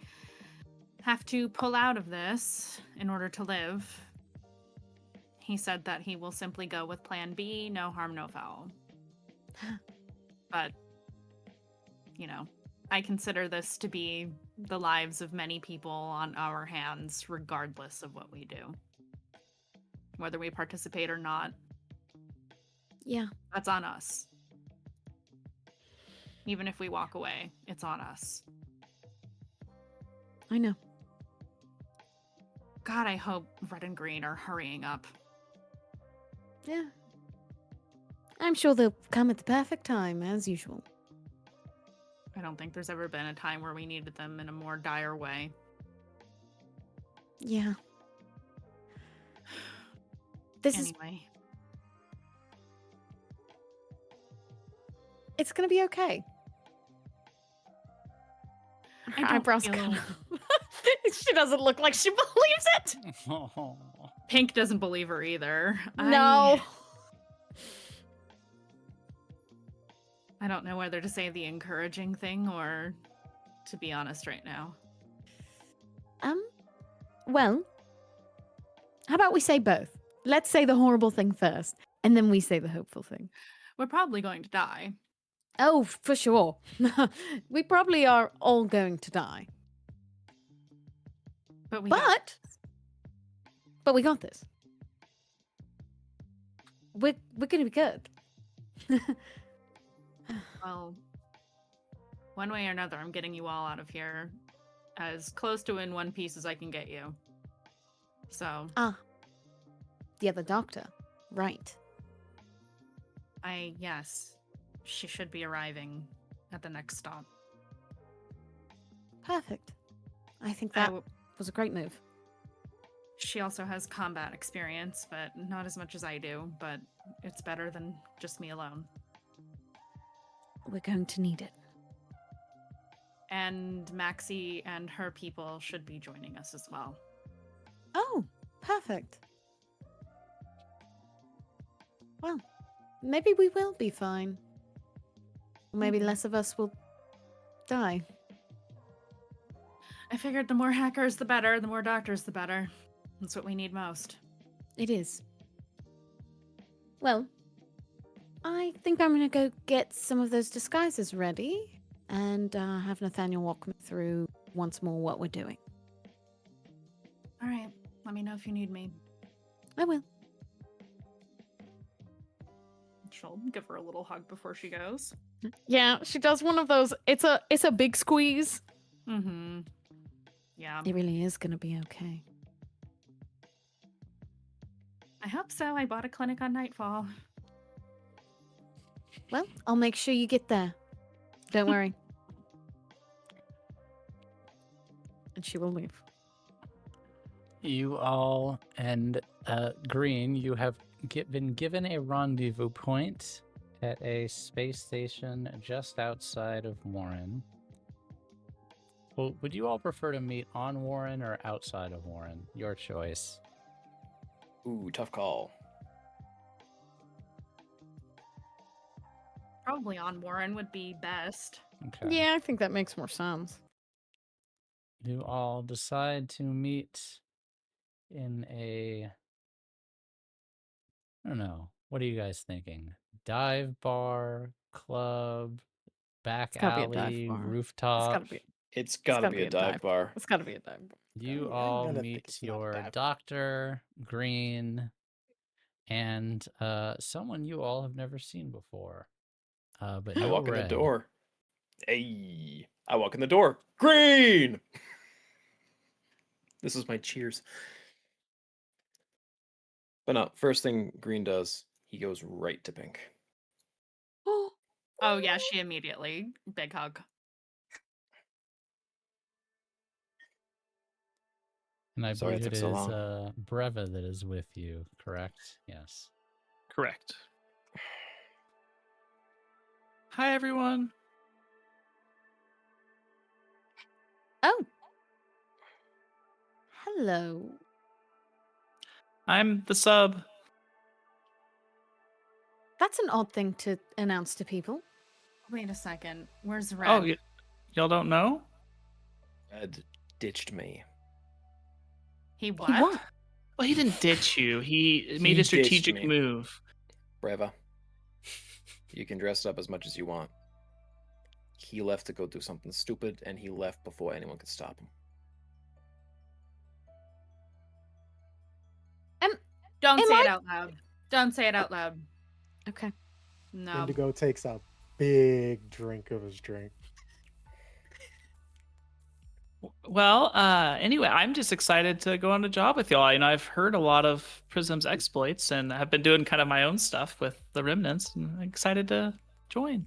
[SPEAKER 5] have to pull out of this in order to live, he said that he will simply go with plan B, no harm, no foul. But, you know, I consider this to be the lives of many people on our hands, regardless of what we do. Whether we participate or not,
[SPEAKER 2] Yeah.
[SPEAKER 5] that's on us. Even if we walk away, it's on us.
[SPEAKER 2] I know.
[SPEAKER 5] God, I hope Red and Green are hurrying up.
[SPEAKER 2] Yeah. I'm sure they'll come at the perfect time, as usual.
[SPEAKER 5] I don't think there's ever been a time where we needed them in a more dire way.
[SPEAKER 2] Yeah. This is...
[SPEAKER 5] Anyway,
[SPEAKER 2] It's gonna be okay.
[SPEAKER 5] I
[SPEAKER 2] Her
[SPEAKER 5] don't
[SPEAKER 2] eyebrows
[SPEAKER 5] feel-
[SPEAKER 2] kind of... She doesn't look like she believes it!
[SPEAKER 5] Pink doesn't believe her either.
[SPEAKER 2] No!
[SPEAKER 5] I don't know whether to say the encouraging thing or to be honest right now.
[SPEAKER 2] Well, how about we say both? Let's say the horrible thing first, and then we say the hopeful thing.
[SPEAKER 5] We're probably going to die.
[SPEAKER 2] Oh, for sure. We probably are all going to die.
[SPEAKER 5] But we
[SPEAKER 2] we got this. We're gonna be good.
[SPEAKER 5] well, one way or another, I'm getting you all out of here as close to in one piece as I can get you. So,
[SPEAKER 2] The other doctor. Right.
[SPEAKER 5] yes, she should be arriving at the next stop.
[SPEAKER 2] Perfect. I think that was a great move.
[SPEAKER 5] She also has combat experience, but not as much as I do, but it's better than just me alone.
[SPEAKER 2] We're going to need it.
[SPEAKER 5] And Maxie and her people should be joining us as well.
[SPEAKER 2] Oh, perfect. Well, maybe we will be fine. Or maybe less of us will die.
[SPEAKER 5] I figured the more hackers, the better. The more doctors, the better. That's what we need most.
[SPEAKER 2] It is. Well, I think I'm going to go get some of those disguises ready and have Nathaniel walk me through once more what we're doing.
[SPEAKER 5] All right. Let me know if you need me.
[SPEAKER 2] I will.
[SPEAKER 5] She'll give her a little hug before she goes.
[SPEAKER 7] Yeah, she does one of those. It's a big squeeze.
[SPEAKER 5] Mm-hmm. Yeah.
[SPEAKER 2] It really is going to be okay.
[SPEAKER 5] I hope so. I bought a clinic on Nightfall.
[SPEAKER 2] Well, I'll make sure you get there. Don't worry.
[SPEAKER 7] And she will leave.
[SPEAKER 1] You all and Green, you have been given a rendezvous point at a space station just outside of Warren. Well, would you all prefer to meet on Warren or outside of Warren? Your choice.
[SPEAKER 3] Ooh, tough call.
[SPEAKER 5] Probably on Warren would be best.
[SPEAKER 1] Okay.
[SPEAKER 7] Yeah, I think that makes more sense.
[SPEAKER 1] You all decide to meet in a... I don't know. What are you guys thinking? Dive bar, club, back
[SPEAKER 7] It's gotta be a dive
[SPEAKER 1] alley,
[SPEAKER 7] bar.
[SPEAKER 1] rooftop?
[SPEAKER 3] It's gotta be a dive bar.
[SPEAKER 7] It's gotta be a dive bar.
[SPEAKER 1] You
[SPEAKER 4] I'm
[SPEAKER 1] all
[SPEAKER 4] gonna think
[SPEAKER 1] meet
[SPEAKER 4] it's not
[SPEAKER 1] your
[SPEAKER 4] dive.
[SPEAKER 1] doctor, Green, and someone you all have never seen before. But
[SPEAKER 3] I
[SPEAKER 1] no
[SPEAKER 3] walk in
[SPEAKER 1] Red.
[SPEAKER 3] the door. Hey, I walk in the door. Green! This is my cheers. But no, first thing Green does, he goes right to Pink.
[SPEAKER 5] Oh, yeah, she immediately. Big hug.
[SPEAKER 1] And I
[SPEAKER 3] Sorry it
[SPEAKER 1] believe it
[SPEAKER 3] took so
[SPEAKER 1] is
[SPEAKER 3] long.
[SPEAKER 1] Breva that is with you, correct? Yes.
[SPEAKER 6] Correct. Hi, everyone.
[SPEAKER 2] Oh. Hello.
[SPEAKER 6] I'm the sub.
[SPEAKER 2] That's an odd thing to announce to people.
[SPEAKER 5] Wait a second. Where's Red?
[SPEAKER 6] Oh, y'all don't know?
[SPEAKER 3] Red ditched me.
[SPEAKER 5] He
[SPEAKER 2] He
[SPEAKER 5] what?
[SPEAKER 2] what?
[SPEAKER 6] Well, he didn't ditch you. He
[SPEAKER 3] He
[SPEAKER 6] made a
[SPEAKER 3] ditched
[SPEAKER 6] strategic
[SPEAKER 3] me.
[SPEAKER 6] move.
[SPEAKER 3] Breva. You can dress up as much as you want. He left to go do something stupid, and he left before anyone could stop him.
[SPEAKER 5] Don't
[SPEAKER 2] Am
[SPEAKER 5] say
[SPEAKER 2] I-
[SPEAKER 5] it out loud. Don't say it out loud.
[SPEAKER 2] Okay.
[SPEAKER 5] No.
[SPEAKER 4] Indigo takes a big drink of his drink.
[SPEAKER 6] Well, anyway, I'm just excited to go on a job with y'all. You know, I've heard a lot of Prism's exploits, and I've been doing kind of my own stuff with the remnants, and I'm excited to join.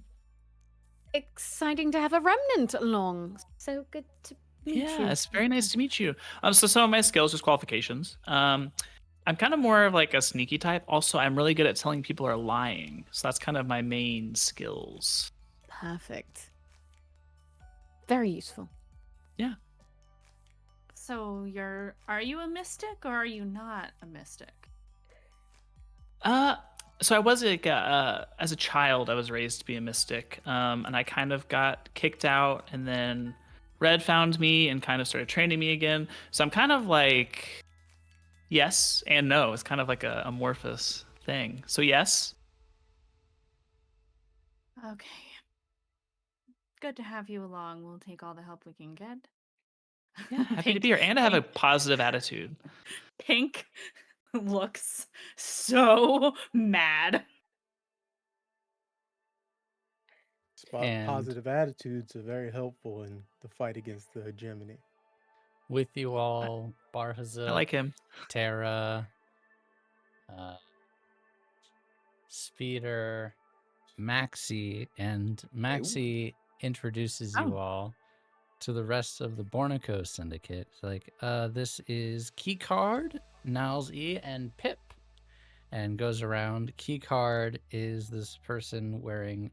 [SPEAKER 2] Exciting to have a remnant along. So good to meet you.
[SPEAKER 6] Yeah, it's very nice to meet you. So some of my skills, just qualifications. I'm kind of more of like a sneaky type. Also, I'm really good at telling people are lying. So that's kind of my main skills.
[SPEAKER 2] Perfect. Very useful.
[SPEAKER 6] Yeah.
[SPEAKER 5] So are you a mystic or are you not a mystic?
[SPEAKER 6] So I was like, as a child, I was raised to be a mystic, and I kind of got kicked out, and then Red found me and kind of started training me again. So I'm kind of like yes and no. It's kind of like a amorphous thing. So yes.
[SPEAKER 5] Okay. Good to have you along. We'll take all the help we can get.
[SPEAKER 6] Yeah, happy to be here, and I have a positive attitude.
[SPEAKER 5] Pink looks so mad.
[SPEAKER 1] And-
[SPEAKER 4] Positive attitudes are very helpful in the fight against the hegemony.
[SPEAKER 1] With you all, Barhaza,
[SPEAKER 6] I like him.
[SPEAKER 1] Terra, Speeder, Maxi, and Maxi introduces you all to the rest of the Bornico Syndicate. It's like, this is Keycard, Niles E, and Pip. And goes around. Keycard is this person wearing,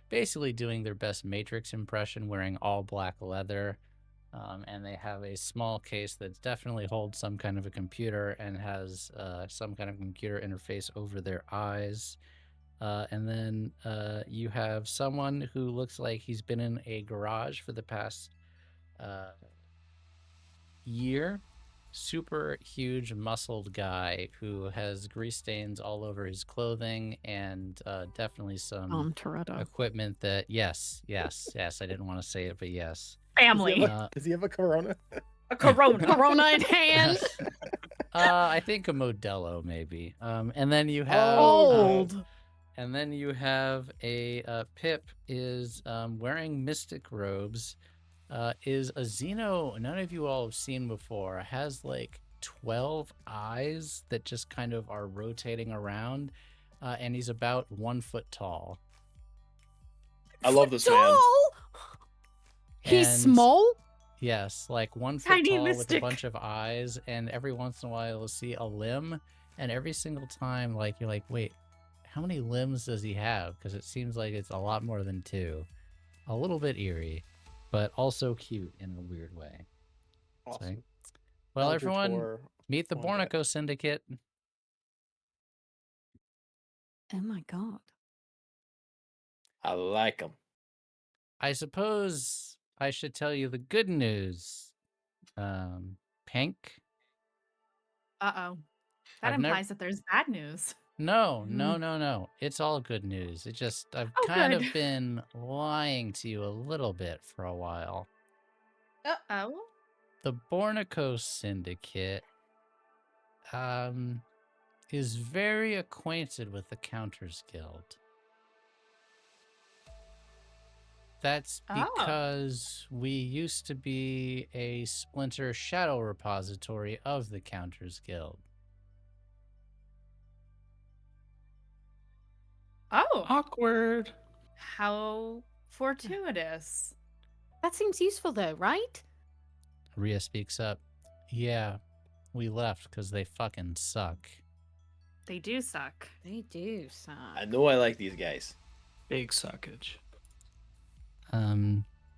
[SPEAKER 1] basically doing their best Matrix impression, wearing all black leather. And they have a small case that definitely holds some kind of a computer and has some kind of computer interface over their eyes. And then you have someone who looks like he's been in a garage for the past year. Super huge muscled guy who has grease stains all over his clothing and definitely some
[SPEAKER 2] Toretto.
[SPEAKER 1] equipment that yes, I didn't want to say it, but yes.
[SPEAKER 5] Family.
[SPEAKER 4] Does he have a corona?
[SPEAKER 5] A corona.
[SPEAKER 2] Corona in hand.
[SPEAKER 1] I think a Modelo maybe. And then you have
[SPEAKER 2] Old.
[SPEAKER 1] and then you have a Pip is wearing mystic robes. Is a Xeno none of you all have seen before. Has like 12 eyes that just kind of are rotating around, and he's about 1 foot tall.
[SPEAKER 3] I love this man.
[SPEAKER 2] Tall? He's
[SPEAKER 1] And-
[SPEAKER 2] small?
[SPEAKER 1] Yes, like 1 foot
[SPEAKER 5] Tiny
[SPEAKER 1] tall with a
[SPEAKER 5] mystic.
[SPEAKER 1] bunch of eyes, and every once in a while you'll see a limb, and every single time, like you're like, wait, how many limbs does he have? Because it seems like it's a lot more than 2. A little bit eerie, but also cute in a weird way.
[SPEAKER 4] Awesome.
[SPEAKER 1] Well,
[SPEAKER 4] Eldritch
[SPEAKER 1] everyone,
[SPEAKER 4] Horror
[SPEAKER 1] meet the
[SPEAKER 4] on deck.
[SPEAKER 1] Bornico Syndicate.
[SPEAKER 2] Oh my god.
[SPEAKER 3] I like him.
[SPEAKER 1] I suppose I should tell you the good news. Pink.
[SPEAKER 5] Uh-oh. That
[SPEAKER 1] I've never-
[SPEAKER 5] implies that there's bad news.
[SPEAKER 1] No. It's all good news. It just, I've
[SPEAKER 5] Oh,
[SPEAKER 1] kind of
[SPEAKER 5] good.
[SPEAKER 1] been lying to you a little bit for a while.
[SPEAKER 5] Uh-oh.
[SPEAKER 1] The Bornico Syndicate is very acquainted with the Counters Guild. That's
[SPEAKER 5] Oh.
[SPEAKER 1] because we used to be a splinter shadow repository of the Counters Guild.
[SPEAKER 5] Oh.
[SPEAKER 6] Awkward.
[SPEAKER 5] How fortuitous.
[SPEAKER 2] That seems useful though, right?
[SPEAKER 1] Rhea speaks up. Yeah, we left because they fucking suck.
[SPEAKER 5] They do suck.
[SPEAKER 2] They do, son.
[SPEAKER 3] I know I like these guys.
[SPEAKER 6] Big suckage.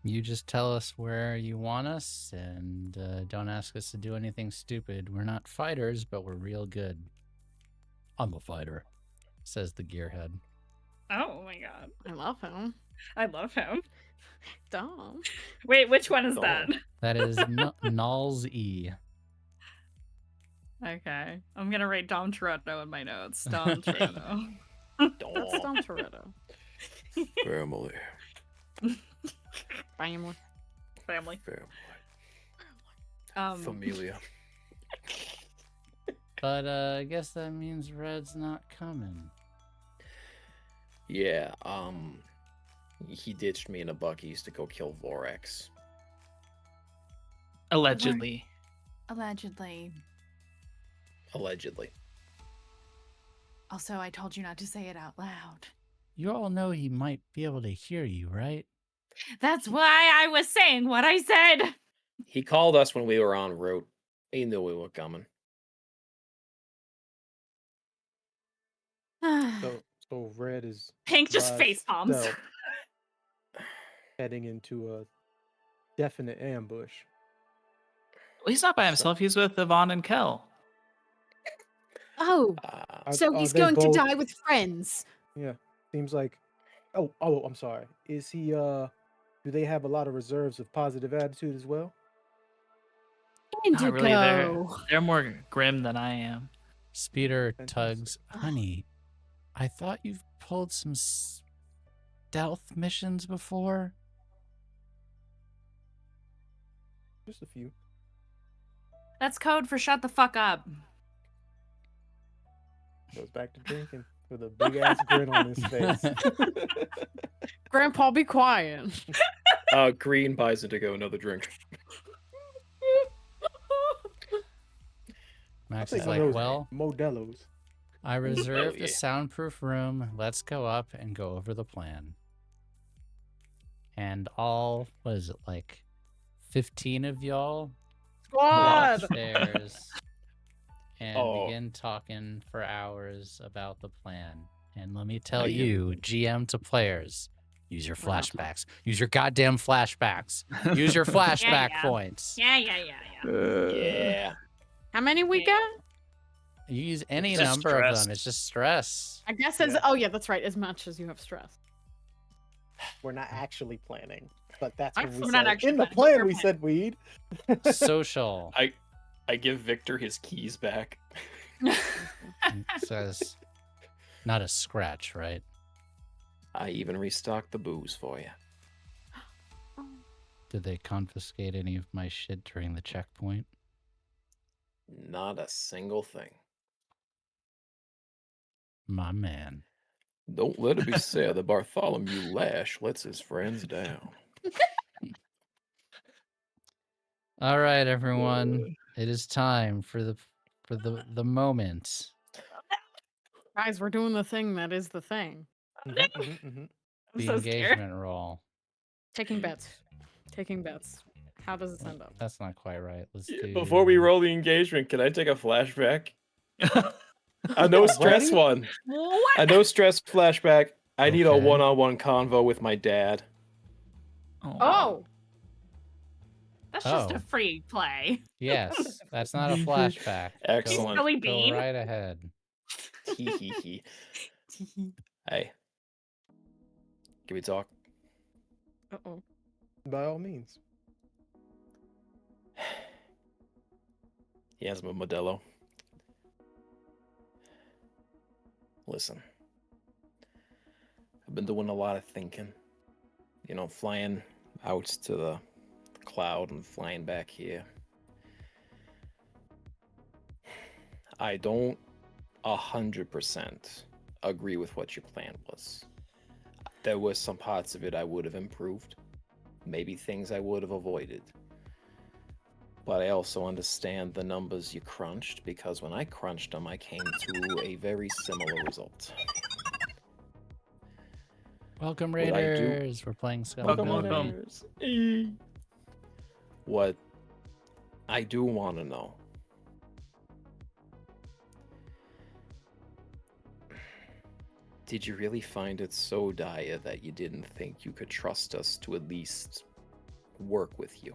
[SPEAKER 1] You just tell us where you want us, and don't ask us to do anything stupid. We're not fighters, but we're real good. I'm a fighter, says the gearhead.
[SPEAKER 5] Oh my god.
[SPEAKER 7] I love him.
[SPEAKER 5] I love him.
[SPEAKER 7] Dumb.
[SPEAKER 5] Wait, which one is that?
[SPEAKER 1] That is Nulls E.
[SPEAKER 5] Okay. I'm gonna write Dom Toretto in my notes. Dom Toretto.
[SPEAKER 7] That's Dom Toretto.
[SPEAKER 3] Family.
[SPEAKER 7] Family.
[SPEAKER 5] Family.
[SPEAKER 3] Familia.
[SPEAKER 1] But I guess that means Red's not coming.
[SPEAKER 3] Yeah, he ditched me in a Buc-ee's to go kill Vorax.
[SPEAKER 6] Allegedly.
[SPEAKER 5] Allegedly.
[SPEAKER 3] Allegedly.
[SPEAKER 5] Also, I told you not to say it out loud.
[SPEAKER 1] You all know he might be able to hear you, right?
[SPEAKER 5] That's why I was saying what I said.
[SPEAKER 3] He called us when we were en route. He knew we were coming.
[SPEAKER 4] So Red is
[SPEAKER 5] Pink just
[SPEAKER 4] live
[SPEAKER 5] face palms.
[SPEAKER 4] stealth, heading into a definite ambush.
[SPEAKER 6] Well, he's not by himself. He's with Yvonne and Kel.
[SPEAKER 2] Oh, so
[SPEAKER 4] Are
[SPEAKER 2] he's
[SPEAKER 4] they
[SPEAKER 2] going to
[SPEAKER 4] both-
[SPEAKER 2] die with friends.
[SPEAKER 4] Yeah, seems like. Oh, I'm sorry. Is he? Do they have a lot of reserves of positive attitude as well?
[SPEAKER 2] Indigo.
[SPEAKER 6] Not really. They're more grim than I am.
[SPEAKER 1] Speeder
[SPEAKER 4] Fantastic.
[SPEAKER 1] tugs. Honey, I thought you've pulled some stealth missions before.
[SPEAKER 4] Just a few.
[SPEAKER 5] That's code for shut the fuck up.
[SPEAKER 4] Goes back to drinking with a big ass grin on his face.
[SPEAKER 7] Grandpa, be quiet.
[SPEAKER 3] Green buys Indigo another drink.
[SPEAKER 1] Max
[SPEAKER 4] Take
[SPEAKER 1] is
[SPEAKER 4] one
[SPEAKER 1] like,
[SPEAKER 4] of those
[SPEAKER 1] well,
[SPEAKER 4] Modelo's.
[SPEAKER 1] I reserved
[SPEAKER 3] yeah.
[SPEAKER 1] a soundproof room. Let's go up and go over the plan. And all, what is it, like 15 of y'all go
[SPEAKER 7] Squad.
[SPEAKER 1] upstairs and
[SPEAKER 3] Oh.
[SPEAKER 1] begin talking for hours about the plan. And let me tell
[SPEAKER 3] I get-
[SPEAKER 1] you, GM to players, use your
[SPEAKER 7] Wow.
[SPEAKER 1] flashbacks. Use your goddamn flashbacks. Use your flashback
[SPEAKER 5] yeah.
[SPEAKER 1] points.
[SPEAKER 5] Yeah.
[SPEAKER 3] Yeah.
[SPEAKER 7] How many we got?
[SPEAKER 1] You use any
[SPEAKER 6] It's just
[SPEAKER 1] number of
[SPEAKER 6] stress.
[SPEAKER 1] them. It's just stress.
[SPEAKER 7] I guess as
[SPEAKER 4] Yeah.
[SPEAKER 7] oh yeah, that's right. As much as you have stress.
[SPEAKER 4] We're not actually planning, but that's
[SPEAKER 7] I'm
[SPEAKER 4] what we
[SPEAKER 5] We're
[SPEAKER 4] said.
[SPEAKER 5] not actually
[SPEAKER 4] In the
[SPEAKER 5] planning,
[SPEAKER 4] plan,
[SPEAKER 5] we're
[SPEAKER 4] we said weed.
[SPEAKER 1] Social.
[SPEAKER 3] I give Victor his keys back.
[SPEAKER 1] It says, not a scratch, right?
[SPEAKER 3] I even restocked the booze for you.
[SPEAKER 1] Did they confiscate any of my shit during the checkpoint?
[SPEAKER 3] Not a single thing.
[SPEAKER 1] My man.
[SPEAKER 3] Don't let it be said that Bartholomew Lash lets his friends down.
[SPEAKER 1] All right, everyone. It is time for the moment.
[SPEAKER 7] Guys, we're doing the thing that is the thing.
[SPEAKER 5] I'm
[SPEAKER 1] The
[SPEAKER 5] so scared.
[SPEAKER 1] engagement roll.
[SPEAKER 7] Taking bets. Taking bets. How does this end up?
[SPEAKER 1] That's not quite right. Let's do.
[SPEAKER 3] Before we roll the engagement, can I take a flashback? A no stress
[SPEAKER 4] Already?
[SPEAKER 3] one.
[SPEAKER 5] What?
[SPEAKER 3] A no stress flashback. I need a
[SPEAKER 1] Okay.
[SPEAKER 3] one-on-one convo with my dad.
[SPEAKER 7] Oh,
[SPEAKER 5] That's just
[SPEAKER 1] Oh.
[SPEAKER 5] a free play.
[SPEAKER 1] Yes, that's not a flashback.
[SPEAKER 3] Excellent.
[SPEAKER 5] Silly
[SPEAKER 1] Go
[SPEAKER 5] bean.
[SPEAKER 1] right ahead.
[SPEAKER 3] Hee hee hee. Hey. Can we talk?
[SPEAKER 7] uh-oh.
[SPEAKER 4] By all means.
[SPEAKER 3] He has him a Modelo. Listen. I've been doing a lot of thinking. You know, flying out to the cloud and flying back here. I don't 100% agree with what your plan was. There were some parts of it I would have improved. Maybe things I would have avoided. But I also understand the numbers you crunched, because when I crunched them, I came to a very similar result.
[SPEAKER 1] Welcome,
[SPEAKER 3] What I do-
[SPEAKER 1] Raiders. We're playing Scum.
[SPEAKER 6] Welcome,
[SPEAKER 1] and Villainy.
[SPEAKER 6] welcome.
[SPEAKER 3] What I do want to know. Did you really find it so dire that you didn't think you could trust us to at least work with you.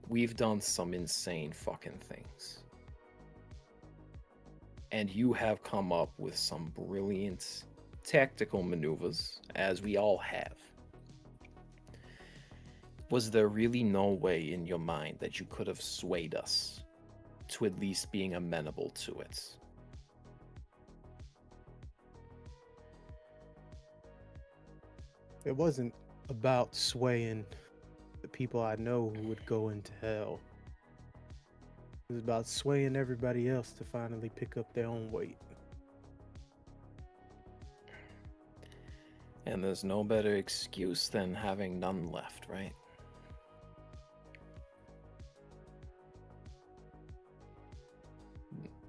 [SPEAKER 3] We've done some insane fucking things. And you have come up with some brilliant tactical maneuvers, as we all have. Was there really no way in your mind that you could have swayed us to at least being amenable to it?
[SPEAKER 4] It wasn't about swaying the people I know who would go into hell. It was about swaying everybody else to finally pick up their own weight.
[SPEAKER 3] And there's no better excuse than having none left, right?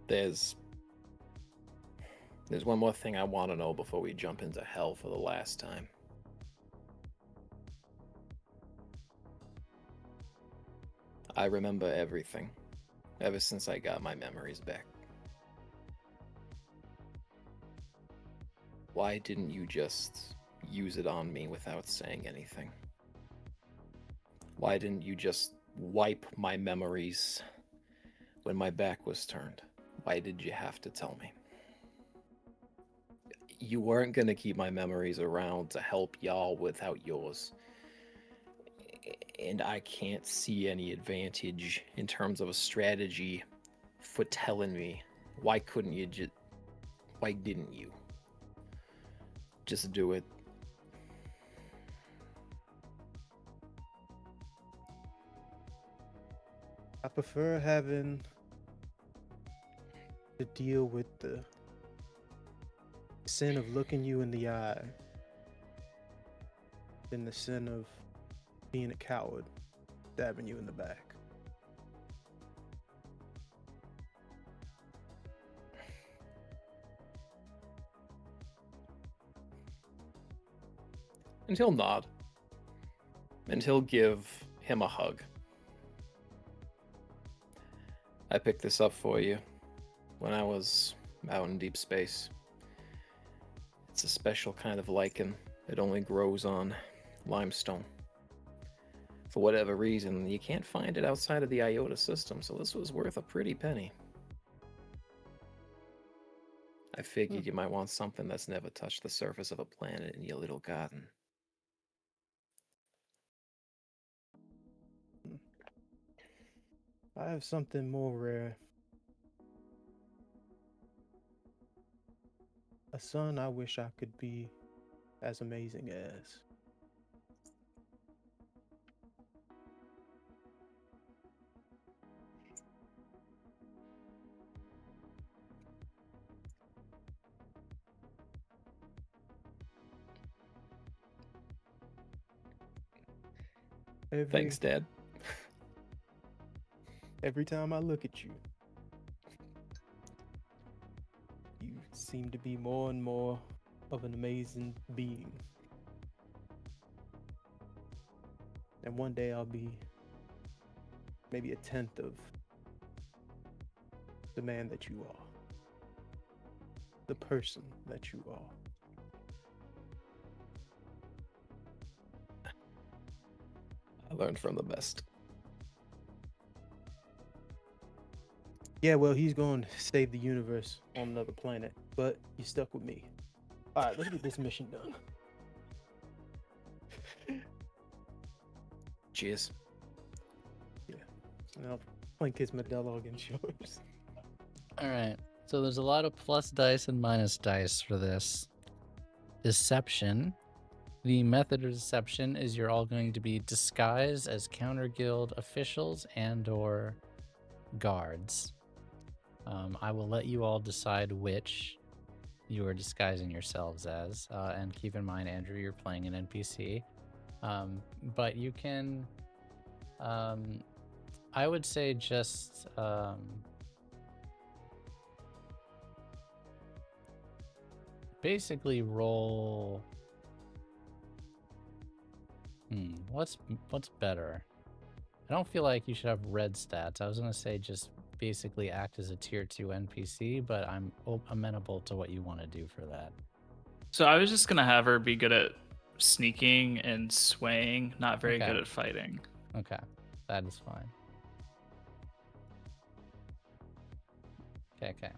[SPEAKER 3] There's one more thing I want to know before we jump into hell for the last time. I remember everything, ever since I got my memories back. Why didn't you just use it on me without saying anything? Why didn't you just wipe my memories when my back was turned? Why did you have to tell me? You weren't going to keep my memories around to help y'all without yours. And I can't see any advantage in terms of a strategy for telling me. Why couldn't you just... Why didn't you? Just do it.
[SPEAKER 4] I prefer having to deal with the sin of looking you in the eye than the sin of being a coward, stabbing you in the back.
[SPEAKER 3] And he'll nod. And he'll give him a hug. I picked this up for you when I was out in deep space. It's a special kind of lichen. It only grows on limestone. For whatever reason, you can't find it outside of the Iota system, so this was worth a pretty penny. I figured you might want something that's never touched the surface of a planet in your little garden.
[SPEAKER 4] I have something more rare. A son I wish I could be as amazing as.
[SPEAKER 3] Thanks, Dad.
[SPEAKER 4] Every time I look at you, you seem to be more and more of an amazing being. And one day I'll be maybe a tenth of the man that you are. The person that you are.
[SPEAKER 3] I learned from the best.
[SPEAKER 4] Yeah, well, he's going to save the universe on another planet, but you're stuck with me. All right, let's get this mission done.
[SPEAKER 3] Cheers.
[SPEAKER 4] Yeah. Now, Plank kiss my dialogue and yours.
[SPEAKER 1] All right. So there's a lot of plus dice and minus dice for this. Deception. The method of deception is you're all going to be disguised as counter guild officials and/or guards. I will let you all decide which you are disguising yourselves as. And keep in mind, Andrew, you're playing an NPC. But you can, I would say just, basically roll. What's better? I don't feel like you should have red stats. I was gonna say just basically act as a tier 2 NPC, but I'm amenable to what you want to do for that.
[SPEAKER 6] So I was just gonna have her be good at sneaking and swaying, not very
[SPEAKER 1] Okay.
[SPEAKER 6] good at fighting.
[SPEAKER 1] Okay, that is fine. Okay.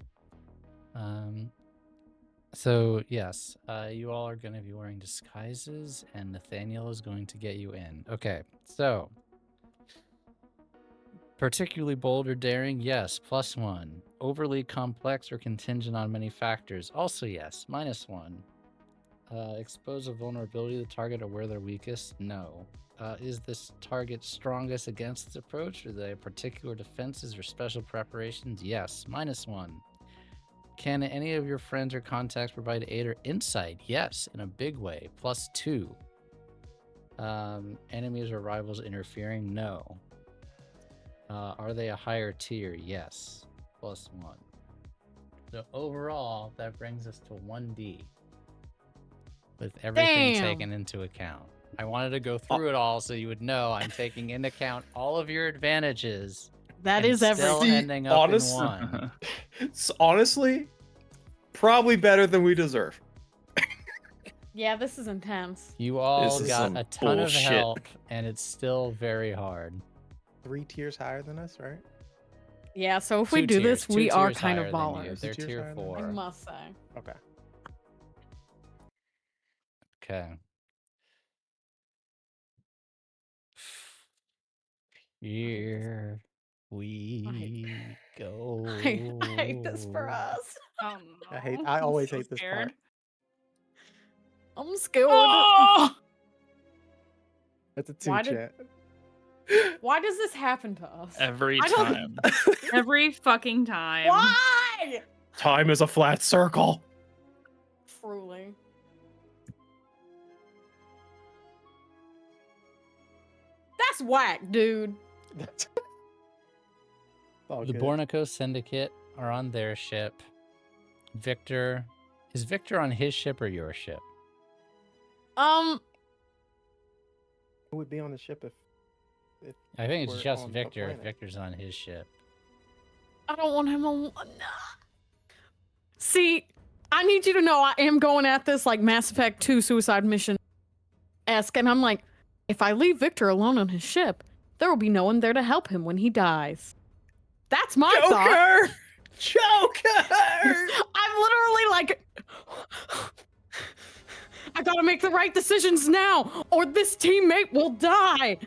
[SPEAKER 1] So yes, you all are going to be wearing disguises, and Nathaniel is going to get you in. Okay, so particularly bold or daring, yes, +1. Overly complex or contingent on many factors, also yes, -1. Expose a vulnerability to the target or where they're weakest, no. Is this target strongest against this approach, or do they have particular defenses or special preparations? Yes, -1. Can any of your friends or contacts provide aid or insight? Yes, in a big way, +2. Enemies or rivals interfering? No. Are they a higher tier? Yes, +1. So overall, that brings us to 1D with everything
[SPEAKER 7] Damn.
[SPEAKER 1] taken into account. I wanted to go through it all so you would know I'm taking into account all of your advantages.
[SPEAKER 7] That
[SPEAKER 1] and
[SPEAKER 7] is
[SPEAKER 1] still
[SPEAKER 7] everything.
[SPEAKER 1] ending up
[SPEAKER 3] honest-
[SPEAKER 1] in 1.
[SPEAKER 3] It's honestly, probably better than we deserve.
[SPEAKER 7] Yeah, this is intense.
[SPEAKER 1] You all
[SPEAKER 3] This is
[SPEAKER 1] got
[SPEAKER 3] some
[SPEAKER 1] a ton of
[SPEAKER 3] bullshit.
[SPEAKER 1] help, and it's still very hard.
[SPEAKER 4] 3 tiers higher than us, right?
[SPEAKER 7] Yeah, so if we
[SPEAKER 1] 2
[SPEAKER 7] do
[SPEAKER 1] tiers,
[SPEAKER 7] this,
[SPEAKER 1] 2
[SPEAKER 7] we are
[SPEAKER 1] tiers
[SPEAKER 7] kind
[SPEAKER 1] higher
[SPEAKER 7] of
[SPEAKER 1] than you.
[SPEAKER 7] ballers.
[SPEAKER 1] They're
[SPEAKER 4] 2 tiers
[SPEAKER 1] tier
[SPEAKER 4] higher than us?
[SPEAKER 7] I
[SPEAKER 1] 4.
[SPEAKER 7] must say.
[SPEAKER 4] Okay.
[SPEAKER 1] Okay. Here we go.
[SPEAKER 7] I hate this for us.
[SPEAKER 5] Oh no.
[SPEAKER 4] I
[SPEAKER 5] I'm
[SPEAKER 4] always
[SPEAKER 5] so
[SPEAKER 4] hate this
[SPEAKER 5] scared.
[SPEAKER 4] part.
[SPEAKER 7] I'm scared.
[SPEAKER 5] Oh!
[SPEAKER 4] That's a 2
[SPEAKER 7] Why did-
[SPEAKER 4] chat.
[SPEAKER 7] Why does this happen to us?
[SPEAKER 6] Every
[SPEAKER 7] I don't-
[SPEAKER 6] time.
[SPEAKER 5] Every fucking time.
[SPEAKER 7] Why?
[SPEAKER 3] Time is a flat circle.
[SPEAKER 7] Truly. That's whack, dude.
[SPEAKER 4] That's all
[SPEAKER 1] The
[SPEAKER 4] good.
[SPEAKER 1] Bornico Syndicate are on their ship. Victor. Is Victor on his ship or your ship?
[SPEAKER 4] Who would be on the ship if
[SPEAKER 1] I think it's
[SPEAKER 4] We're
[SPEAKER 1] just
[SPEAKER 4] on a
[SPEAKER 1] Victor if
[SPEAKER 4] planet.
[SPEAKER 1] Victor's on his ship.
[SPEAKER 7] I don't want him on. See, I need you to know I am going at this like Mass Effect 2 Suicide Mission-esque, and I'm like, if I leave Victor alone on his ship, there will be no one there to help him when he dies. That's my thought.
[SPEAKER 3] Joker!
[SPEAKER 7] I'm literally like, I gotta make the right decisions now, or this teammate will die.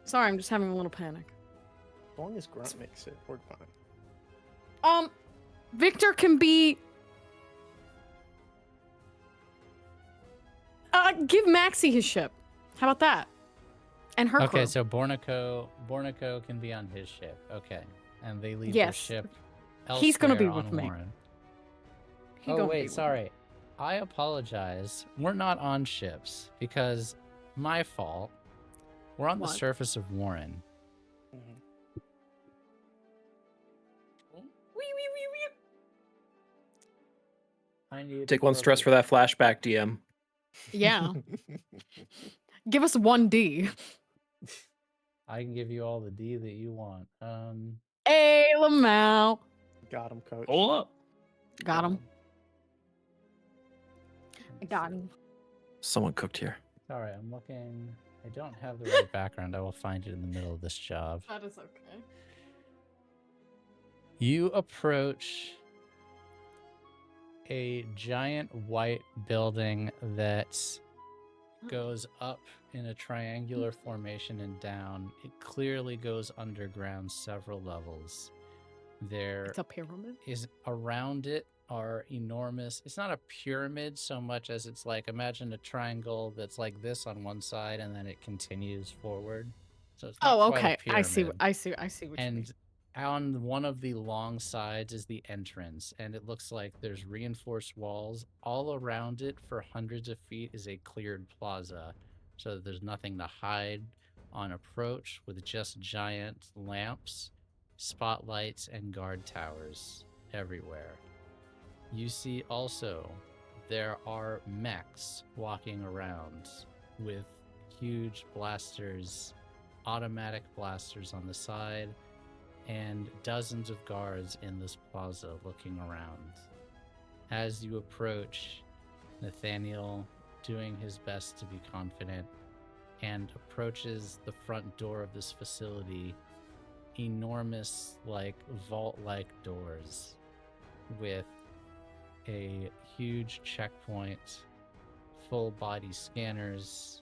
[SPEAKER 7] Sorry, I'm just having a little panic.
[SPEAKER 4] as long as Grunt makes it, we're fine.
[SPEAKER 7] Victor can be. Give Maxie his ship. How about that? And her
[SPEAKER 1] Okay,
[SPEAKER 7] crew.
[SPEAKER 1] so Bornico can be on his ship. Okay. And they leave
[SPEAKER 7] Yes.
[SPEAKER 1] their ship
[SPEAKER 7] He's gonna be
[SPEAKER 1] elsewhere
[SPEAKER 7] with
[SPEAKER 1] on
[SPEAKER 7] me.
[SPEAKER 1] Warren.
[SPEAKER 7] He
[SPEAKER 1] Oh
[SPEAKER 7] gonna be
[SPEAKER 1] wait,
[SPEAKER 7] with me.
[SPEAKER 1] sorry. I apologize. We're not on ships because my fault. We're on the
[SPEAKER 7] What?
[SPEAKER 1] surface of Warren.
[SPEAKER 4] Mhm.
[SPEAKER 7] Wee, wee, wee, wee.
[SPEAKER 1] I need
[SPEAKER 3] Take one stress for that flashback, DM.
[SPEAKER 7] Yeah. Give us 1D.
[SPEAKER 1] I can give you all the D that you want.
[SPEAKER 7] Hey, Lamau.
[SPEAKER 4] Got him, coach.
[SPEAKER 6] Hold up.
[SPEAKER 7] Got him. I
[SPEAKER 1] let's
[SPEAKER 7] got
[SPEAKER 1] see.
[SPEAKER 7] him.
[SPEAKER 3] Someone cooked here.
[SPEAKER 1] Sorry, I'm looking. I don't have the right background. I will find it in the middle of this job.
[SPEAKER 7] That is okay.
[SPEAKER 1] You approach a giant white building that goes up in a triangular formation and down. It clearly goes underground several levels. There
[SPEAKER 7] It's a pyramid.
[SPEAKER 1] is around it are enormous. It's not a pyramid so much as it's like, imagine a triangle that's like this on one side and then it continues forward. So it's not
[SPEAKER 7] Oh,
[SPEAKER 1] quite a
[SPEAKER 7] okay. I see.
[SPEAKER 1] pyramid.
[SPEAKER 7] I see. I see what you mean.
[SPEAKER 1] And on one of the long sides is the entrance, and it looks like there's reinforced walls. All around it for hundreds of feet is a cleared plaza, so that there's nothing to hide on approach, with just giant lamps, spotlights, and guard towers everywhere. You see also there are mechs walking around with huge blasters, automatic blasters on the side, and dozens of guards in this plaza looking around. As you approach, Nathaniel doing his best to be confident and approaches the front door of this facility. Enormous, like, vault-like doors with a huge checkpoint, full body scanners,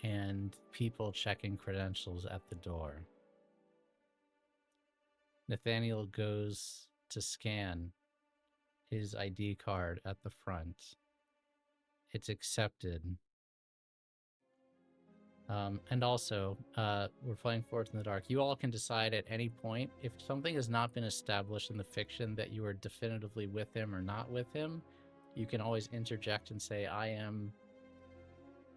[SPEAKER 1] and people checking credentials at the door. Nathaniel goes to scan his ID card at the front. It's accepted. And also, we're playing Forwards in the Dark. You all can decide at any point, if something has not been established in the fiction that you are definitively with him or not with him, you can always interject and say, I am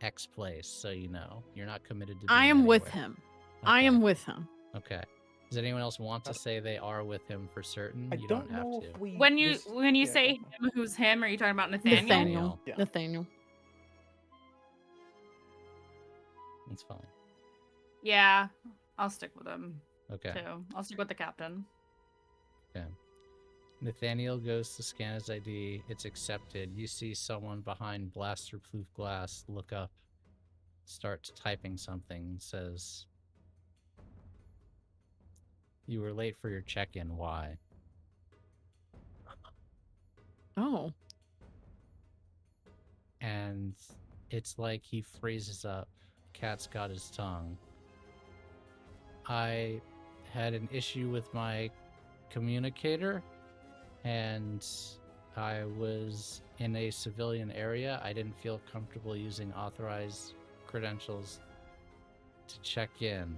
[SPEAKER 1] X place, so you know. You're not committed to being
[SPEAKER 7] I am with
[SPEAKER 1] anywhere.
[SPEAKER 7] him. I
[SPEAKER 1] Okay.
[SPEAKER 7] am with him.
[SPEAKER 1] Okay. Does anyone else want to say they are with him for certain?
[SPEAKER 4] I
[SPEAKER 1] You
[SPEAKER 4] don't
[SPEAKER 1] have
[SPEAKER 4] know
[SPEAKER 1] to.
[SPEAKER 4] if we.
[SPEAKER 5] When you
[SPEAKER 4] this-
[SPEAKER 5] when you
[SPEAKER 4] yeah,
[SPEAKER 5] say
[SPEAKER 4] go ahead.
[SPEAKER 5] him, who's him? Are you talking about Nathaniel?
[SPEAKER 1] Nathaniel.
[SPEAKER 4] Yeah.
[SPEAKER 7] Nathaniel.
[SPEAKER 1] It's fine.
[SPEAKER 5] Yeah, I'll stick with him
[SPEAKER 1] Okay.
[SPEAKER 5] too. I'll stick with the captain.
[SPEAKER 1] Nathaniel goes to scan his ID. It's accepted. You see someone behind blaster-proof glass look up, starts typing something, says, "You were late for your check-in. Why?"
[SPEAKER 7] Oh.
[SPEAKER 1] And it's like he freezes up. Cat's got his tongue. I had an issue with my communicator, and I was in a civilian area. I didn't feel comfortable using authorized credentials to check in.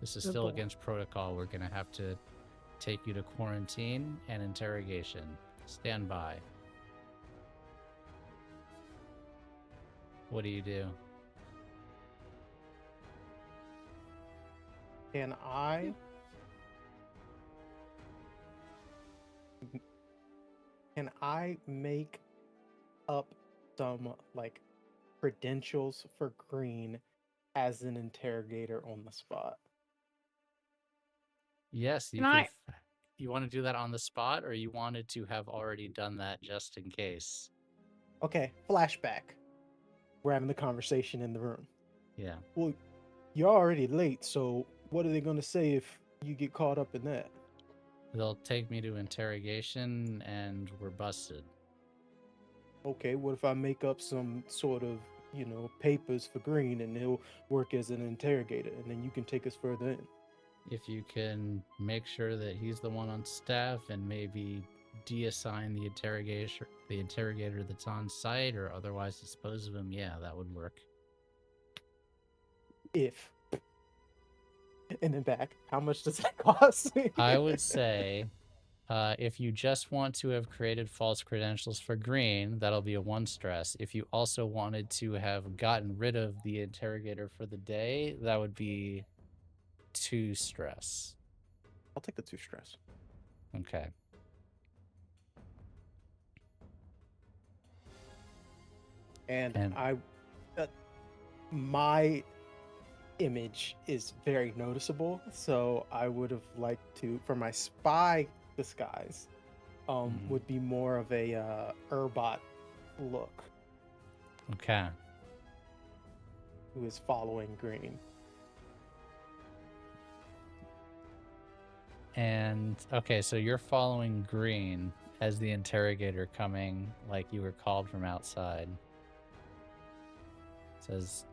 [SPEAKER 1] This is
[SPEAKER 7] Good
[SPEAKER 1] still
[SPEAKER 7] boy.
[SPEAKER 1] against protocol. We're going to have to take you to quarantine and interrogation. Stand by. What do you do?
[SPEAKER 4] Can I? Can I make up some like credentials for Green as an interrogator on the spot?
[SPEAKER 1] Yes, you
[SPEAKER 7] Can I-
[SPEAKER 1] can. You want to do that on the spot, or you wanted to have already done that just in case?
[SPEAKER 4] Okay, flashback. We're having the conversation in the room.
[SPEAKER 1] Yeah.
[SPEAKER 4] Well, you're already late, so what are they going to say if you get caught up in that?
[SPEAKER 1] They'll take me to interrogation, and we're busted.
[SPEAKER 4] Okay, what if I make up some sort of, papers for Green and he'll work as an interrogator and then you can take us further in?
[SPEAKER 1] If you can make sure that he's the one on staff and maybe deassign the interrogator that's on site, or otherwise dispose of him, yeah, that would work.
[SPEAKER 4] If. And then back, how much does that cost?
[SPEAKER 1] I would say, if you just want to have created false credentials for Green, that'll be a 1 stress. If you also wanted to have gotten rid of the interrogator for the day, that would be 2 stress.
[SPEAKER 4] I'll take the 2 stress.
[SPEAKER 1] Okay.
[SPEAKER 4] And
[SPEAKER 1] And-
[SPEAKER 4] my image is very noticeable, so I would have liked to, for my spy disguise,
[SPEAKER 1] Mhm.
[SPEAKER 4] would be more of a Urbot look,
[SPEAKER 1] Okay.
[SPEAKER 4] who is following Green.
[SPEAKER 1] And okay, so you're following Green as the interrogator coming, like you were called from outside. Says,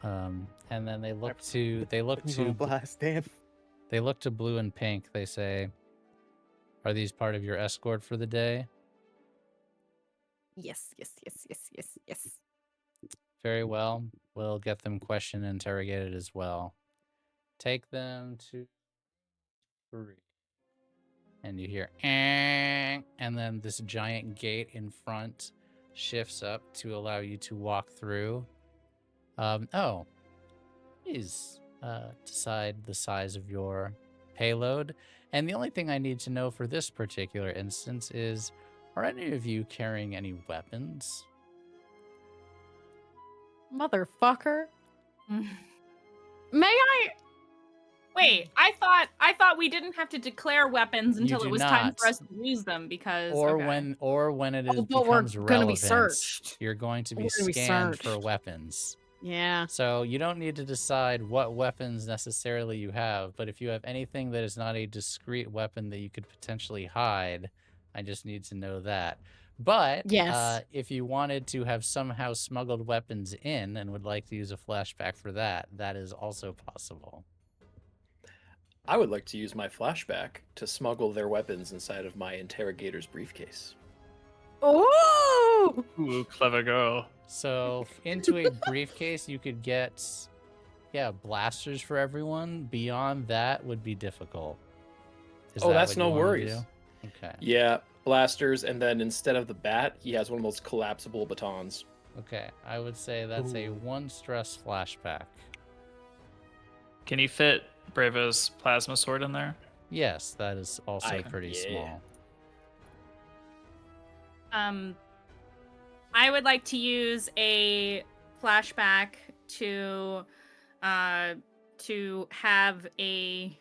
[SPEAKER 1] and then they look
[SPEAKER 4] Put me on blast, Dan.
[SPEAKER 1] they look to Blue and Pink. They say, "Are these part of your escort for the day?"
[SPEAKER 7] Yes, yes, yes, yes, yes, yes.
[SPEAKER 1] Very well. We'll get them questioned and interrogated as well. Take them to 3. And you hear, "Eh," and then this giant gate in front shifts up to allow you to walk through. Please decide the size of your payload. And the only thing I need to know for this particular instance is, are any of you carrying any weapons?
[SPEAKER 7] Motherfucker. May I
[SPEAKER 5] Wait, I thought we didn't have to declare weapons
[SPEAKER 1] You
[SPEAKER 5] until
[SPEAKER 1] do
[SPEAKER 5] it was time for
[SPEAKER 1] not.
[SPEAKER 5] us to use them because
[SPEAKER 1] Or
[SPEAKER 5] okay.
[SPEAKER 1] when it
[SPEAKER 7] Oh, but we're
[SPEAKER 1] becomes
[SPEAKER 7] gonna be
[SPEAKER 1] relevant,
[SPEAKER 7] searched.
[SPEAKER 1] you're going to be
[SPEAKER 7] We're gonna be
[SPEAKER 1] scanned for
[SPEAKER 7] searched.
[SPEAKER 1] weapons.
[SPEAKER 7] Yeah.
[SPEAKER 1] So you don't need to decide what weapons necessarily you have, but if you have anything that is not a discrete weapon that you could potentially hide, I just need to know that. But
[SPEAKER 7] Yes.
[SPEAKER 1] if you wanted to have somehow smuggled weapons in and would like to use a flashback for that, that is also possible.
[SPEAKER 3] I would like to use my flashback to smuggle their weapons inside of my interrogator's briefcase.
[SPEAKER 7] Oh!
[SPEAKER 6] Ooh, clever girl.
[SPEAKER 1] So into a briefcase, you could get, blasters for everyone. Beyond that would be difficult. Is
[SPEAKER 3] Oh,
[SPEAKER 1] that
[SPEAKER 3] that's
[SPEAKER 1] what you
[SPEAKER 3] no
[SPEAKER 1] wanna
[SPEAKER 3] worries.
[SPEAKER 1] do? Okay.
[SPEAKER 3] Yeah, blasters, and then instead of the bat, he has one of those collapsible batons.
[SPEAKER 1] Okay. I would say that's a
[SPEAKER 4] Ooh.
[SPEAKER 1] 1 stress flashback.
[SPEAKER 6] Can you fit Bravo's plasma sword in there?
[SPEAKER 1] Yes, that is also pretty
[SPEAKER 3] yeah.
[SPEAKER 1] small.
[SPEAKER 5] I would like to use a flashback to have a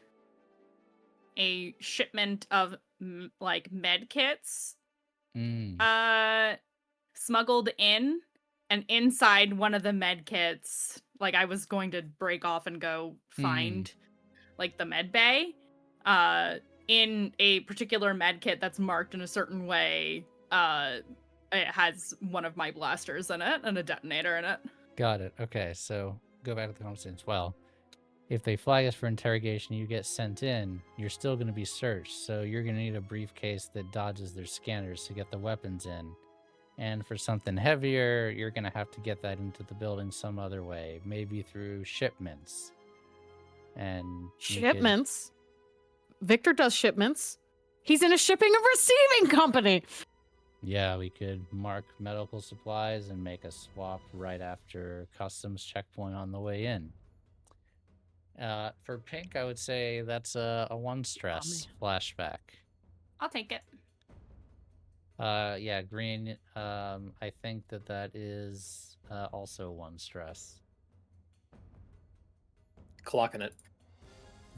[SPEAKER 5] shipment of like med kits
[SPEAKER 1] Mm.
[SPEAKER 5] smuggled in, and inside one of the med kits, like I was going to break off and go find like the med bay in a particular med kit that's marked in a certain way. It has one of my blasters in it and a detonator in it.
[SPEAKER 1] Got it. Okay, so go back to the conversation. Well, if they flag us for interrogation, you get sent in, you're still going to be searched. So you're going to need a briefcase that dodges their scanners to get the weapons in. And for something heavier, you're going to have to get that into the building some other way, maybe through shipments. And you could-
[SPEAKER 7] Shipments. Victor does shipments. He's in a shipping and receiving company.
[SPEAKER 1] Yeah, we could mark medical supplies and make a swap right after customs checkpoint on the way in. For Pink, I would say that's a 1 stress flashback.
[SPEAKER 5] I'll take it.
[SPEAKER 1] Yeah, Green, I think that is also 1 stress.
[SPEAKER 3] Clocking it.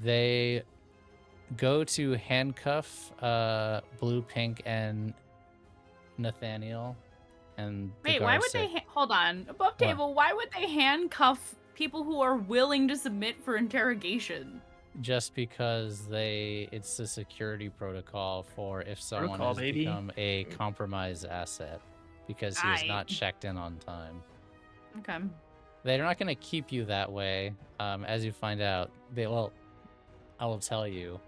[SPEAKER 1] They go to handcuff Blue, Pink, and Nathaniel. And the
[SPEAKER 5] Wait, why
[SPEAKER 1] guards
[SPEAKER 5] would
[SPEAKER 1] say,
[SPEAKER 5] they hold on above table? Why would they handcuff people who are willing to submit for interrogation?
[SPEAKER 1] just because it's a security protocol for if someone
[SPEAKER 6] Protocol,
[SPEAKER 1] has
[SPEAKER 6] baby.
[SPEAKER 1] become a compromised asset because he is not
[SPEAKER 5] Aye.
[SPEAKER 1] checked in on time.
[SPEAKER 5] Okay.
[SPEAKER 1] They're not going to keep you that way. As you find out, I will tell you,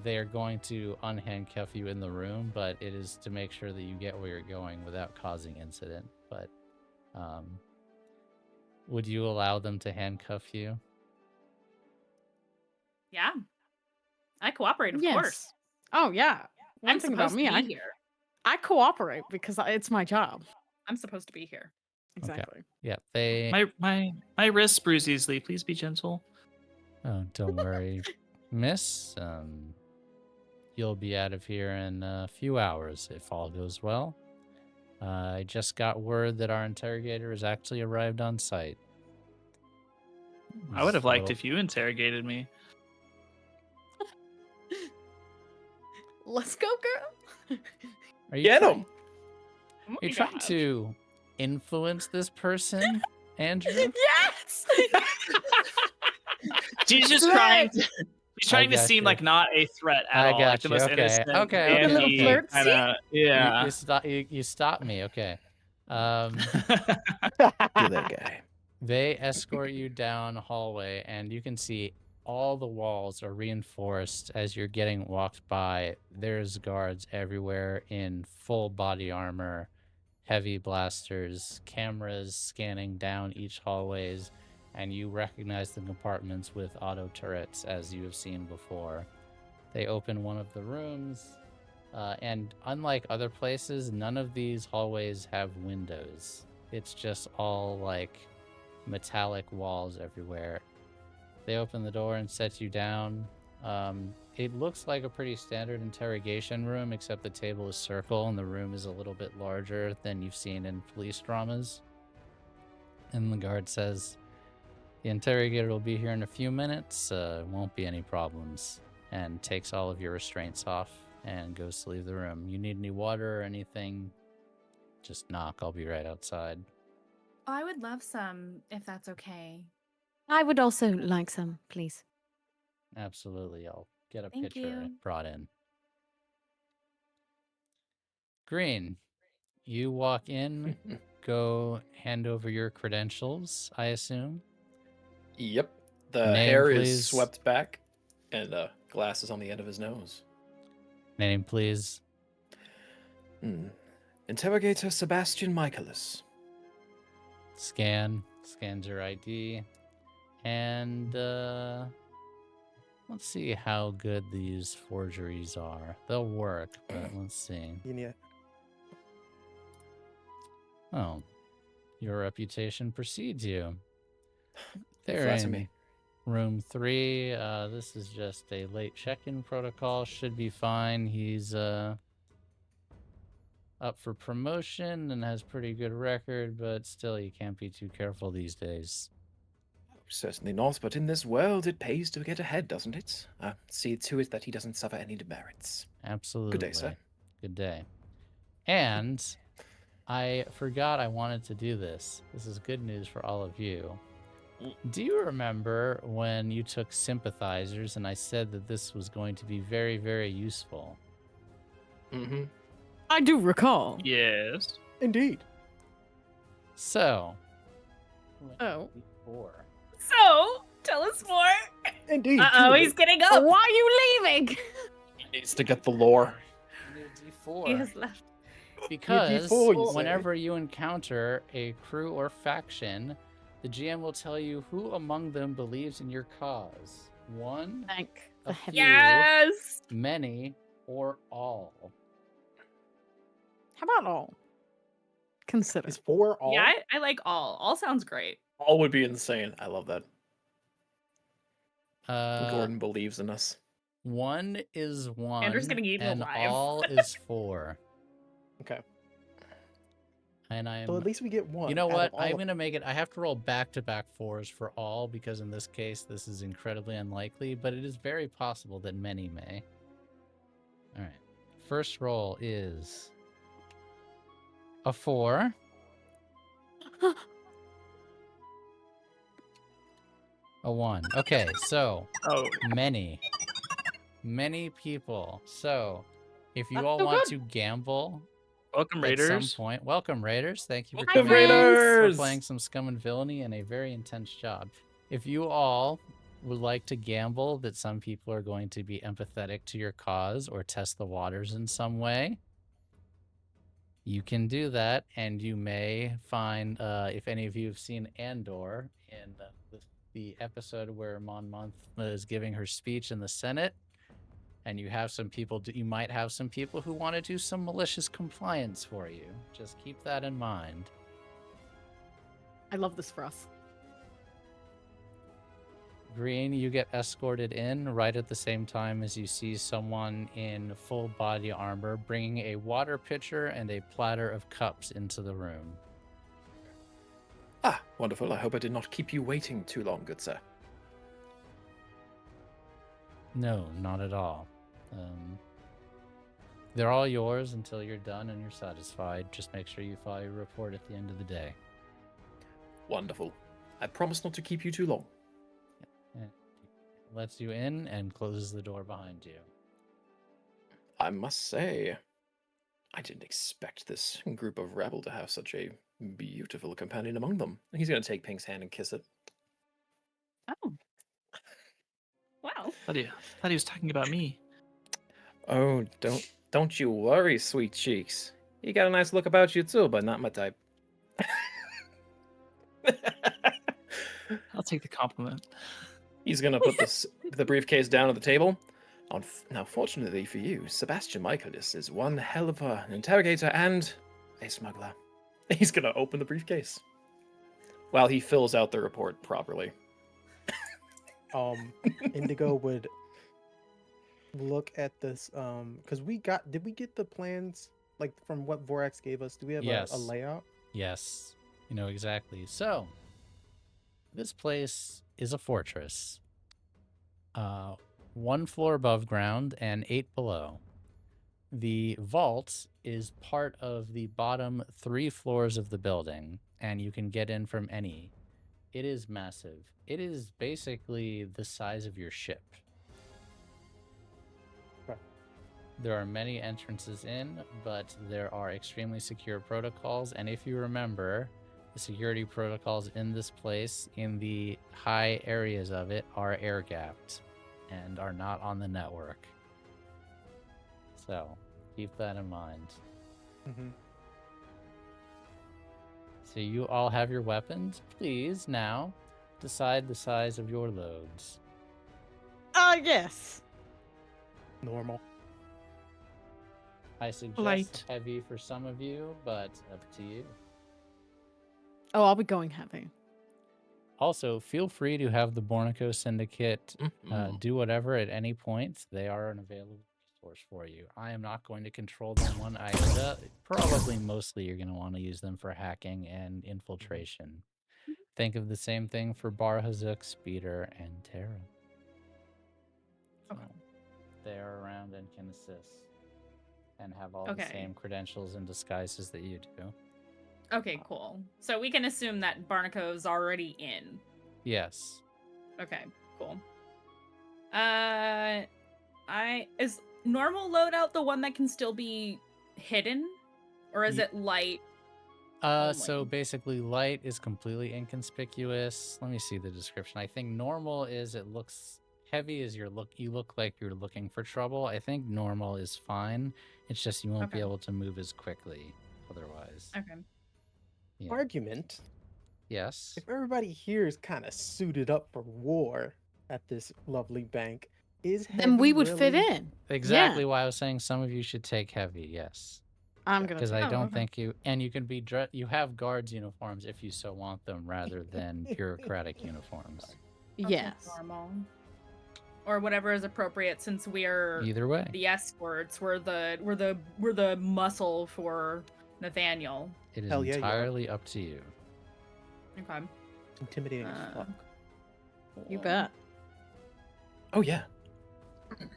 [SPEAKER 1] they are going to unhandcuff you in the room, but it is to make sure that you get where you're going without causing incident. But would you allow them to handcuff you?
[SPEAKER 5] Yeah. I cooperate, of
[SPEAKER 7] Yes.
[SPEAKER 5] course.
[SPEAKER 7] Oh yeah. One
[SPEAKER 5] I'm
[SPEAKER 7] thing about
[SPEAKER 5] supposed
[SPEAKER 7] me,
[SPEAKER 5] to
[SPEAKER 7] I
[SPEAKER 5] be here.
[SPEAKER 7] I cooperate because it's my job.
[SPEAKER 5] I'm supposed to be here.
[SPEAKER 7] Exactly.
[SPEAKER 1] Yeah, they.
[SPEAKER 6] My wrists bruise easily. Please be gentle.
[SPEAKER 1] Oh, don't worry, miss. You'll be out of here in a few hours if all goes well. I just got word that our interrogator has actually arrived on site.
[SPEAKER 6] I would have liked if you interrogated me.
[SPEAKER 7] Let's go, girl.
[SPEAKER 1] Are you
[SPEAKER 3] Get
[SPEAKER 1] trying-
[SPEAKER 3] him!
[SPEAKER 5] Oh my
[SPEAKER 1] You're trying
[SPEAKER 5] God.
[SPEAKER 1] to influence this person, Andrew?
[SPEAKER 7] Yes.
[SPEAKER 6] She's just
[SPEAKER 7] Right.
[SPEAKER 6] trying to. She's trying to
[SPEAKER 1] got
[SPEAKER 6] seem
[SPEAKER 1] you.
[SPEAKER 6] like not a threat at
[SPEAKER 1] I
[SPEAKER 6] all.
[SPEAKER 1] got
[SPEAKER 6] Like the
[SPEAKER 1] you.
[SPEAKER 6] most
[SPEAKER 1] Okay,
[SPEAKER 6] innocent,
[SPEAKER 1] okay.
[SPEAKER 7] A little
[SPEAKER 6] dandy
[SPEAKER 7] flirty.
[SPEAKER 6] kinda- yeah.
[SPEAKER 1] You stopped me. Okay.
[SPEAKER 3] Look at that guy.
[SPEAKER 1] They escort you down a hallway, and you can see all the walls are reinforced as you're getting walked by. There's guards everywhere in full body armor, heavy blasters, cameras scanning down each hallways, and you recognize the compartments with auto turrets as you have seen before. They open one of the rooms, and unlike other places, none of these hallways have windows. It's just all like metallic walls everywhere. They open the door and set you down. It looks like a pretty standard interrogation room, except the table is circle and the room is a little bit larger than you've seen in police dramas. And the guard says, The interrogator will be here in a few minutes. Won't be any problems. And takes all of your restraints off and goes to leave the room. You need any water or anything? Just knock. I'll be right outside.
[SPEAKER 5] Oh, I would love some, if that's okay.
[SPEAKER 2] I would also like some, please.
[SPEAKER 1] Absolutely. I'll get a
[SPEAKER 5] Thank
[SPEAKER 1] pitcher
[SPEAKER 5] you.
[SPEAKER 1] brought in. Green, you walk in, go hand over your credentials, I assume.
[SPEAKER 3] Yep. The
[SPEAKER 1] Name,
[SPEAKER 3] hair
[SPEAKER 1] please.
[SPEAKER 3] is swept back, and glasses on the end of his nose.
[SPEAKER 1] Name, please.
[SPEAKER 3] Interrogator Sebastian Michaelis.
[SPEAKER 1] Scans your ID. And let's see how good these forgeries are. They'll work, but let's see.
[SPEAKER 4] Yeah.
[SPEAKER 1] Oh, your reputation precedes you. They're
[SPEAKER 3] Flatter
[SPEAKER 1] in
[SPEAKER 3] me.
[SPEAKER 1] room 3. This is just a late check-in protocol. Should be fine. He's up for promotion and has pretty good record, but still, you can't be too careful these days.
[SPEAKER 3] Certainly not, but in this world it pays to get ahead, doesn't it? See to it that he doesn't suffer any demerits.
[SPEAKER 1] Absolutely.
[SPEAKER 3] Good day, sir.
[SPEAKER 1] Good day. And I forgot I wanted to do this. This is good news for all of you. Do you remember when you took sympathizers and I said that this was going to be very, very useful?
[SPEAKER 3] Mm-hmm.
[SPEAKER 7] I do recall.
[SPEAKER 6] Yes.
[SPEAKER 4] Indeed.
[SPEAKER 1] So.
[SPEAKER 7] Oh.
[SPEAKER 1] 4.
[SPEAKER 5] So, tell us more.
[SPEAKER 4] Indeed.
[SPEAKER 5] Uh-oh,
[SPEAKER 4] truly.
[SPEAKER 5] he's getting up.
[SPEAKER 2] Why are you leaving?
[SPEAKER 3] He needs to get the lore.
[SPEAKER 5] He has left.
[SPEAKER 1] Because
[SPEAKER 4] D4, you say?
[SPEAKER 1] whenever you encounter a crew or faction, the GM will tell you who among them believes in your cause. One,
[SPEAKER 2] Thank
[SPEAKER 1] a
[SPEAKER 2] the
[SPEAKER 1] few,
[SPEAKER 2] heavens.
[SPEAKER 5] Yes.
[SPEAKER 1] many, or all.
[SPEAKER 7] How about all? Consider.
[SPEAKER 4] Is 4 all?
[SPEAKER 5] Yeah, I like all. All sounds great.
[SPEAKER 3] All would be insane. I love that. Gordon
[SPEAKER 1] Uh,
[SPEAKER 3] believes in us.
[SPEAKER 1] 1 is 1,
[SPEAKER 5] Andrew's getting eaten
[SPEAKER 1] and
[SPEAKER 5] alive.
[SPEAKER 1] all is 4.
[SPEAKER 4] Okay.
[SPEAKER 1] And I am.
[SPEAKER 4] So at least we get one.
[SPEAKER 1] You know
[SPEAKER 4] out
[SPEAKER 1] what?
[SPEAKER 4] of all
[SPEAKER 1] I'm
[SPEAKER 4] of
[SPEAKER 1] going to make it. I have to roll back-to-back 4s for all because in this case, this is incredibly unlikely, but it is very possible that many may. All right. First roll is a 4. A 1. Okay, so
[SPEAKER 6] Oh,
[SPEAKER 1] many people. So if you
[SPEAKER 7] That's
[SPEAKER 1] all
[SPEAKER 7] so
[SPEAKER 1] want
[SPEAKER 7] good.
[SPEAKER 1] to gamble
[SPEAKER 6] welcome,
[SPEAKER 1] at some
[SPEAKER 6] Raiders.
[SPEAKER 1] point, welcome Raiders. Thank you for
[SPEAKER 3] Welcome,
[SPEAKER 1] coming. We're
[SPEAKER 3] Raiders!
[SPEAKER 1] playing some Scum and Villainy and a very intense job. If you all would like to gamble that some people are going to be empathetic to your cause or test the waters in some way, you can do that, and you may find, if any of you have seen Andor in the episode where Mon Mothma is giving her speech in the Senate, and you have some people, you might have some people who want to do some malicious compliance for you. Just keep that in mind.
[SPEAKER 7] I love this for us.
[SPEAKER 1] Green, you get escorted in right at the same time as you see someone in full body armor bringing a water pitcher and a platter of cups into the room.
[SPEAKER 3] Ah, wonderful. I hope I did not keep you waiting too long, good sir.
[SPEAKER 1] No, not at all. They're all yours until you're done and you're satisfied. Just make sure you file your report at the end of the day.
[SPEAKER 3] Wonderful. I promise not to keep you too long.
[SPEAKER 1] Lets you in and closes the door behind you.
[SPEAKER 3] I must say, I didn't expect this group of rabble to have such a beautiful companion among them. He's going to take Pink's hand and kiss it.
[SPEAKER 5] Oh. Wow.
[SPEAKER 6] Thought he was talking about me.
[SPEAKER 3] Oh, don't you worry, sweet cheeks. You got a nice look about you too, but not my type.
[SPEAKER 6] I'll take the compliment.
[SPEAKER 3] He's gonna put the briefcase down on the table. Now, fortunately for you, Sebastian Michaelis is one hell of an interrogator and a smuggler. He's gonna open the briefcase while he fills out the report properly.
[SPEAKER 4] Indigo would look at this because did we get the plans like from what Vorax gave us? Do we have
[SPEAKER 1] Yes.
[SPEAKER 4] a layout?
[SPEAKER 1] Yes, you know exactly. So, This place is a fortress. 1 floor above ground and 8 below. The vault is part of the bottom 3 floors of the building, and you can get in from any. It is massive. It is basically the size of your ship.
[SPEAKER 4] Right.
[SPEAKER 1] There are many entrances in, but there are extremely secure protocols, and if you remember, the security protocols in this place, in the high areas of it, are air-gapped and are not on the network. So, keep that in mind.
[SPEAKER 4] Mm-hmm.
[SPEAKER 1] So you all have your weapons. Please, now, decide the size of your loads.
[SPEAKER 7] Yes.
[SPEAKER 4] Normal.
[SPEAKER 1] I suggest
[SPEAKER 6] Light.
[SPEAKER 1] heavy for some of you, but up to you.
[SPEAKER 7] Oh, I'll be going heavy.
[SPEAKER 1] Also, feel free to have the Bornico Syndicate
[SPEAKER 3] Mhm.
[SPEAKER 1] do whatever at any point. They are an available resource for you. I am not going to control them one iota. Probably mostly you're going to want to use them for hacking and infiltration. Think of the same thing for Barhazuk, Speeder, and Terra.
[SPEAKER 5] Okay.
[SPEAKER 1] So, they are around and can assist and have all the
[SPEAKER 5] Okay.
[SPEAKER 1] same credentials and disguises that you do.
[SPEAKER 5] Okay, cool. So we can assume that Barnaco's already in.
[SPEAKER 1] Yes.
[SPEAKER 5] Okay, cool. Is normal loadout the one that can still be hidden, or is
[SPEAKER 1] Ye-
[SPEAKER 5] it light?
[SPEAKER 1] So
[SPEAKER 5] Only.
[SPEAKER 1] basically light is completely inconspicuous. Let me see the description. I think normal is it looks heavy as you look like you're looking for trouble. I think normal is fine. It's just you won't be
[SPEAKER 5] Okay.
[SPEAKER 1] able to move as quickly otherwise.
[SPEAKER 5] Okay.
[SPEAKER 1] Yeah.
[SPEAKER 4] Argument.
[SPEAKER 1] Yes.
[SPEAKER 4] If everybody here is kind of suited up for war at this lovely bank, is
[SPEAKER 7] Then we
[SPEAKER 4] heavy
[SPEAKER 7] would fit
[SPEAKER 4] really-
[SPEAKER 7] in.
[SPEAKER 1] Exactly
[SPEAKER 7] Yeah.
[SPEAKER 1] why I was saying some of you should take heavy. Yes.
[SPEAKER 7] I'm gonna.
[SPEAKER 1] Because I
[SPEAKER 5] Oh,
[SPEAKER 1] don't
[SPEAKER 5] okay.
[SPEAKER 1] think you, and you can be, you have guards uniforms if you so want them rather than bureaucratic uniforms.
[SPEAKER 5] I'll take
[SPEAKER 7] Yes.
[SPEAKER 5] normal. Or whatever is appropriate, since we're
[SPEAKER 1] Either way.
[SPEAKER 5] the escorts. We're the muscle for Nathaniel.
[SPEAKER 1] It is
[SPEAKER 4] Hell yeah, you are.
[SPEAKER 1] entirely up to you.
[SPEAKER 5] Okay.
[SPEAKER 4] Intimidating as fuck.
[SPEAKER 7] You
[SPEAKER 5] Cool.
[SPEAKER 7] bet.
[SPEAKER 3] Oh yeah.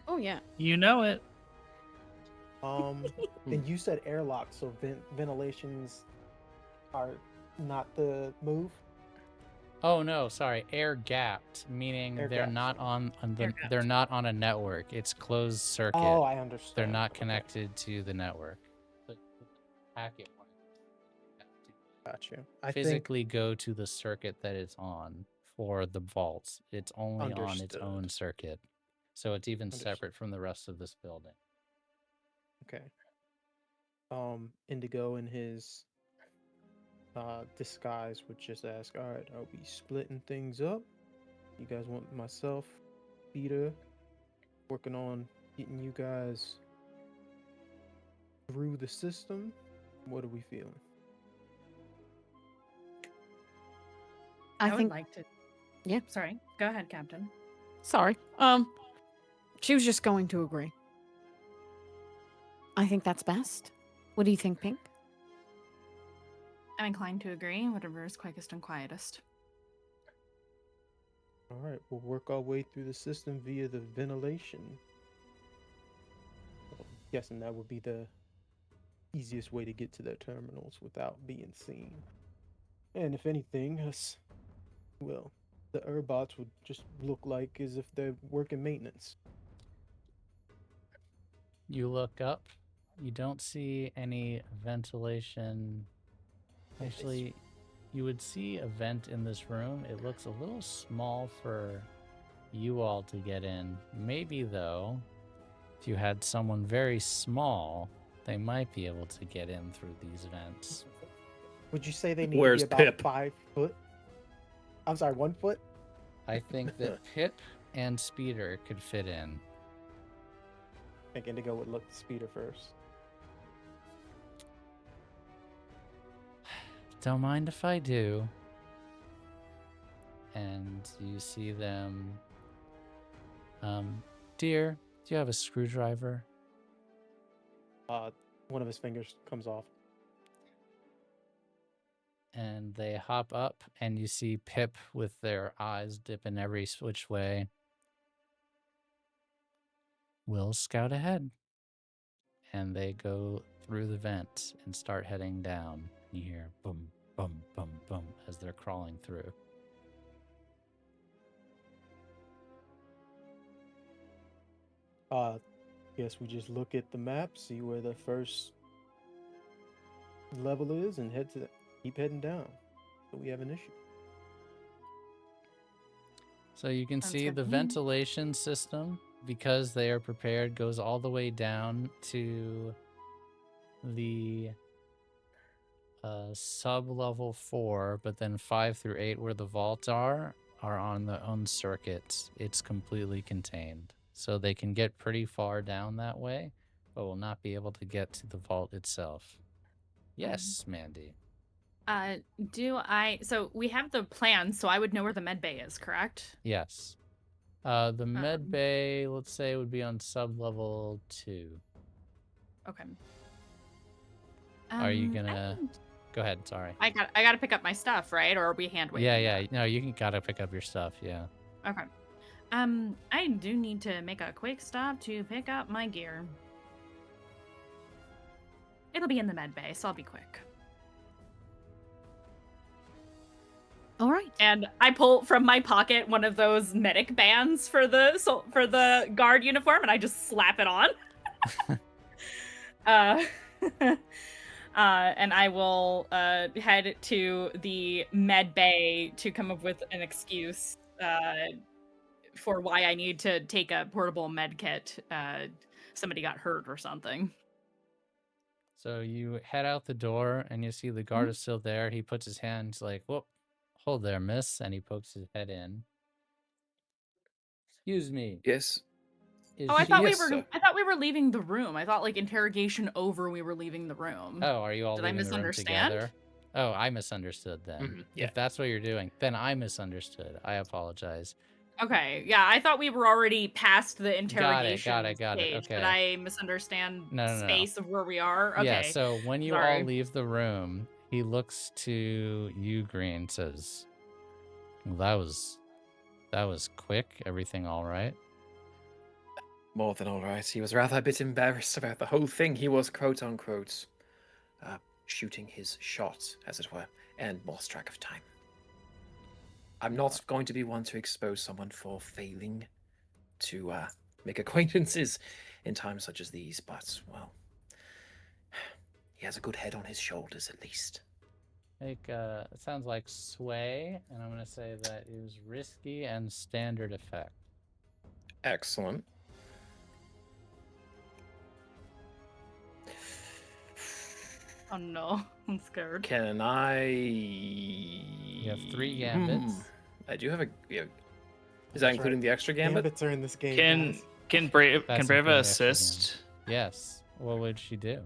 [SPEAKER 7] Oh yeah.
[SPEAKER 6] You know it.
[SPEAKER 4] And you said airlock, so ventilations are not the move.
[SPEAKER 1] Oh no, sorry, air gapped, meaning
[SPEAKER 4] Air
[SPEAKER 1] they're
[SPEAKER 4] gapped,
[SPEAKER 1] not
[SPEAKER 4] sorry.
[SPEAKER 1] on the,
[SPEAKER 5] Air gapped.
[SPEAKER 1] they're not on a network. It's closed circuit.
[SPEAKER 4] Oh, I understand.
[SPEAKER 1] They're not
[SPEAKER 4] Okay,
[SPEAKER 1] connected to the network. The packet one.
[SPEAKER 4] Got you. I think
[SPEAKER 1] Physically go to the circuit that it's on for the vaults. It's only on its own
[SPEAKER 4] Understood.
[SPEAKER 1] circuit. So it's even
[SPEAKER 4] Understood.
[SPEAKER 1] separate from the rest of this building.
[SPEAKER 4] okay. Indigo in his disguise would just ask, all right, are we splitting things up? You guys want myself, Peter, working on getting you guys through the system? What are we feeling?
[SPEAKER 5] I
[SPEAKER 7] I think.
[SPEAKER 5] would like to.
[SPEAKER 7] Yeah.
[SPEAKER 5] Sorry. Go ahead, Captain.
[SPEAKER 7] Sorry. She was just going to agree. I think that's best. What do you think, Pink?
[SPEAKER 5] I'm inclined to agree. Whatever is quickest and quietest.
[SPEAKER 4] All right, we'll work our way through the system via the ventilation. I'm guessing that would be the easiest way to get to their terminals without being seen. And if anything, well, the Urbots would just look like as if they're working maintenance.
[SPEAKER 1] You look up. You don't see any ventilation. Actually, you would see a vent in this room. It looks a little small for you all to get in. Maybe, though, if you had someone very small, they might be able to get in through these vents.
[SPEAKER 4] Would you say they need
[SPEAKER 3] Where's
[SPEAKER 4] to be about
[SPEAKER 3] Pip?
[SPEAKER 4] 5 foot? I'm sorry, 1 foot?
[SPEAKER 1] I think that Pip and Speeder could fit in.
[SPEAKER 4] I think Indigo would look at Speeder first.
[SPEAKER 1] Don't mind if I do. And you see them. Dear, do you have a screwdriver?
[SPEAKER 4] One of his fingers comes off.
[SPEAKER 1] and they hop up, and you see Pip with their eyes dipping every which way. Will scout ahead, and they go through the vent and start heading down. You hear boom, boom, boom, boom as they're crawling through.
[SPEAKER 4] Guess we just look at the map, see where the first level is, and keep heading down. So we have an issue.
[SPEAKER 1] So you can
[SPEAKER 5] Sounds
[SPEAKER 1] see
[SPEAKER 5] good
[SPEAKER 1] the
[SPEAKER 5] to me.
[SPEAKER 1] ventilation system, because they are prepared, goes all the way down to the sub-level 4, but then 5 through 8, where the vaults are on their own circuits. It's completely contained. So they can get pretty far down that way, but will not be able to get to the vault itself. Yes, Mandy.
[SPEAKER 5] So we have the plan, so I would know where the med bay is, correct?
[SPEAKER 1] Yes. The med bay, let's say, would be on sub-level 2.
[SPEAKER 5] Okay.
[SPEAKER 1] Are you gonna... Go ahead, sorry.
[SPEAKER 5] I gotta pick up my stuff, right? Or are we hand waving?
[SPEAKER 1] Yeah. No, gotta pick up your stuff, yeah.
[SPEAKER 5] Okay. I do need to make a quick stop to pick up my gear. It'll be in the med bay, so I'll be quick.
[SPEAKER 2] All right.
[SPEAKER 5] And I pull from my pocket one of those medic bands for the guard uniform, and I just slap it on. And I will head to the med bay to come up with an excuse for why I need to take a portable med kit. Somebody got hurt or something.
[SPEAKER 1] So you head out the door, and you see the guard is still there. He puts his hands like, whoop, hold there, miss, and he pokes his head in. Excuse me.
[SPEAKER 3] Yes.
[SPEAKER 5] I thought
[SPEAKER 3] Yes,
[SPEAKER 5] we were.
[SPEAKER 3] sir.
[SPEAKER 5] I thought we were leaving the room. I thought like interrogation over. We were leaving the room.
[SPEAKER 1] Oh, are you all
[SPEAKER 5] Did I
[SPEAKER 1] leaving the room
[SPEAKER 5] misunderstand?
[SPEAKER 1] together? Oh, I misunderstood then.
[SPEAKER 3] Mhm, yeah.
[SPEAKER 1] If that's what you're doing, then I misunderstood. I apologize.
[SPEAKER 5] Okay, yeah, I thought we were already past the interrogation
[SPEAKER 1] got it,
[SPEAKER 5] stage.
[SPEAKER 1] okay.
[SPEAKER 5] Did I misunderstand
[SPEAKER 1] No.
[SPEAKER 5] space of where we are? Okay.
[SPEAKER 1] Yeah, so when you all
[SPEAKER 5] sorry.
[SPEAKER 1] leave the room, he looks to you, Green, says, well, that was quick. Everything all right?
[SPEAKER 3] More than all right. He was rather a bit embarrassed about the whole thing. He was, quote unquote, shooting his shot, as it were, and lost track of time. I'm not going to be one to expose someone for failing to make acquaintances in times such as these, but, well, he has a good head on his shoulders, at least.
[SPEAKER 1] It sounds like sway, and I'm going to say that it was risky and standard effect.
[SPEAKER 3] Excellent.
[SPEAKER 5] Oh no, I'm scared.
[SPEAKER 3] Can I...
[SPEAKER 1] You have 3 gambits.
[SPEAKER 3] I do have a... Yeah. Is that including the extra gambit?
[SPEAKER 4] Gambits are in this game.
[SPEAKER 6] Can
[SPEAKER 4] guys.
[SPEAKER 6] can
[SPEAKER 1] That's
[SPEAKER 6] Brava
[SPEAKER 1] including extra
[SPEAKER 6] assist
[SPEAKER 1] Yes. What would she do?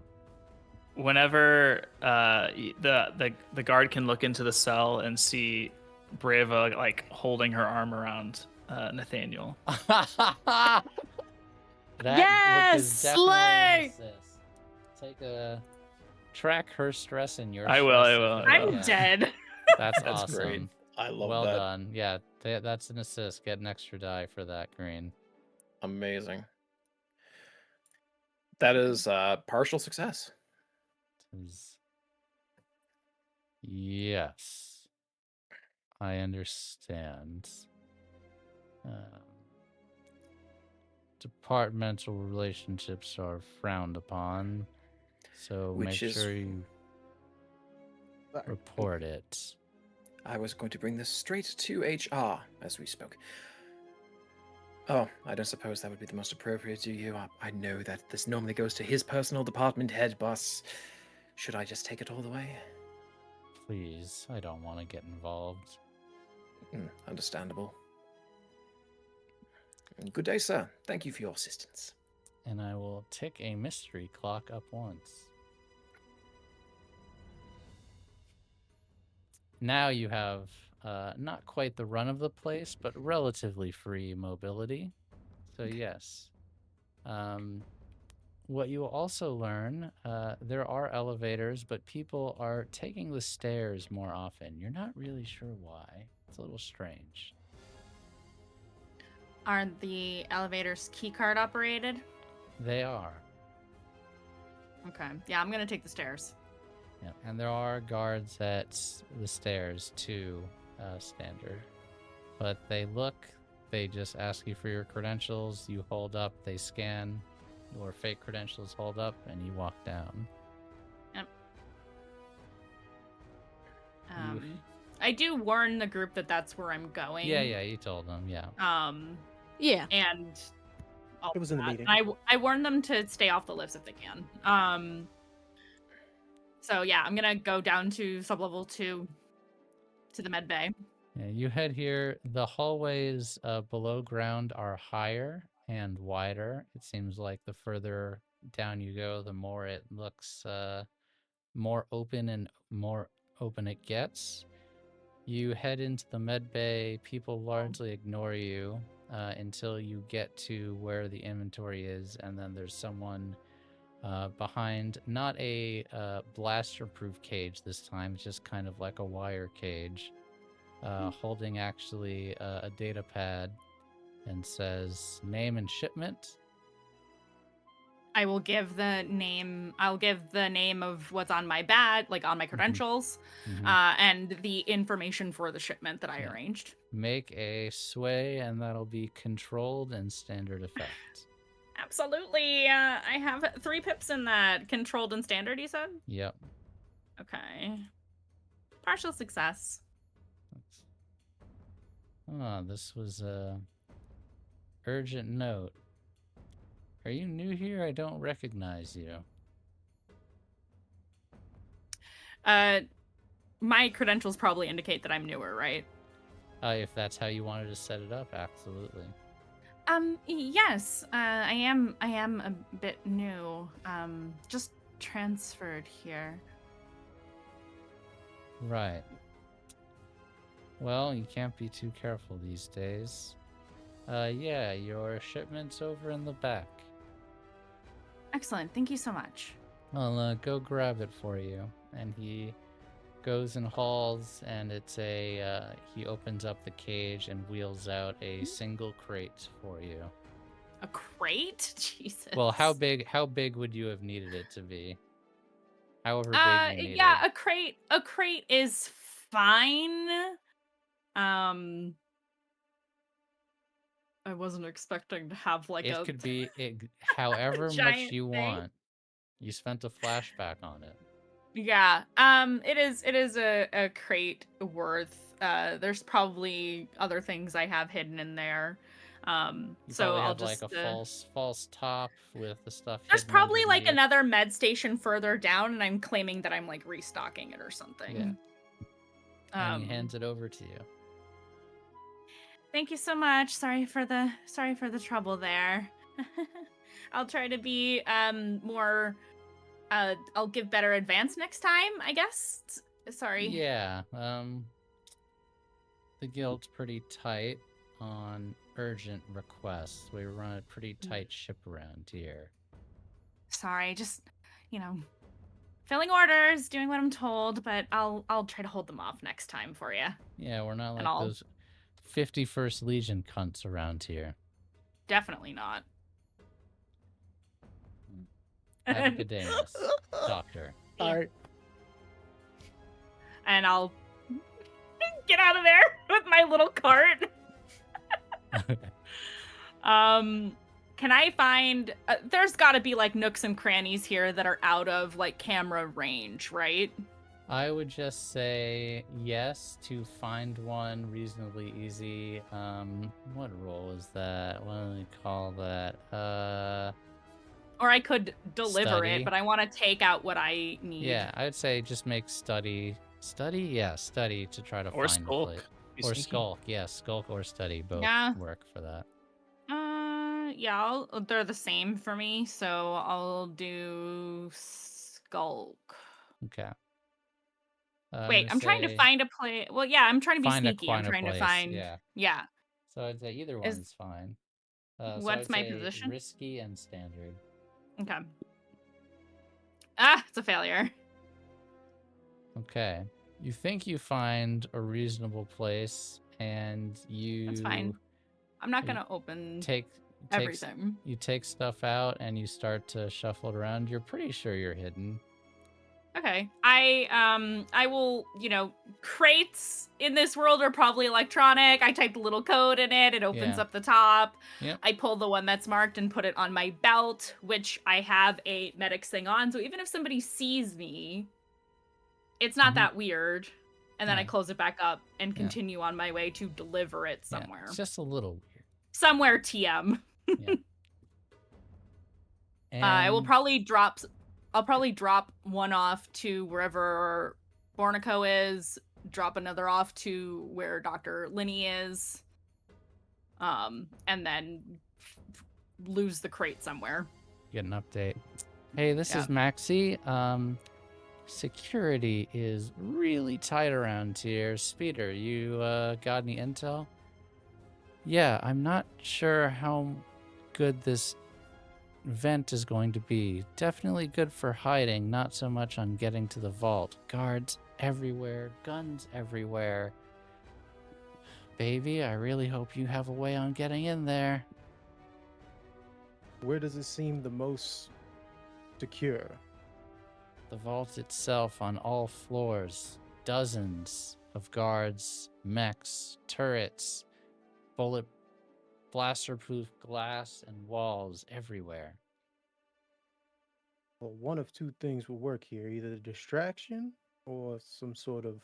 [SPEAKER 6] whenever the guard can look into the cell and see Brava like holding her arm around Nathaniel?
[SPEAKER 1] That
[SPEAKER 7] Yes,
[SPEAKER 1] is definitely an
[SPEAKER 7] slay!
[SPEAKER 1] assist. Take a... Track her stress and your
[SPEAKER 6] I will,
[SPEAKER 1] stress.
[SPEAKER 6] I will.
[SPEAKER 5] I'm
[SPEAKER 1] Yeah.
[SPEAKER 5] dead.
[SPEAKER 1] That's
[SPEAKER 3] That's
[SPEAKER 1] awesome.
[SPEAKER 3] great. I love
[SPEAKER 1] Well
[SPEAKER 3] that.
[SPEAKER 1] done. Yeah, that's an assist. Get an extra die for that, Green.
[SPEAKER 3] Amazing. That is partial success.
[SPEAKER 1] Yes. I understand. Departmental relationships are frowned upon, so
[SPEAKER 3] Which
[SPEAKER 1] make
[SPEAKER 3] is-
[SPEAKER 1] sure you report it.
[SPEAKER 3] I was going to bring this straight to HR as we spoke. Oh, I don't suppose that would be the most appropriate, do you? I know that this normally goes to his personal department head, boss. Should I just take it all the way?
[SPEAKER 1] Please, I don't want to get involved.
[SPEAKER 3] Understandable. Good day, sir. Thank you for your assistance.
[SPEAKER 1] And I will tick a mystery clock up once. Now you have not quite the run of the place, but relatively free mobility. So yes. what you will also learn, there are elevators, but people are taking the stairs more often. You're not really sure why. It's a little strange.
[SPEAKER 5] Are the elevators keycard operated?
[SPEAKER 1] They are.
[SPEAKER 5] Okay. Yeah, I'm gonna take the stairs.
[SPEAKER 1] Yeah, and there are guards at the stairs too, standard. But they just ask you for your credentials, you hold up, they scan your fake credentials, hold up, and you walk down.
[SPEAKER 5] Yep. I do warn the group that that's where I'm going.
[SPEAKER 1] Yeah, you told them, yeah.
[SPEAKER 7] Yeah.
[SPEAKER 5] And
[SPEAKER 4] It was in the
[SPEAKER 5] that.
[SPEAKER 4] meeting.
[SPEAKER 5] And I warn them to stay off the lifts if they can. So yeah, I'm gonna go down to sublevel 2 to the med bay.
[SPEAKER 1] Yeah, you head here. The hallways below ground are higher and wider. It seems like the further down you go, the more it looks more open and more open it gets. You head into the med bay. People largely ignore you until you get to where the inventory is, and then there's someone behind, not a blaster-proof cage this time, it's just kind of like a wire cage, holding actually a data pad, and says name and shipment.
[SPEAKER 5] I will give the name. I'll give the name of what's on my badge, like on my credentials, and the information for the shipment that I arranged.
[SPEAKER 1] Make a sway, and that'll be controlled and standard effect.
[SPEAKER 5] Absolutely. I have 3 pips in that. Controlled and standard, you said?
[SPEAKER 1] Yep.
[SPEAKER 5] Okay. Partial success.
[SPEAKER 1] Oh, this was a urgent note. Are you new here? I don't recognize you.
[SPEAKER 5] My credentials probably indicate that I'm newer, right?
[SPEAKER 1] If that's how you wanted to set it up, absolutely.
[SPEAKER 5] Yes. I am a bit new. Just transferred here.
[SPEAKER 1] Right. Well, you can't be too careful these days. Yeah, your shipment's over in the back.
[SPEAKER 5] Excellent. Thank you so much.
[SPEAKER 1] I'll go grab it for you. And he goes and hauls, and it's he opens up the cage and wheels out a single crate for you.
[SPEAKER 5] A crate? Jesus.
[SPEAKER 1] Well, how big would you have needed it to be? However big you need
[SPEAKER 5] yeah,
[SPEAKER 1] it.
[SPEAKER 5] a crate is fine. I wasn't expecting to have like
[SPEAKER 1] It could be however much
[SPEAKER 5] giant
[SPEAKER 1] you
[SPEAKER 5] thing.
[SPEAKER 1] want. You spent a flashback on it.
[SPEAKER 5] Yeah. It is a crate worth. There's probably other things I have hidden in there.
[SPEAKER 1] You
[SPEAKER 5] So
[SPEAKER 1] probably
[SPEAKER 5] I'll
[SPEAKER 1] have
[SPEAKER 5] just
[SPEAKER 1] like a false top with the stuff.
[SPEAKER 5] There's
[SPEAKER 1] hidden
[SPEAKER 5] probably like
[SPEAKER 1] underneath.
[SPEAKER 5] another med station further down, and I'm claiming that I'm like restocking it or something.
[SPEAKER 1] Yeah. And he hands it over to you.
[SPEAKER 5] Thank you so much. Sorry for the trouble there. I'll try to be more. I'll give better advance next time, I guess. Sorry.
[SPEAKER 1] Yeah. The guild's pretty tight on urgent requests. We run a pretty tight ship around here.
[SPEAKER 5] Sorry, just filling orders, doing what I'm told, but I'll try to hold them off next time for you.
[SPEAKER 1] Yeah, we're not like those 51st Legion cunts around here.
[SPEAKER 5] Definitely not.
[SPEAKER 1] Have a good day, miss. Doctor.
[SPEAKER 4] All right.
[SPEAKER 5] And I'll get out of there with my little cart. Can I find... there's got to be, like, nooks and crannies here that are out of, like, camera range, right?
[SPEAKER 1] I would just say yes to find one reasonably easy. What role is that? What do we call that?
[SPEAKER 5] Or I could deliver
[SPEAKER 1] Study.
[SPEAKER 5] it, but I want to take out what I need.
[SPEAKER 1] Yeah, I would say just make study. Study? Yeah, study to try to
[SPEAKER 6] Or
[SPEAKER 1] find
[SPEAKER 6] skulk.
[SPEAKER 1] the place.
[SPEAKER 6] Be
[SPEAKER 1] Or
[SPEAKER 6] sneaky.
[SPEAKER 1] skulk. Yeah, skulk or study both work for that.
[SPEAKER 5] Yeah, they're the same for me, so I'll do skulk.
[SPEAKER 1] Okay.
[SPEAKER 5] Wait, I'm trying to find a place. Well, yeah, I'm trying to be sneaky. I'm trying to find.
[SPEAKER 1] Yeah. So I'd say either one is fine. So
[SPEAKER 5] What's
[SPEAKER 1] I'd
[SPEAKER 5] my
[SPEAKER 1] say
[SPEAKER 5] position?
[SPEAKER 1] Risky and standard.
[SPEAKER 5] Okay. Ah, it's a failure.
[SPEAKER 1] Okay. You think you find a reasonable place, and you
[SPEAKER 5] That's fine. I'm not
[SPEAKER 1] you
[SPEAKER 5] gonna open
[SPEAKER 1] take
[SPEAKER 5] everything.
[SPEAKER 1] you take stuff out and you start to shuffle it around. You're pretty sure you're hidden.
[SPEAKER 5] Okay. I will, crates in this world are probably electronic. I typed a little code in it. It opens
[SPEAKER 1] Yeah.
[SPEAKER 5] up the top.
[SPEAKER 1] Yep.
[SPEAKER 5] I pull the one that's marked and put it on my belt, which I have a medics thing on. So even if somebody sees me, it's not
[SPEAKER 1] Mhm.
[SPEAKER 5] that weird. And then I
[SPEAKER 1] Yeah.
[SPEAKER 5] close it back up and
[SPEAKER 1] Yeah.
[SPEAKER 5] continue on my way to deliver it
[SPEAKER 1] Yeah,
[SPEAKER 5] somewhere.
[SPEAKER 1] it's just a little weird.
[SPEAKER 5] Somewhere TM.
[SPEAKER 1] Yeah.
[SPEAKER 5] I will
[SPEAKER 1] And
[SPEAKER 5] probably drop. I'll probably drop one off to wherever Bornico is. Drop another off to where Dr. Linney is. And then lose the crate somewhere.
[SPEAKER 1] get an update. Hey, this is Maxie. Security is really tight around here. Speeder, you got any intel? Yeah, I'm not sure how good this vent is going to be. Definitely good for hiding, not so much on getting to the vault. Guards everywhere, guns everywhere. Baby, I really hope you have a way on getting in there.
[SPEAKER 4] Where does it seem the most secure?
[SPEAKER 1] The vault itself on all floors. Dozens of guards, mechs, turrets, bullet blaster-proof glass and walls everywhere.
[SPEAKER 4] Well, one of two things will work here: either the distraction or some sort of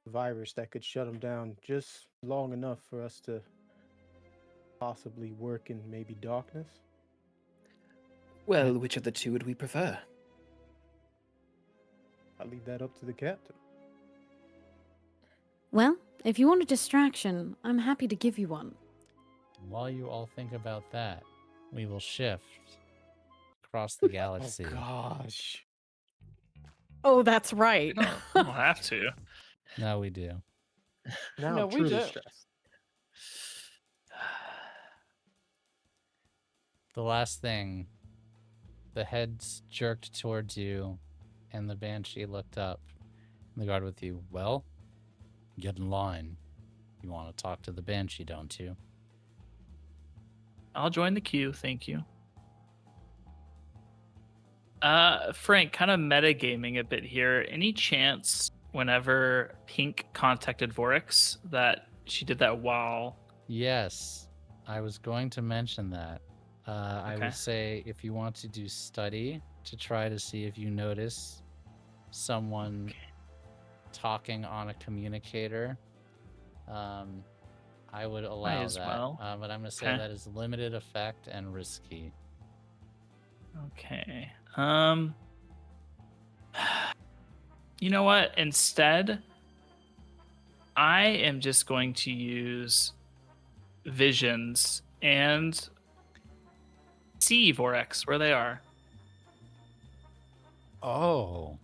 [SPEAKER 4] virus that could shut them down just long enough for us to possibly work in maybe darkness.
[SPEAKER 3] Well, which of the two would we prefer?
[SPEAKER 4] I leave that up to the captain.
[SPEAKER 2] Well, if you want a distraction, I'm happy to give you one.
[SPEAKER 1] And while you all think about that, we will shift across the galaxy.
[SPEAKER 4] Oh gosh.
[SPEAKER 7] Oh, that's right.
[SPEAKER 6] We don't have to.
[SPEAKER 1] Now we do.
[SPEAKER 4] Now
[SPEAKER 7] No,
[SPEAKER 4] I'm
[SPEAKER 7] we
[SPEAKER 4] truly
[SPEAKER 7] do.
[SPEAKER 4] stressed.
[SPEAKER 1] The last thing, the heads jerked towards you, and the Banshee looked up. And the guard with you, well, get in line. You want to talk to the Banshee, don't you?
[SPEAKER 6] I'll join the queue, thank you. Frank, kind of metagaming a bit here. Any chance whenever Pink contacted Vorix that she did that while...
[SPEAKER 1] Yes, I was going to mention that. I
[SPEAKER 6] Okay.
[SPEAKER 1] would say if you want to do study to try to see if you notice someone talking on a communicator, I would allow
[SPEAKER 6] as
[SPEAKER 1] that.
[SPEAKER 6] well.
[SPEAKER 1] But I'm going to say
[SPEAKER 6] Okay.
[SPEAKER 1] that is limited effect and risky.
[SPEAKER 6] Okay. You know what? Instead, I am just going to use visions and see Vorex where they are.
[SPEAKER 1] Oh.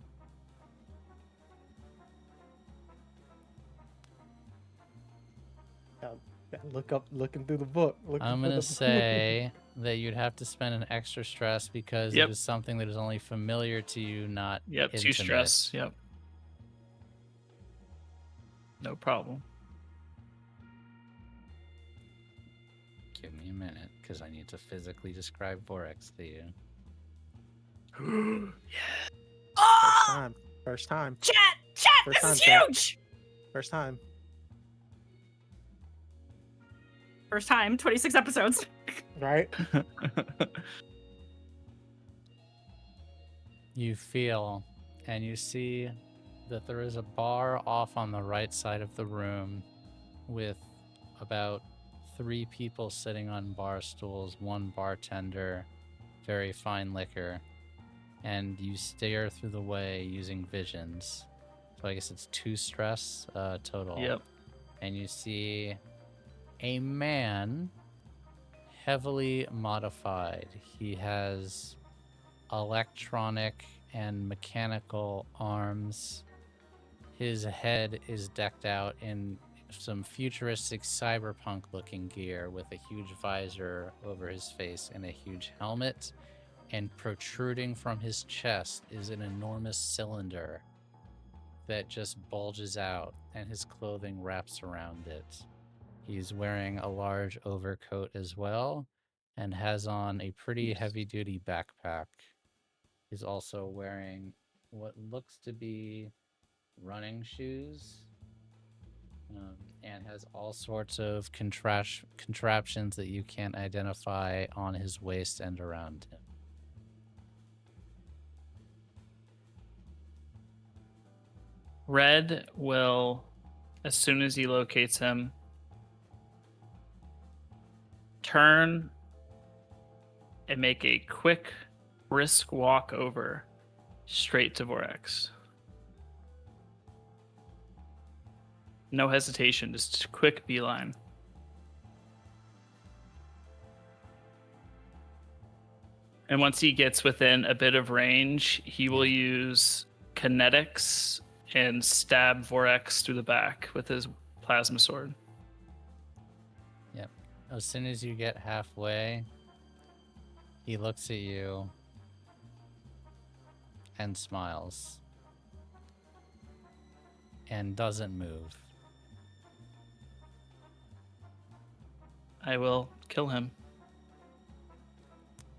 [SPEAKER 4] Looking through the book.
[SPEAKER 1] I'm going to say that you'd have to spend an extra stress because
[SPEAKER 6] Yep.
[SPEAKER 1] it is something that is only familiar to you, not
[SPEAKER 6] Yep, 2
[SPEAKER 1] intimate.
[SPEAKER 6] stress. Yep. No problem.
[SPEAKER 1] Give me a minute, because I need to physically describe Vorex to you.
[SPEAKER 4] First time. First time.
[SPEAKER 5] Chat,
[SPEAKER 4] First
[SPEAKER 5] this is
[SPEAKER 4] time, chat.
[SPEAKER 5] huge.
[SPEAKER 4] First time.
[SPEAKER 5] First time, 26 episodes.
[SPEAKER 4] Right?
[SPEAKER 1] You feel and you see that there is a bar off on the right side of the room with about 3 people sitting on bar stools, 1 bartender, very fine liquor, and you stare through the way using visions. So I guess it's 2 stress total.
[SPEAKER 6] Yep.
[SPEAKER 1] And you see a man heavily modified. He has electronic and mechanical arms. His head is decked out in some futuristic cyberpunk looking gear with a huge visor over his face and a huge helmet and protruding from his chest is an enormous cylinder that just bulges out, and his clothing wraps around it. He's wearing a large overcoat as well, and has on a pretty heavy-duty backpack. He's also wearing what looks to be running shoes, and has all sorts of contraptions that you can't identify on his waist and around him.
[SPEAKER 6] Red will, as soon as he locates him, turn and make a quick, brisk walk over straight to Vorax. No hesitation, just a quick beeline. And once he gets within a bit of range, he will use kinetics and stab Vorax through the back with his plasma sword.
[SPEAKER 1] Yep. As soon as you get halfway, he looks at you and smiles and doesn't move.
[SPEAKER 6] I will kill him.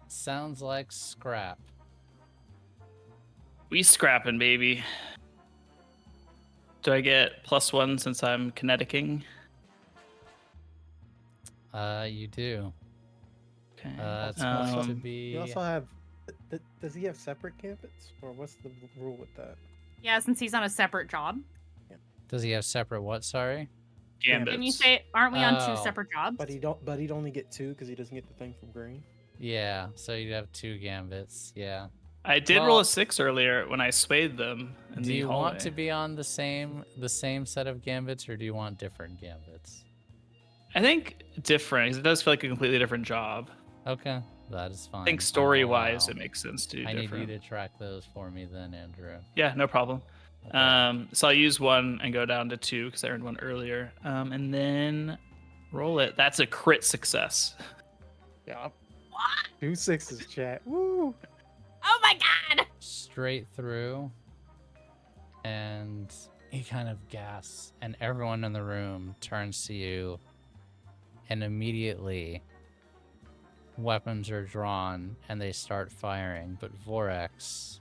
[SPEAKER 1] Sounds like scrap.
[SPEAKER 6] We scrapping, baby. Do I get +1 since I'm kineticking?
[SPEAKER 1] You do.
[SPEAKER 6] Okay.
[SPEAKER 1] It's going to
[SPEAKER 6] Um,
[SPEAKER 1] be.
[SPEAKER 4] You also have. Does he have separate gambits, or what's the rule with that?
[SPEAKER 5] Yeah, since he's on a separate job.
[SPEAKER 1] Does he have separate what? Sorry.
[SPEAKER 6] Gambits.
[SPEAKER 5] Didn't you say, aren't we on
[SPEAKER 1] Oh.
[SPEAKER 5] 2 separate jobs?
[SPEAKER 4] But he'd only get 2 because he doesn't get the thing from green.
[SPEAKER 1] Yeah. So you'd have 2 gambits. Yeah.
[SPEAKER 6] I did
[SPEAKER 1] Well-
[SPEAKER 6] roll a 6 earlier when I swayed them. In
[SPEAKER 1] Do
[SPEAKER 6] the
[SPEAKER 1] you
[SPEAKER 6] hallway.
[SPEAKER 1] want to be on the same set of gambits, or do you want different gambits?
[SPEAKER 6] I think different, because it does feel like a completely different job.
[SPEAKER 1] Okay, that is fine.
[SPEAKER 6] I think
[SPEAKER 1] will
[SPEAKER 6] story-wise,
[SPEAKER 1] allow-
[SPEAKER 6] it makes sense to do
[SPEAKER 1] I need
[SPEAKER 6] different.
[SPEAKER 1] you to track those for me then, Andrew.
[SPEAKER 6] Yeah, no problem.
[SPEAKER 1] Okay.
[SPEAKER 6] So I'll use 1 and go down to 2 because I earned 1 earlier. And then roll it. That's a crit success.
[SPEAKER 4] Yeah. 2 6s, chat. Woo!
[SPEAKER 5] Oh my god!
[SPEAKER 1] Straight through, and he kind of gasps, and everyone in the room turns to you, and immediately weapons are drawn and they start firing, but Vorax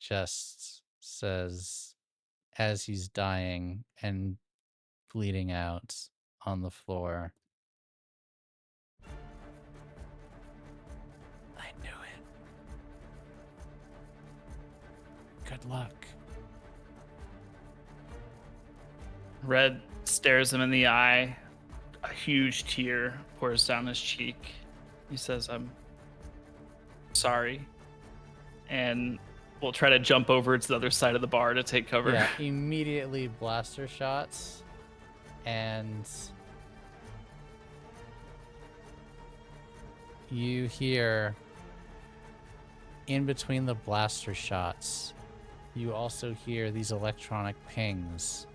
[SPEAKER 1] just says, as he's dying and bleeding out on the floor, I knew it. Good luck.
[SPEAKER 6] Red stares him in the eye. A huge tear pours down his cheek. He says, I'm sorry. And we'll try to jump over to the other side of the bar to take cover.
[SPEAKER 1] Yeah, immediately blaster shots, and you hear in between the blaster shots, you also hear these electronic pings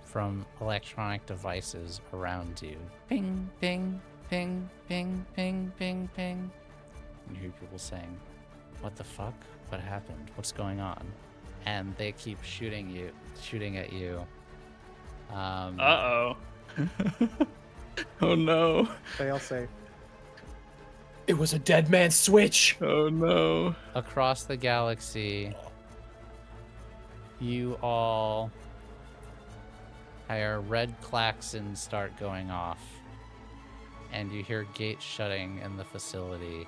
[SPEAKER 1] from electronic devices around you. Ping, ping, ping, ping, ping, ping, ping. And you hear people saying, "What the fuck? What happened? What's going on?" And they keep shooting at you.
[SPEAKER 6] Uh-oh. Oh no.
[SPEAKER 4] Fail safe.
[SPEAKER 3] It was a dead man's switch.
[SPEAKER 6] Oh no.
[SPEAKER 1] Across the galaxy, you all hear red klaxons start going off, and you hear gates shutting in the facility,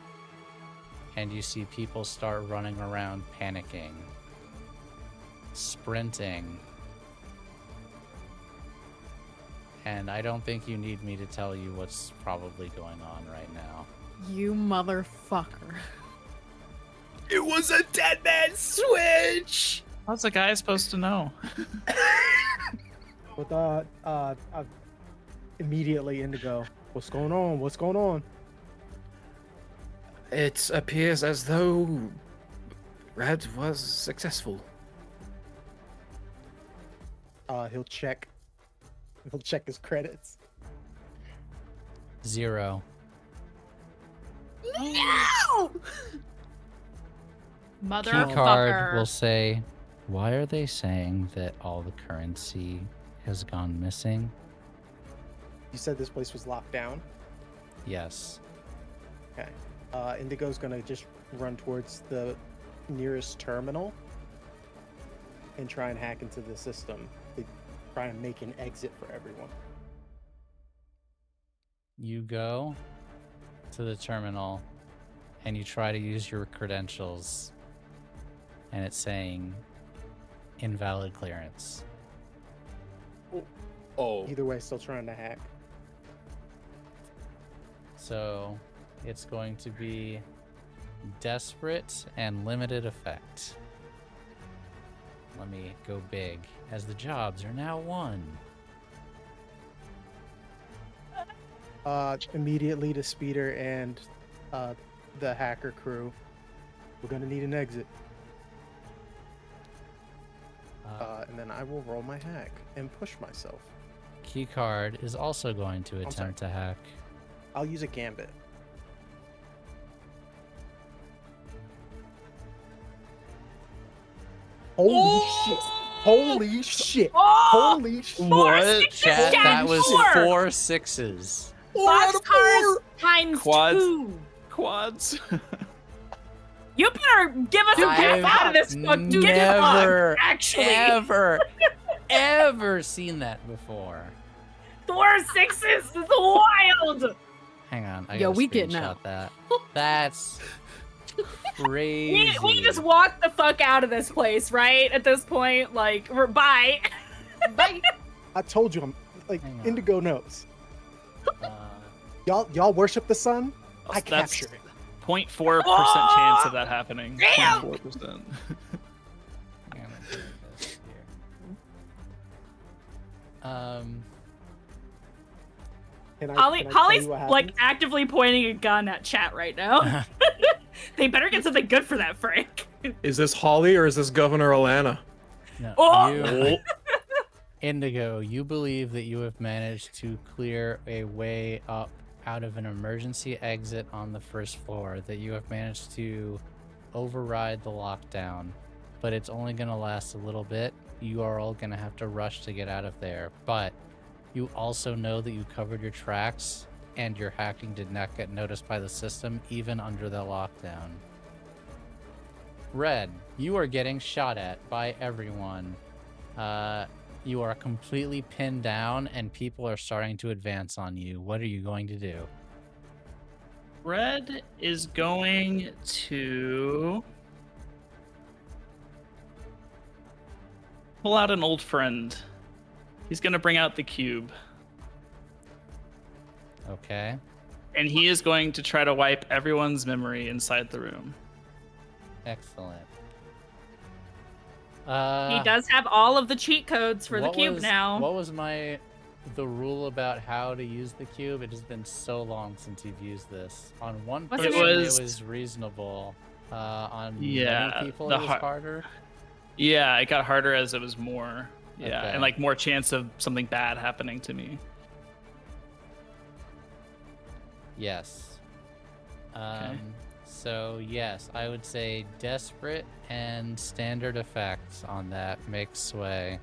[SPEAKER 1] and you see people start running around panicking, sprinting, and I don't think you need me to tell you what's probably going on right now.
[SPEAKER 7] You motherfucker.
[SPEAKER 3] It was a dead man's switch.
[SPEAKER 6] How's the guy supposed to know?
[SPEAKER 4] But immediately Indigo. What's going on? What's going on?
[SPEAKER 3] It appears as though Red was successful.
[SPEAKER 4] He'll check his credits.
[SPEAKER 1] 0.
[SPEAKER 2] No!
[SPEAKER 1] Keycard
[SPEAKER 5] Motherfucker.
[SPEAKER 1] will say, why are they saying that all the currency has gone missing?
[SPEAKER 4] You said this place was locked down.
[SPEAKER 1] Yes.
[SPEAKER 4] Okay. Indigo's gonna just run towards the nearest terminal and try and hack into the system to try and make an exit for everyone.
[SPEAKER 1] You go to the terminal and you try to use your credentials, and it's saying invalid clearance.
[SPEAKER 3] Oh.
[SPEAKER 4] Either way, still trying to hack.
[SPEAKER 1] So it's going to be desperate and limited effect. Let me go big, as the jobs are now 1.
[SPEAKER 4] Immediately to Speeder and the hacker crew. We're gonna need an exit. And then I will roll my hack and push myself.
[SPEAKER 1] Keycard is also going to
[SPEAKER 4] sorry.
[SPEAKER 1] attempt to hack.
[SPEAKER 4] I'll use a gambit. Holy shit! Holy shit! Holy shit!
[SPEAKER 6] What?
[SPEAKER 1] Chat, that was
[SPEAKER 5] Four.
[SPEAKER 1] 4 6s.
[SPEAKER 5] Boxcars times
[SPEAKER 6] Quads.
[SPEAKER 5] 2.
[SPEAKER 6] Quads.
[SPEAKER 5] You better give us a
[SPEAKER 1] I've
[SPEAKER 5] path out of this fuck. Dude, get the
[SPEAKER 1] never,
[SPEAKER 5] fuck, actually.
[SPEAKER 1] ever seen that before.
[SPEAKER 5] 4 6s is wild.
[SPEAKER 1] Hang on, I
[SPEAKER 7] Yo,
[SPEAKER 1] gotta
[SPEAKER 7] we getting
[SPEAKER 1] screenshot
[SPEAKER 7] out.
[SPEAKER 1] that. That's crazy.
[SPEAKER 5] We just walked the fuck out of this place, right? At this point, like, we're bye.
[SPEAKER 2] Bye.
[SPEAKER 4] I told you, I'm like
[SPEAKER 1] Hang on.
[SPEAKER 4] Indigo knows.
[SPEAKER 1] Uh,
[SPEAKER 4] Y'all worship the sun. I
[SPEAKER 6] That's
[SPEAKER 4] capture it.
[SPEAKER 6] 0.4%
[SPEAKER 5] Oh!
[SPEAKER 6] chance of that happening.
[SPEAKER 5] Damn!
[SPEAKER 6] 0.4%.
[SPEAKER 1] hang on, I'm doing this here.
[SPEAKER 4] Can I
[SPEAKER 5] Holly,
[SPEAKER 4] tell
[SPEAKER 5] Holly's
[SPEAKER 4] you what
[SPEAKER 5] like
[SPEAKER 4] happens?
[SPEAKER 5] actively pointing a gun at chat right now. They better get something good for that, Frank.
[SPEAKER 3] Is this Holly or is this Governor Alana?
[SPEAKER 1] No,
[SPEAKER 5] Oh!
[SPEAKER 1] you, Indigo, you believe that you have managed to clear a way up out of an emergency exit on the first floor, that you have managed to override the lockdown, but it's only going to last a little bit. You are all going to have to rush to get out of there, but you also know that you covered your tracks and your hacking did not get noticed by the system even under the lockdown. Red, you are getting shot at by everyone. You are completely pinned down and people are starting to advance on you. What are you going to do?
[SPEAKER 6] Red is going to pull out an old friend. He's going to bring out the cube.
[SPEAKER 1] Okay.
[SPEAKER 6] And he is going to try to wipe everyone's memory inside the room.
[SPEAKER 1] Excellent.
[SPEAKER 5] He does have all of the cheat codes for the
[SPEAKER 1] what
[SPEAKER 5] cube
[SPEAKER 1] was-
[SPEAKER 5] now.
[SPEAKER 1] What was the rule about how to use the cube? It has been so long since you've used this. On one
[SPEAKER 5] Wasn't
[SPEAKER 1] person,
[SPEAKER 6] it-
[SPEAKER 1] it was reasonable. On
[SPEAKER 6] Yeah,
[SPEAKER 1] many people,
[SPEAKER 6] the
[SPEAKER 1] it was
[SPEAKER 6] har-
[SPEAKER 1] harder.
[SPEAKER 6] Yeah, it got harder as it was more. Yeah,
[SPEAKER 1] Okay.
[SPEAKER 6] and like more chance of something bad happening to me.
[SPEAKER 1] Yes.
[SPEAKER 6] Okay.
[SPEAKER 1] So yes, I would say desperate and standard effects on that make sway.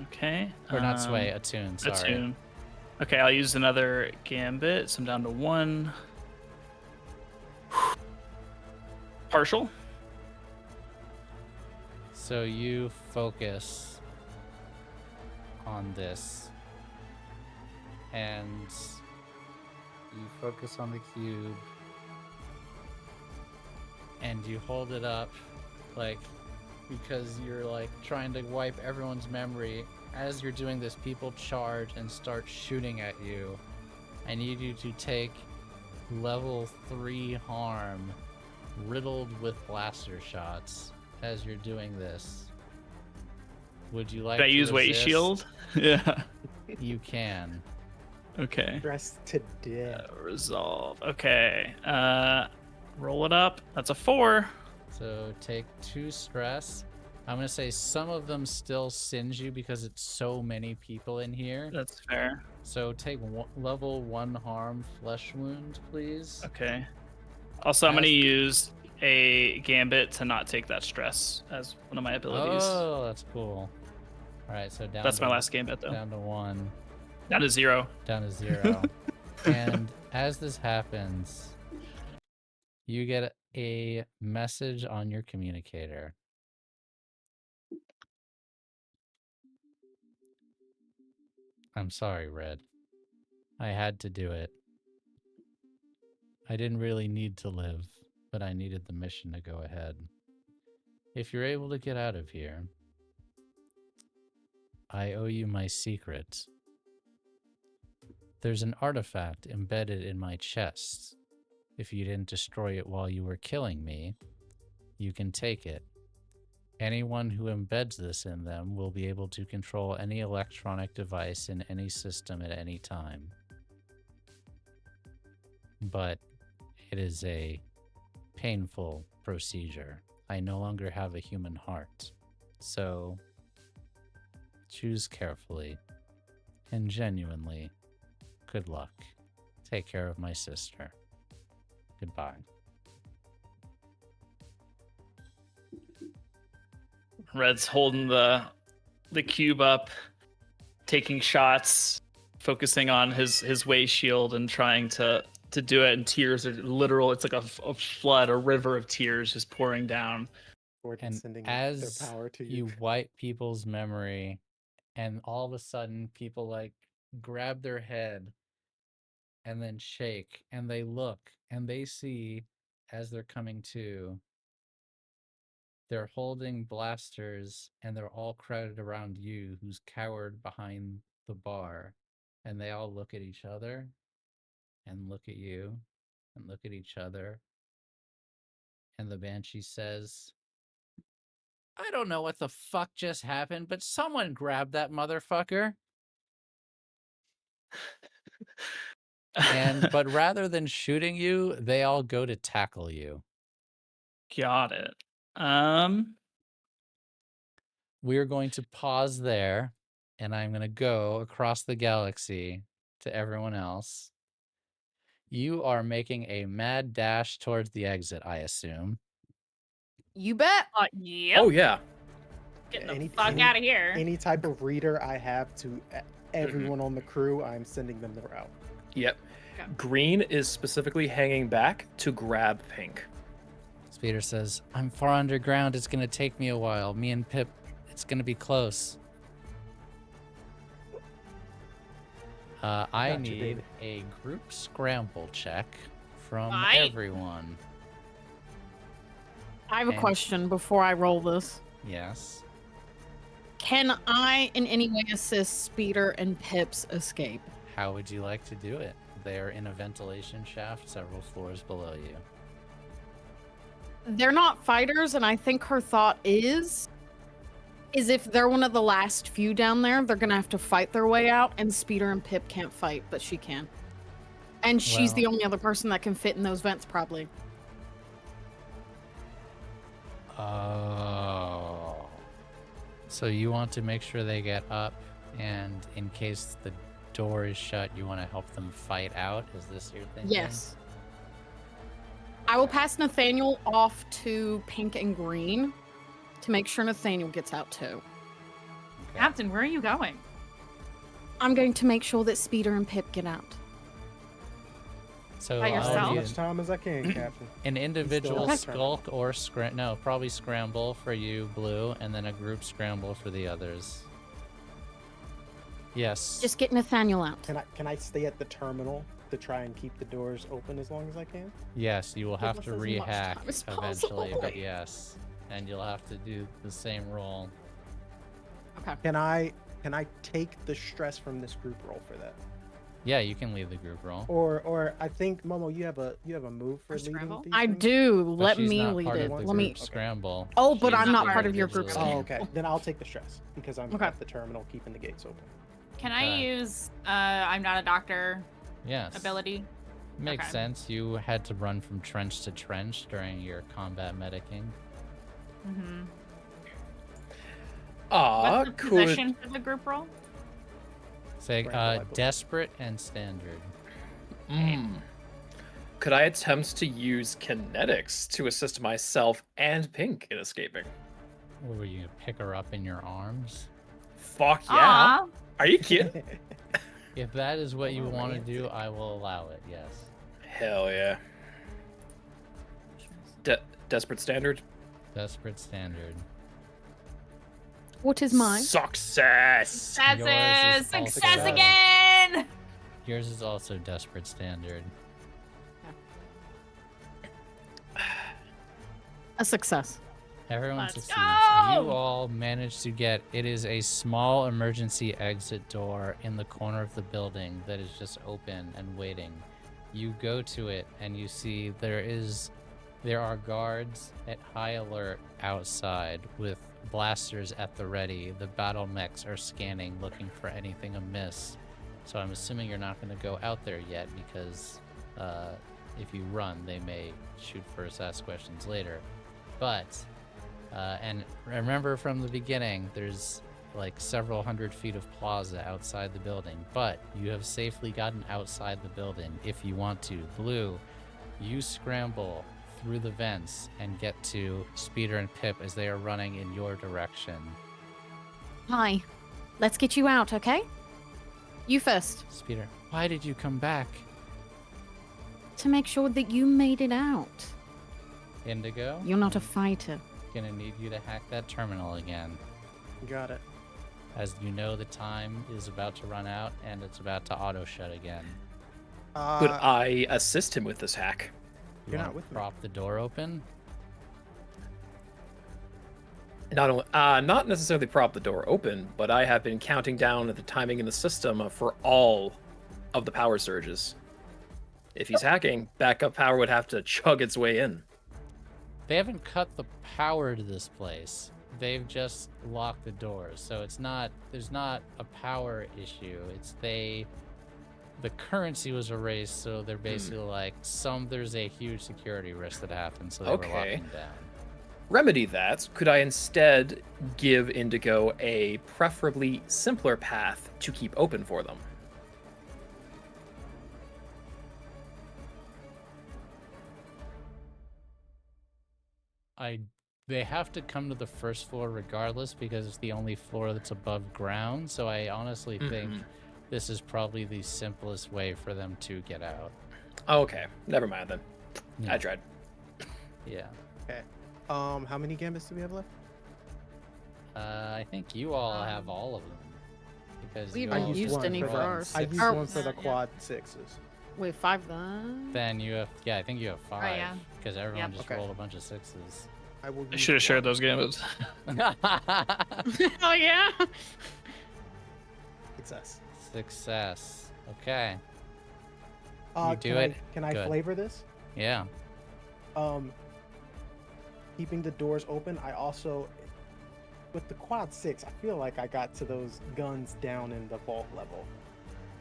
[SPEAKER 6] Okay.
[SPEAKER 1] Or not sway, attune, sorry.
[SPEAKER 6] Attune. Okay, I'll use another gambit. So I'm down to 1. Partial.
[SPEAKER 1] So you focus on this. And you focus on the cube. And you hold it up, like, because you're like trying to wipe everyone's memory. As you're doing this, people charge and start shooting at you. I need you to take level 3 harm, riddled with blaster shots, as you're doing this. Would you like
[SPEAKER 6] Did I
[SPEAKER 1] to
[SPEAKER 6] use weight
[SPEAKER 1] resist?
[SPEAKER 6] shield? Yeah.
[SPEAKER 1] You can.
[SPEAKER 6] Okay.
[SPEAKER 4] Dressed to death.
[SPEAKER 6] Resolve. Okay. Roll it up. That's a 4.
[SPEAKER 1] So take 2 stress. I'm gonna say some of them still singe you because it's so many people in here.
[SPEAKER 6] That's fair.
[SPEAKER 1] So take level 1 harm flesh wound, please.
[SPEAKER 6] Okay. Also, I'm going to
[SPEAKER 1] As-
[SPEAKER 6] use a gambit to not take that stress as one of my abilities.
[SPEAKER 1] Oh, that's cool. All right, so down.
[SPEAKER 6] That's
[SPEAKER 1] to,
[SPEAKER 6] my last gambit, though.
[SPEAKER 1] Down to 1.
[SPEAKER 6] Down to 0.
[SPEAKER 1] Down to 0. And as this happens, you get a message on your communicator. I'm sorry, Red. I had to do it. I didn't really need to live, but I needed the mission to go ahead. If you're able to get out of here, I owe you my secret. There's an artifact embedded in my chest. If you didn't destroy it while you were killing me, you can take it. Anyone who embeds this in them will be able to control any electronic device in any system at any time. But it is a painful procedure. I no longer have a human heart. So choose carefully and genuinely. Good luck. Take care of my sister. Goodbye.
[SPEAKER 6] Red's holding the cube up, taking shots, focusing on his way shield and trying to do it. And tears are literal. It's like a flood, a river of tears just pouring down.
[SPEAKER 1] And
[SPEAKER 4] Sending
[SPEAKER 1] as
[SPEAKER 4] their power to
[SPEAKER 1] you wipe people's memory, and all of a sudden people like grab their head and then shake, and they look and they see as they're coming to, they're holding blasters and they're all crowded around you who's cowered behind the bar, and they all look at each other and look at you and look at each other, and the Banshee says, I don't know what the fuck just happened, but someone grabbed that motherfucker. But rather than shooting you, they all go to tackle you.
[SPEAKER 6] Got it.
[SPEAKER 1] We're going to pause there, and I'm going to go across the galaxy to everyone else. You are making a mad dash towards the exit, I assume.
[SPEAKER 7] You bet.
[SPEAKER 5] Yep.
[SPEAKER 3] Oh yeah.
[SPEAKER 5] Getting the fuck out of here.
[SPEAKER 4] Any type of reader I have to everyone on the crew, I'm sending them the route.
[SPEAKER 3] Yep.
[SPEAKER 5] Okay.
[SPEAKER 3] Green is specifically hanging back to grab Pink.
[SPEAKER 1] Speeder says, I'm far underground. It's going to take me a while. Me and Pip, it's going to be close. I
[SPEAKER 4] Gotcha,
[SPEAKER 1] need
[SPEAKER 4] baby.
[SPEAKER 1] a group scramble check from
[SPEAKER 5] Right.
[SPEAKER 1] everyone.
[SPEAKER 7] I have a
[SPEAKER 1] And-
[SPEAKER 7] question before I roll this.
[SPEAKER 1] Yes.
[SPEAKER 7] Can I in any way assist Speeder and Pip's escape?
[SPEAKER 1] How would you like to do it? They're in a ventilation shaft several floors below you.
[SPEAKER 7] They're not fighters, and I think her thought is if they're one of the last few down there, they're gonna have to fight their way out, and Speeder and Pip can't fight, but she can. And she's the
[SPEAKER 1] Well-
[SPEAKER 7] only other person that can fit in those vents, probably.
[SPEAKER 1] Oh. So you want to make sure they get up, and in case the door is shut, you want to help them fight out? Is this your thing?
[SPEAKER 7] Yes. I will pass Nathaniel off to Pink and Green to make sure Nathaniel gets out too.
[SPEAKER 1] Okay.
[SPEAKER 5] Captain, where are you going?
[SPEAKER 7] I'm going to make sure that Speeder and Pip get out.
[SPEAKER 1] So
[SPEAKER 5] By
[SPEAKER 1] I'll
[SPEAKER 5] yourself?
[SPEAKER 4] As
[SPEAKER 1] need
[SPEAKER 4] much time as I can, Captain.
[SPEAKER 1] an individual
[SPEAKER 4] Okay.
[SPEAKER 1] skulk or probably scramble for you, Blue, and then a group scramble for the others. Yes.
[SPEAKER 7] Just get Nathaniel out.
[SPEAKER 4] Can I stay at the terminal to try and keep the doors open as long as I can?
[SPEAKER 1] Yes, you will have
[SPEAKER 7] us
[SPEAKER 1] to
[SPEAKER 7] as much
[SPEAKER 1] rehack
[SPEAKER 7] time as
[SPEAKER 1] eventually,
[SPEAKER 7] possible.
[SPEAKER 1] but yes. And you'll have to do the same roll.
[SPEAKER 4] Can I take the stress from this group roll for that?
[SPEAKER 1] Yeah, you can leave the group roll.
[SPEAKER 4] Or I think Momo, you have a move for
[SPEAKER 5] For
[SPEAKER 4] leading
[SPEAKER 5] scramble?
[SPEAKER 4] these
[SPEAKER 7] I
[SPEAKER 4] things?
[SPEAKER 7] do.
[SPEAKER 1] But
[SPEAKER 7] Let
[SPEAKER 1] she's
[SPEAKER 7] me
[SPEAKER 1] not
[SPEAKER 7] lead
[SPEAKER 1] part
[SPEAKER 7] it.
[SPEAKER 1] of the
[SPEAKER 7] Let
[SPEAKER 1] group
[SPEAKER 7] me.
[SPEAKER 1] scramble.
[SPEAKER 7] Oh, but
[SPEAKER 1] She's
[SPEAKER 7] I'm not
[SPEAKER 5] part
[SPEAKER 7] part
[SPEAKER 5] of
[SPEAKER 7] of your group
[SPEAKER 1] individually.
[SPEAKER 4] Oh,
[SPEAKER 7] scramble.
[SPEAKER 4] okay. Then I'll take the stress because I'm
[SPEAKER 7] Okay.
[SPEAKER 4] at the terminal keeping the gates open.
[SPEAKER 5] Can I
[SPEAKER 1] Okay.
[SPEAKER 5] use I'm not a doctor
[SPEAKER 1] Yes.
[SPEAKER 5] ability?
[SPEAKER 1] Makes
[SPEAKER 5] Okay.
[SPEAKER 1] sense. You had to run from trench to trench during your combat medicing.
[SPEAKER 5] Mm-hmm.
[SPEAKER 3] Ah,
[SPEAKER 5] What's the
[SPEAKER 3] could
[SPEAKER 5] position for the group roll?
[SPEAKER 1] Say,
[SPEAKER 4] Scramble, I believe.
[SPEAKER 1] desperate and standard.
[SPEAKER 3] Mm. Could I attempt to use kinetics to assist myself and Pink in escaping?
[SPEAKER 1] What were you gonna pick her up in your arms?
[SPEAKER 3] Fuck yeah.
[SPEAKER 5] Aw.
[SPEAKER 3] Are you kidding?
[SPEAKER 1] If that is what you
[SPEAKER 4] Oh,
[SPEAKER 1] want to do,
[SPEAKER 4] romantic.
[SPEAKER 1] I will allow it. Yes.
[SPEAKER 3] Hell yeah. Desperate standard?
[SPEAKER 1] Desperate standard.
[SPEAKER 7] What is mine?
[SPEAKER 3] Success!
[SPEAKER 1] Yours
[SPEAKER 5] Success!
[SPEAKER 1] is also-
[SPEAKER 5] Success again!
[SPEAKER 1] Yours is also desperate standard.
[SPEAKER 7] A success.
[SPEAKER 1] Everyone
[SPEAKER 5] Let's
[SPEAKER 1] succeeds.
[SPEAKER 5] go!
[SPEAKER 1] You all managed to get. It is a small emergency exit door in the corner of the building that is just open and waiting. You go to it and you see there are guards at high alert outside with blasters at the ready. The battle mechs are scanning, looking for anything amiss. So I'm assuming you're not going to go out there yet because if you run, they may shoot first, ask questions later. But and remember from the beginning, there's like several hundred feet of plaza outside the building, but you have safely gotten outside the building if you want to. Blue, you scramble through the vents and get to Speeder and Pip as they are running in your direction.
[SPEAKER 7] Hi. Let's get you out, okay? You first.
[SPEAKER 1] Speeder, why did you come back?
[SPEAKER 7] To make sure that you made it out.
[SPEAKER 1] Indigo,
[SPEAKER 7] You're not a fighter.
[SPEAKER 1] gonna need you to hack that terminal again.
[SPEAKER 4] Got it.
[SPEAKER 1] As you know, the time is about to run out and it's about to auto shut again.
[SPEAKER 3] Could I assist him with this hack?
[SPEAKER 1] You
[SPEAKER 4] You're
[SPEAKER 1] wanna
[SPEAKER 4] not with me.
[SPEAKER 1] prop the door open?
[SPEAKER 3] Not necessarily prop the door open, but I have been counting down at the timing in the system for all of the power surges. If he's hacking, backup power would have to chug its way in.
[SPEAKER 1] They haven't cut the power to this place. They've just locked the doors. So there's not a power issue. The currency was erased, so they're basically like there's a huge security risk that happened, so they were
[SPEAKER 3] Okay.
[SPEAKER 1] locking down.
[SPEAKER 3] Remedy that, could I instead give Indigo a preferably simpler path to keep open for them?
[SPEAKER 1] They have to come to the first floor regardless because it's the only floor that's above ground. So I honestly think this is probably the simplest way for them to get out.
[SPEAKER 3] Okay, never mind then.
[SPEAKER 1] Yeah.
[SPEAKER 3] I tried.
[SPEAKER 1] Yeah.
[SPEAKER 4] How many gambits do we have left?
[SPEAKER 1] I think you all have all of them because
[SPEAKER 7] We
[SPEAKER 1] you
[SPEAKER 7] haven't
[SPEAKER 1] all
[SPEAKER 7] used
[SPEAKER 1] took
[SPEAKER 7] any
[SPEAKER 1] one
[SPEAKER 7] for ours.
[SPEAKER 4] I
[SPEAKER 1] six.
[SPEAKER 4] used
[SPEAKER 7] Or-
[SPEAKER 4] one for the
[SPEAKER 5] Yeah.
[SPEAKER 4] quad sixes.
[SPEAKER 7] Wait, 5 then?
[SPEAKER 1] Then you have, I think you have 5
[SPEAKER 5] yeah.
[SPEAKER 1] because everyone
[SPEAKER 5] Yep.
[SPEAKER 1] just
[SPEAKER 4] Okay.
[SPEAKER 1] rolled a bunch of 6s.
[SPEAKER 4] I will.
[SPEAKER 6] I
[SPEAKER 4] use
[SPEAKER 6] should have shared
[SPEAKER 4] one.
[SPEAKER 6] those gambits.
[SPEAKER 7] Oh, yeah?
[SPEAKER 4] Success.
[SPEAKER 1] Success. Okay.
[SPEAKER 4] You
[SPEAKER 1] do
[SPEAKER 4] can
[SPEAKER 1] it?
[SPEAKER 4] Can I
[SPEAKER 1] Good.
[SPEAKER 4] flavor this?
[SPEAKER 1] Yeah.
[SPEAKER 4] Keeping the doors open. I also, with the quad 6, I feel like I got to those guns down in the vault level.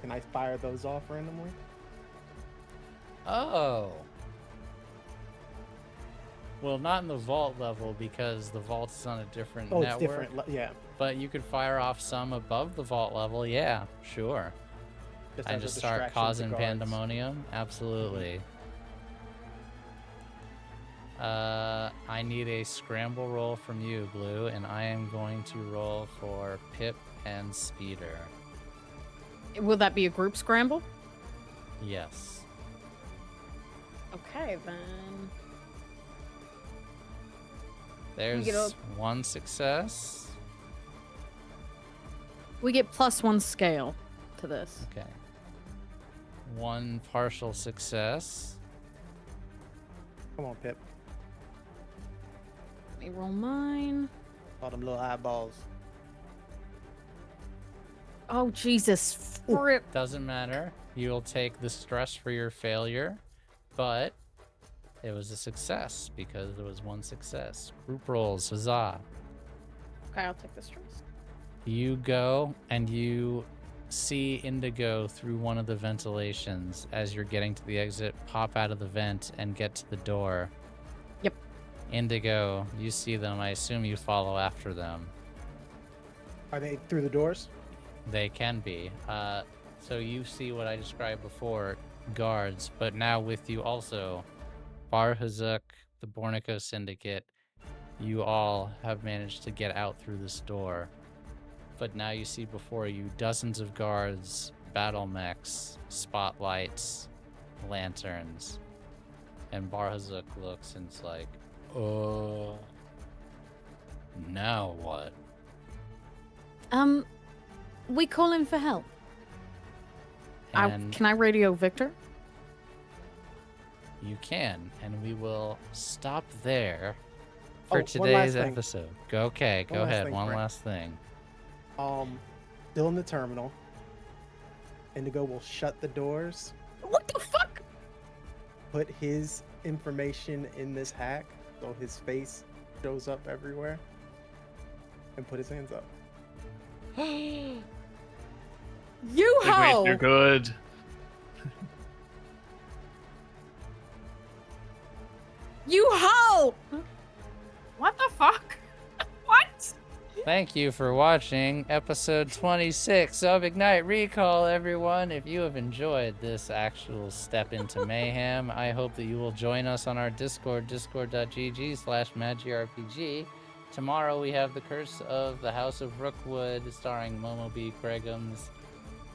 [SPEAKER 4] Can I fire those off randomly?
[SPEAKER 1] Oh. Well, not in the vault level because the vault's on a different
[SPEAKER 4] Oh,
[SPEAKER 1] network.
[SPEAKER 4] it's different. Yeah.
[SPEAKER 1] But you could fire off some above the vault level. Yeah, sure.
[SPEAKER 4] Just
[SPEAKER 1] And
[SPEAKER 4] as a
[SPEAKER 1] just start
[SPEAKER 4] distraction to
[SPEAKER 1] causing
[SPEAKER 4] guards.
[SPEAKER 1] pandemonium. Absolutely. I need a scramble roll from you, Blue, and I am going to roll for Pip and Speeder.
[SPEAKER 7] Will that be a group scramble?
[SPEAKER 1] Yes.
[SPEAKER 7] Okay, then.
[SPEAKER 1] There's
[SPEAKER 7] get a-
[SPEAKER 1] one success.
[SPEAKER 7] We get +1 scale to this.
[SPEAKER 1] Okay. One partial success.
[SPEAKER 4] Come on, Pip.
[SPEAKER 7] Let me roll mine.
[SPEAKER 4] All them little eyeballs.
[SPEAKER 7] Oh, Jesus. Frick.
[SPEAKER 1] Doesn't matter. You'll take the stress for your failure, but it was a success because there was one success. Group rolls, huzzah.
[SPEAKER 7] Okay, I'll take the stress.
[SPEAKER 1] You go and you see Indigo through one of the ventilations as you're getting to the exit, pop out of the vent and get to the door.
[SPEAKER 7] Yep.
[SPEAKER 1] Indigo, you see them. I assume you follow after them.
[SPEAKER 4] Are they through the doors?
[SPEAKER 1] They can be. So you see what I described before. guards, but now with you also, Barhazuk, the Bornico Syndicate, you all have managed to get out through this door. But now you see before you dozens of guards, battle mechs, spotlights, lanterns. And Barhazuk looks and it's like, now what?
[SPEAKER 2] We call in for help.
[SPEAKER 1] And
[SPEAKER 7] Can I radio Victor?
[SPEAKER 1] you can, and we will stop there for
[SPEAKER 4] Oh, one
[SPEAKER 1] today's
[SPEAKER 4] last thing.
[SPEAKER 1] episode. Go
[SPEAKER 4] One last
[SPEAKER 1] ahead.
[SPEAKER 4] thing,
[SPEAKER 1] One
[SPEAKER 4] Frank.
[SPEAKER 1] last thing.
[SPEAKER 4] Still in the terminal. Indigo will shut the doors,
[SPEAKER 7] What the fuck?
[SPEAKER 4] put his information in this hack so his face shows up everywhere, and put his hands up.
[SPEAKER 7] You
[SPEAKER 6] Wait,
[SPEAKER 7] ho!
[SPEAKER 6] you're good.
[SPEAKER 7] You ho!
[SPEAKER 5] What the fuck? What?
[SPEAKER 1] Thank you for watching episode 26 of Ignite Recall, everyone. If you have enjoyed this actual step into mayhem, I hope that you will join us on our Discord, discord.gg/MagiRPG. Tomorrow we have The Curse of the House of Rookwood, starring Momobee, Craiggumz,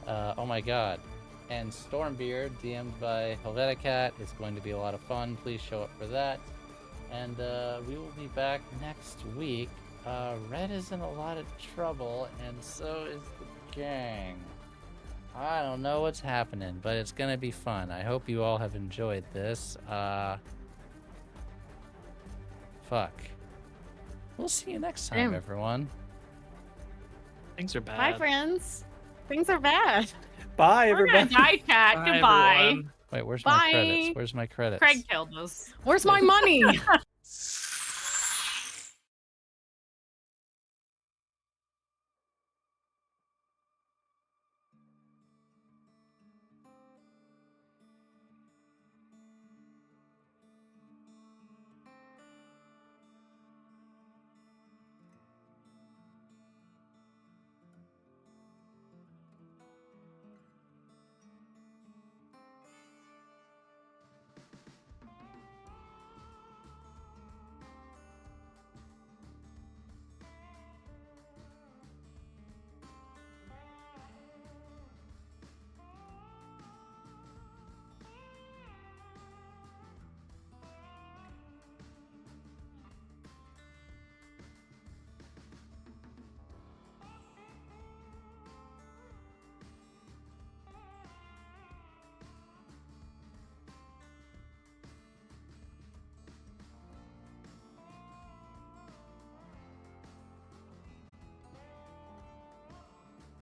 [SPEAKER 1] oh my god, and Stormbeard, DM'd by Helveticat. It's going to be a lot of fun. Please show up for that. And we will be back next week. Red is in a lot of trouble, and so is the gang. I don't know what's happening, but it's gonna be fun. I hope you all have enjoyed this. Fuck. We'll see you next time,
[SPEAKER 7] Damn.
[SPEAKER 1] everyone.
[SPEAKER 6] Things are bad.
[SPEAKER 7] Bye, friends. Things are bad.
[SPEAKER 3] Bye,
[SPEAKER 5] We're gonna
[SPEAKER 3] everybody.
[SPEAKER 5] die, chat.
[SPEAKER 6] Bye,
[SPEAKER 5] Goodbye.
[SPEAKER 6] everyone.
[SPEAKER 1] Wait, where's
[SPEAKER 7] Bye.
[SPEAKER 1] my credits? Where's my credits?
[SPEAKER 5] Craig killed us.
[SPEAKER 7] Where's my money?